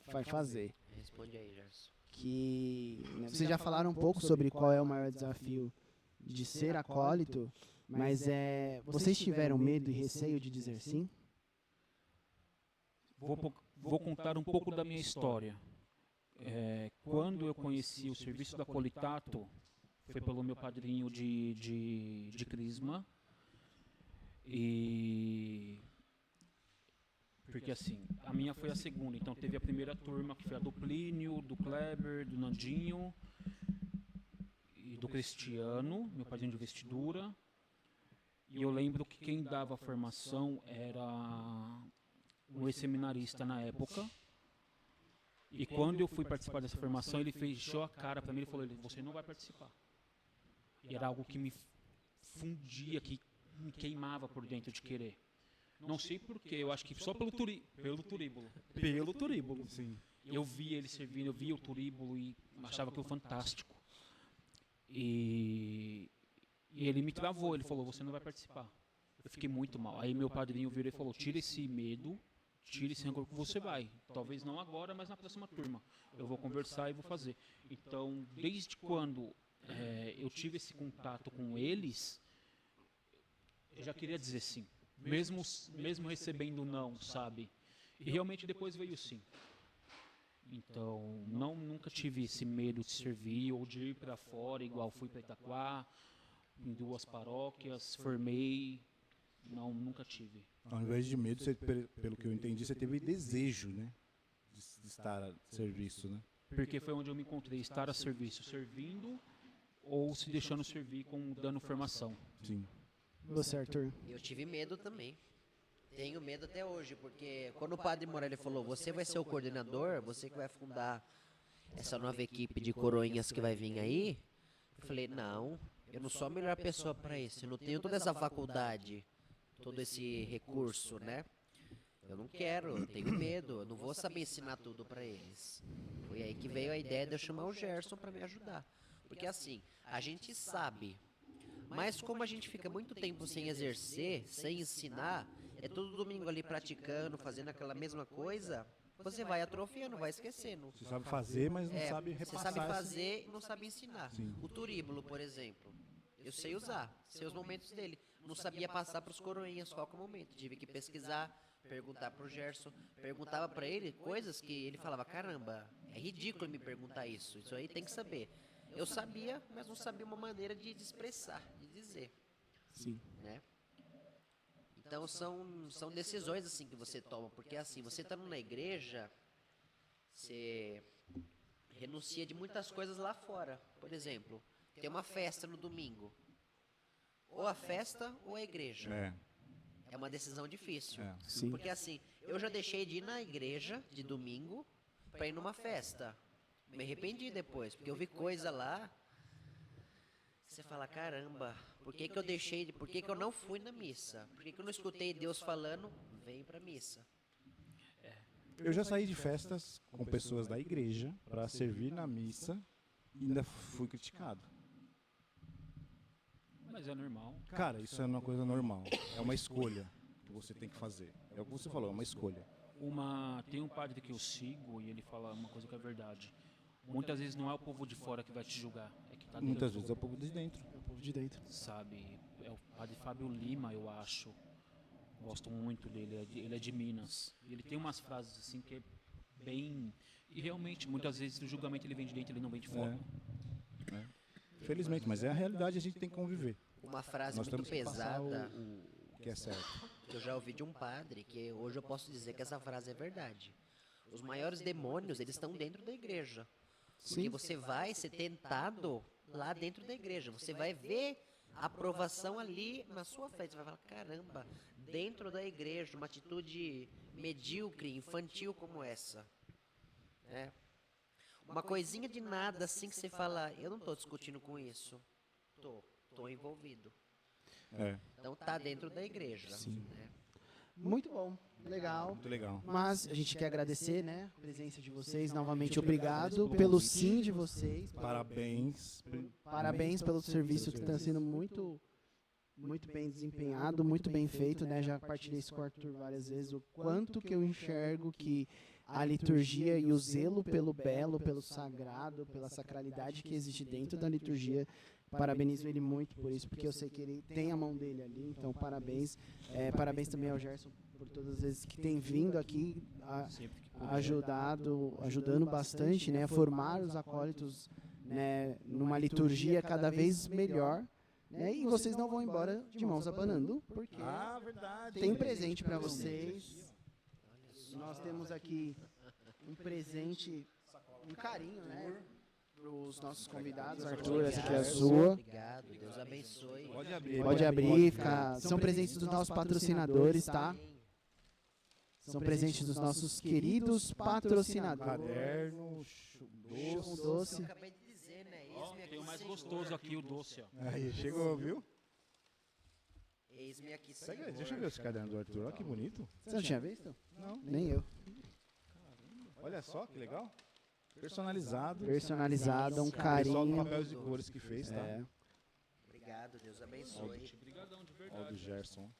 B: vai fazer.
C: Responde aí, Gerson.
B: Que né, vocês já falaram um pouco sobre qual é o maior desafio de ser acólito, mas vocês tiveram medo e receio de dizer sim?
D: Vou contar um pouco da minha história. Quando eu conheci o serviço da Colitato, foi pelo meu padrinho de crisma. E porque assim, a minha foi a segunda, então teve a primeira turma que foi a do Plínio, do Kleber, do Nandinho e do Cristiano, meu padrinho de vestidura. E eu lembro que quem dava a formação era um ex-seminarista na época. E quando eu fui participar dessa formação, ele fechou a cara para mim e falou, você não vai participar. E era algo que me fundia, que me queimava por dentro de querer. Não sei porquê, eu acho que só pelo turíbulo. Pelo turíbulo.
A: Sim.
D: Eu via ele servindo, eu via o turíbulo e achava aquilo fantástico. E ele me travou, ele falou, você não vai participar. Eu fiquei muito mal. Aí meu padrinho virou e falou, tira esse medo, tira esse rancor que você vai. Talvez não agora, mas na próxima turma. Eu vou conversar e vou fazer. Então, desde quando eu tive esse contato com eles, eu já queria dizer sim. Mesmo recebendo não, sabe? E realmente depois veio sim. Então, nunca tive esse medo de servir ou de ir para fora, igual fui para Itaquá, em 2 paróquias, formei. Não, nunca tive.
A: Ao invés de medo, você, pelo que eu entendi, você teve desejo, né? De estar a serviço, né?
D: Porque foi onde eu me encontrei, estar a serviço, servindo ou se deixando servir dando formação.
A: Sim.
B: Você, Arthur?
C: Eu tive medo também. Tenho medo até hoje, porque quando o padre Morelli falou, você vai ser o coordenador, você que vai fundar essa nova equipe de coroinhas que vai vir aí, eu falei, não, eu não sou a melhor pessoa para isso, eu não tenho toda essa faculdade, todo esse recurso, né? Eu não quero, eu tenho medo, eu não vou saber ensinar tudo para eles. Foi aí que veio a ideia de eu chamar o Gerson para me ajudar. Porque assim, a gente sabe, mas como a gente fica muito tempo sem exercer, sem ensinar, é todo domingo ali praticando, fazendo aquela mesma coisa, você vai atrofiando, vai esquecendo.
A: Você sabe fazer, mas não sabe
C: Você
A: repassar.
C: sabe fazer e não sabe ensinar.
A: Sim.
C: O turíbulo, por exemplo, eu sei usar, sei os momentos dele. Não sabia passar para os coroinhas qual que é o momento. Tive que pesquisar, perguntar pro Gerson, perguntava para ele coisas que ele falava, caramba, é ridículo me perguntar isso aí tem que saber. Eu sabia, mas não sabia uma maneira de expressar, de dizer,
B: Sim.
C: né? Então são decisões assim que você toma, porque assim, você estando na igreja, você renuncia de muitas coisas lá fora. Por exemplo, tem uma festa no domingo. Ou a festa ou a igreja. É uma decisão difícil.
A: É.
B: Sim.
C: Porque assim, eu já deixei de ir na igreja de domingo para ir numa festa. Me arrependi depois, porque eu vi coisa lá. Você fala, caramba, por que eu deixei, por que eu não fui na missa? Por que eu não escutei Deus falando, vem pra missa?
A: Eu já saí de festas com pessoas da igreja para servir na missa e ainda fui criticado.
D: Mas é normal.
A: Cara, isso é uma coisa normal. É uma escolha que você tem que fazer. É o que você falou, é uma escolha.
D: Tem um padre que eu sigo e ele fala uma coisa que é verdade. Muitas vezes não é o povo de fora que vai te julgar, é que tá
A: Muitas
D: dentro,
A: vezes é o povo de dentro.
B: É o povo de dentro.
D: sabe? É o padre Fábio Lima, eu acho. Gosto muito dele, ele é de Minas. E ele tem umas frases assim que é bem... E realmente, muitas vezes, o julgamento ele vem de dentro, ele não vem de fora.
A: Felizmente, mas é a realidade, a gente tem que conviver.
C: Uma frase
A: Nós
C: muito
A: temos que passar
C: pesada
A: o que é certo.
C: que eu já ouvi de um padre, que hoje eu posso dizer que essa frase é verdade. Os maiores demônios, eles estão dentro da igreja. Porque
B: Sim.
C: você vai ser tentado lá dentro da igreja. Você vai ver a aprovação ali na sua frente. Você vai falar, caramba, dentro da igreja, uma atitude medíocre, infantil como essa. É. Uma coisinha de nada assim que você fala, eu não estou discutindo com isso. Tô envolvido.
A: É,
C: Então tá dentro da igreja.
A: Sim.
C: Né?
B: Muito bom, legal.
A: muito legal.
B: Mas a gente quer agradecer, né, a presença de vocês. Novamente, obrigado pelo sim de vocês.
A: Parabéns.
B: Parabéns pelo serviço que está sendo muito bem desempenhado, muito bem feito, né? Já partilhei isso com o Arthur várias vezes, o quanto que eu enxergo que a liturgia e o zelo pelo belo, pelo sagrado, pela sacralidade que existe dentro da liturgia, parabenizo ele muito por isso, porque eu sei que ele tem a mão dele ali, então parabéns. Parabéns também ao Gerson por todas as vezes que tem vindo aqui,
D: Sempre que
B: ajudando bastante, né, a formar os acólitos, né, numa liturgia cada vez melhor, né, e vocês não vão embora de mãos abanando, porque
A: Ah, verdade.
B: tem presente para vocês. Nós temos aqui um presente, um carinho, né, para os nossos convidados. Arthur, essa aqui é a sua.
C: Obrigado, Deus abençoe.
A: Pode abrir.
B: Pode abrir, são presentes dos nossos patrocinadores, tá? São presentes dos nossos queridos patrocinadores.
A: Caderno,
B: Um
A: doce.
B: doce.
C: Eu acabei de dizer, né?
D: Ó,
C: Eis-me aqui,
D: tem o mais
C: Senhor.
D: gostoso aqui, o doce, ó.
A: Aí, chegou, viu?
C: Eis-me aqui,
A: Pega,
C: Senhor.
A: deixa eu ver esse caderno do Arthur. Olha que bonito.
B: Você não tinha visto?
A: Não.
B: Nem eu.
A: Olha só que legal. Personalizado.
B: Personalizado, um
A: Pessoal do
B: carinho.
A: Papéis de Cores que fez, tá?
B: É.
C: Obrigado, Deus abençoe.
D: Obrigadão, de
A: Ó,
D: verdade.
A: do Gerson.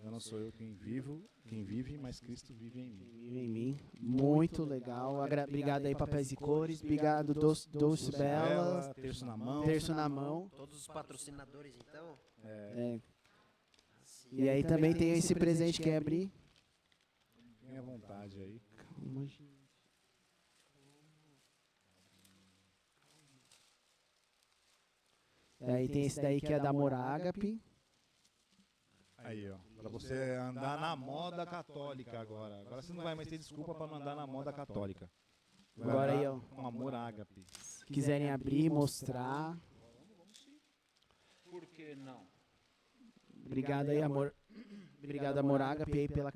A: Eu não sou eu quem vive, mas Cristo vive em mim.
B: Vive em mim. Muito legal. Obrigado aí, Papéis e Cores. Obrigado, Doce Bela.
A: Terço na mão.
B: Terço na mão.
C: Todos os patrocinadores, então.
B: É. E aí também tem esse presente que é abrir.
A: Fiquem à vontade aí.
B: Calma, gente. E aí tem esse daí que é da Morágape.
A: Aí, ó. Pra você andar na moda católica agora. Agora você não vai mais ter desculpa pra não andar na moda católica. Vai
B: Agora
A: andar
B: aí, ó.
A: com amor ágape.
B: Se quiserem abrir, mostrar.
D: Por que não?
B: Obrigado aí, amor. Obrigado, amor Ágape, aí pela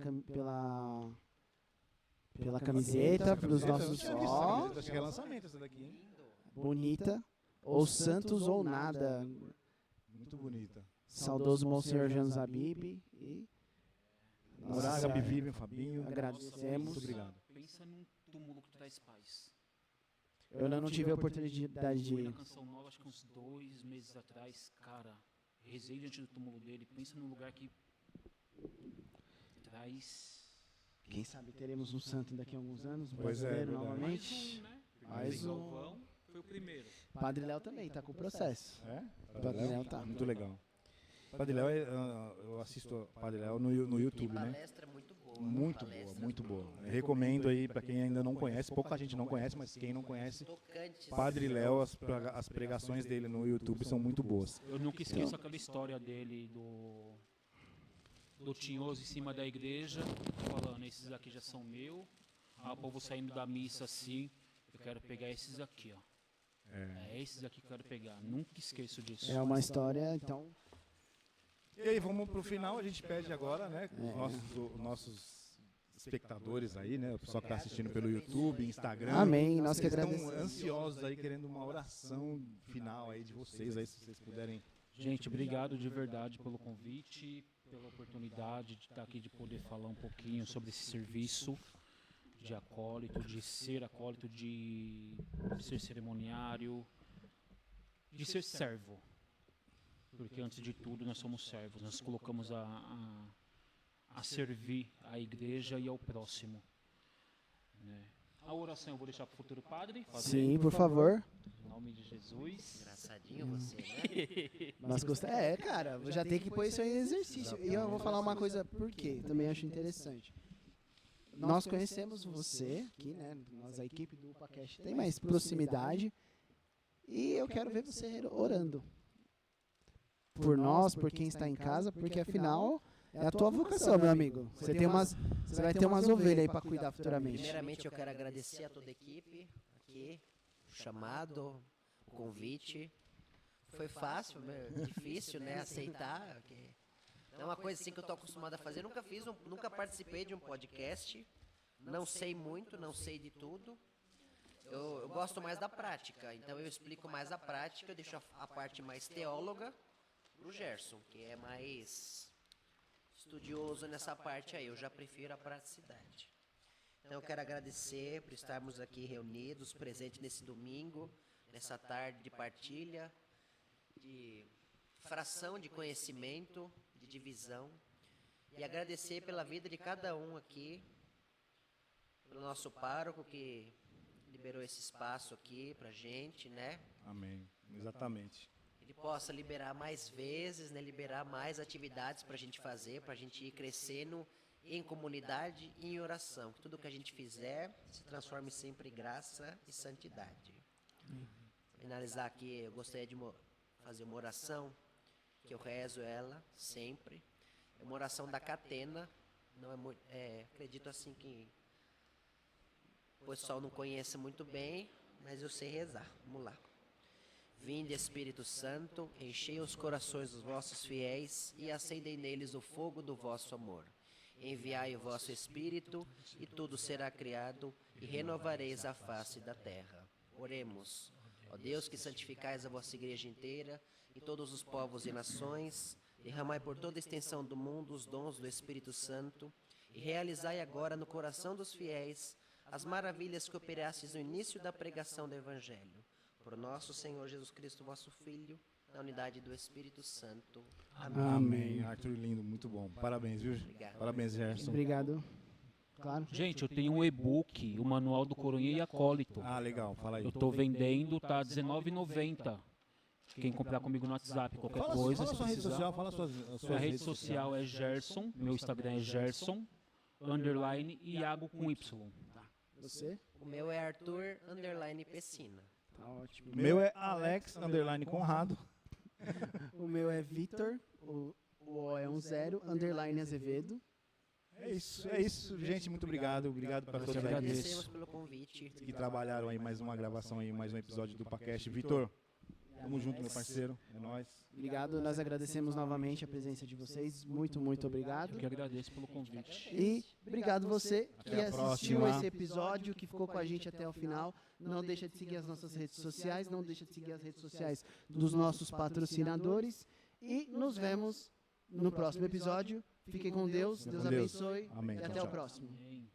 B: camiseta, pelos nossos. Ó,
A: Acho que é lançamento essa daqui, hein?
B: bonita. Ou Santos ou Nada.
A: Muito bonita.
B: Saudoso Monsenhor Janzabib. E
A: Amor ágape, Vivian, Fabinho.
B: agradecemos.
A: Muito obrigado.
D: Pensa num túmulo que traz paz.
B: Eu ainda não tive a oportunidade
D: Foi na
B: de.
D: Canção Nova, acho que uns 2 meses atrás, cara, rezei diante do túmulo dele. Pensa num lugar que traz
B: Quem sabe teremos um santo daqui a alguns anos, um
A: Pois é,
B: brasileiro
A: verdade.
B: novamente.
D: né?
B: Mais um.
D: Galvão foi o primeiro.
B: Padre Léo também tá com o processo.
A: É?
B: Padre Léo tá.
A: Muito legal. Padre Léo, eu assisto Padre Léo no YouTube, né?
C: Palestra muito boa.
A: Muito boa,
C: Palestra
A: muito boa. Eu recomendo aí pra quem ainda não conhece, pouca gente não conhece, mas quem não conhece,
C: Tocantes.
A: Padre Léo, as pregações dele no YouTube são muito boas.
D: Eu nunca esqueço aquela história dele do tinhoso em cima da igreja, falando, esses aqui já são meu. Ah, o povo saindo da missa assim, eu quero pegar esses aqui, ó. É esses aqui que eu quero pegar. Nunca esqueço disso.
B: É uma história, então.
A: E aí, vamos pro final, a gente pede agora, né, os nossos espectadores aí, né, o pessoal que tá assistindo pelo YouTube, Instagram.
B: Amém, nós que
A: Eles estão
B: agradecemos.
A: ansiosos aí, querendo uma oração final aí de vocês, aí, se vocês puderem.
D: Gente, obrigado de verdade pelo convite, pela oportunidade de estar aqui, de poder falar um pouquinho sobre esse serviço de acólito, de ser cerimoniário, de ser servo. Porque antes de tudo nós somos servos, nós colocamos a servir à igreja e ao próximo. Né? A oração eu vou deixar para o futuro padre fazer.
B: Sim, por favor.
D: Em nome de Jesus.
C: Engraçadinho você, né?
B: Nós gostamos. É, cara, já tem que pôr isso aí em exercício. E eu vou falar uma coisa, por quê? Também acho interessante. nós conhecemos você aqui, né? Nós, a equipe do UpaCast, tem mais proximidade. E eu quero ver você orando por nós, por quem está em casa, porque afinal é a tua vocação, meu amigo. Você vai ter umas ovelhas aí para cuidar futuramente.
C: Primeiramente, eu quero agradecer a toda a equipe aqui, o chamado, o convite. Foi fácil, difícil, né, aceitar. Porque não é uma coisa assim que eu estou acostumado a fazer. Nunca participei de um podcast. Não sei muito, não sei de tudo. Eu gosto mais da prática, então eu explico mais a prática, eu deixo a parte mais teóloga pro Gerson, que é mais estudioso nessa parte aí. Eu já prefiro a praticidade. Então eu quero agradecer por estarmos aqui reunidos, presentes nesse domingo, nessa tarde de partilha, de fração de conhecimento, de divisão, e agradecer pela vida de cada um aqui, pelo nosso pároco que liberou esse espaço aqui pra gente, né?
A: Amém. Exatamente.
C: Ele possa liberar mais vezes, né? Liberar mais atividades pra gente fazer, pra gente ir crescendo em comunidade e em oração. Que tudo que a gente fizer se transforme sempre em graça e santidade. Finalizar aqui, eu gostaria de fazer uma oração, que eu rezo ela sempre. É uma oração da catena. Não acredito assim que o pessoal não conhece muito bem, mas eu sei rezar. Vamos lá. Vinde, Espírito Santo, enchei os corações dos vossos fiéis e acendei neles o fogo do vosso amor. Enviai o vosso Espírito e tudo será criado e renovareis a face da terra. Oremos. Ó Deus, que santificais a vossa igreja inteira e todos os povos e nações, derramai por toda a extensão do mundo os dons do Espírito Santo e realizai agora no coração dos fiéis as maravilhas que operastes no início da pregação do Evangelho. Por nosso Senhor Jesus Cristo, vosso Filho, na unidade do Espírito Santo. Amém.
A: Amém. Arthur, lindo, muito bom. Parabéns, viu?
C: Obrigado.
A: Parabéns, Gerson.
B: Obrigado. Claro.
D: Gente, eu tenho um e-book, o Manual do Coronha e Acólito.
A: Ah, legal. Fala aí.
D: Eu tô vendendo, tá R$19,90. Quem comprar comigo no WhatsApp, qualquer coisa,
A: Fala
D: se
A: sua rede
D: precisar.
A: social, fala suas
D: Minha rede social é Gerson, meu Instagram é Gerson, _ Iago com Y.
B: Você?
C: O meu é Arthur _Pessina.
B: Tá ótimo.
A: O meu é Alex _Conrado.
B: O meu é Vitor, o O é 0, Azevedo.
A: É isso, gente. Muito obrigado. Obrigado para todos aí
C: Agradecemos pelo convite.
A: que trabalharam aí mais uma gravação aí, mais um episódio do Upacast. Vitor, tamo junto, meu parceiro. É nóis.
B: Obrigado, nós agradecemos novamente a presença de vocês. Muito, muito obrigado.
D: Eu que agradeço pelo convite.
B: E obrigado você que
A: Até a
B: assistiu
A: próxima.
B: esse episódio, que ficou com a gente até o final. Não deixa de seguir as nossas redes sociais, não deixa de seguir as redes sociais dos nossos patrocinadores. E nos vemos no próximo episódio. Fiquem com Deus, Deus
A: com Deus.
B: abençoe
A: Amém.
B: e
A: Tchau,
B: até o
A: tchau.
B: próximo.
D: Amém.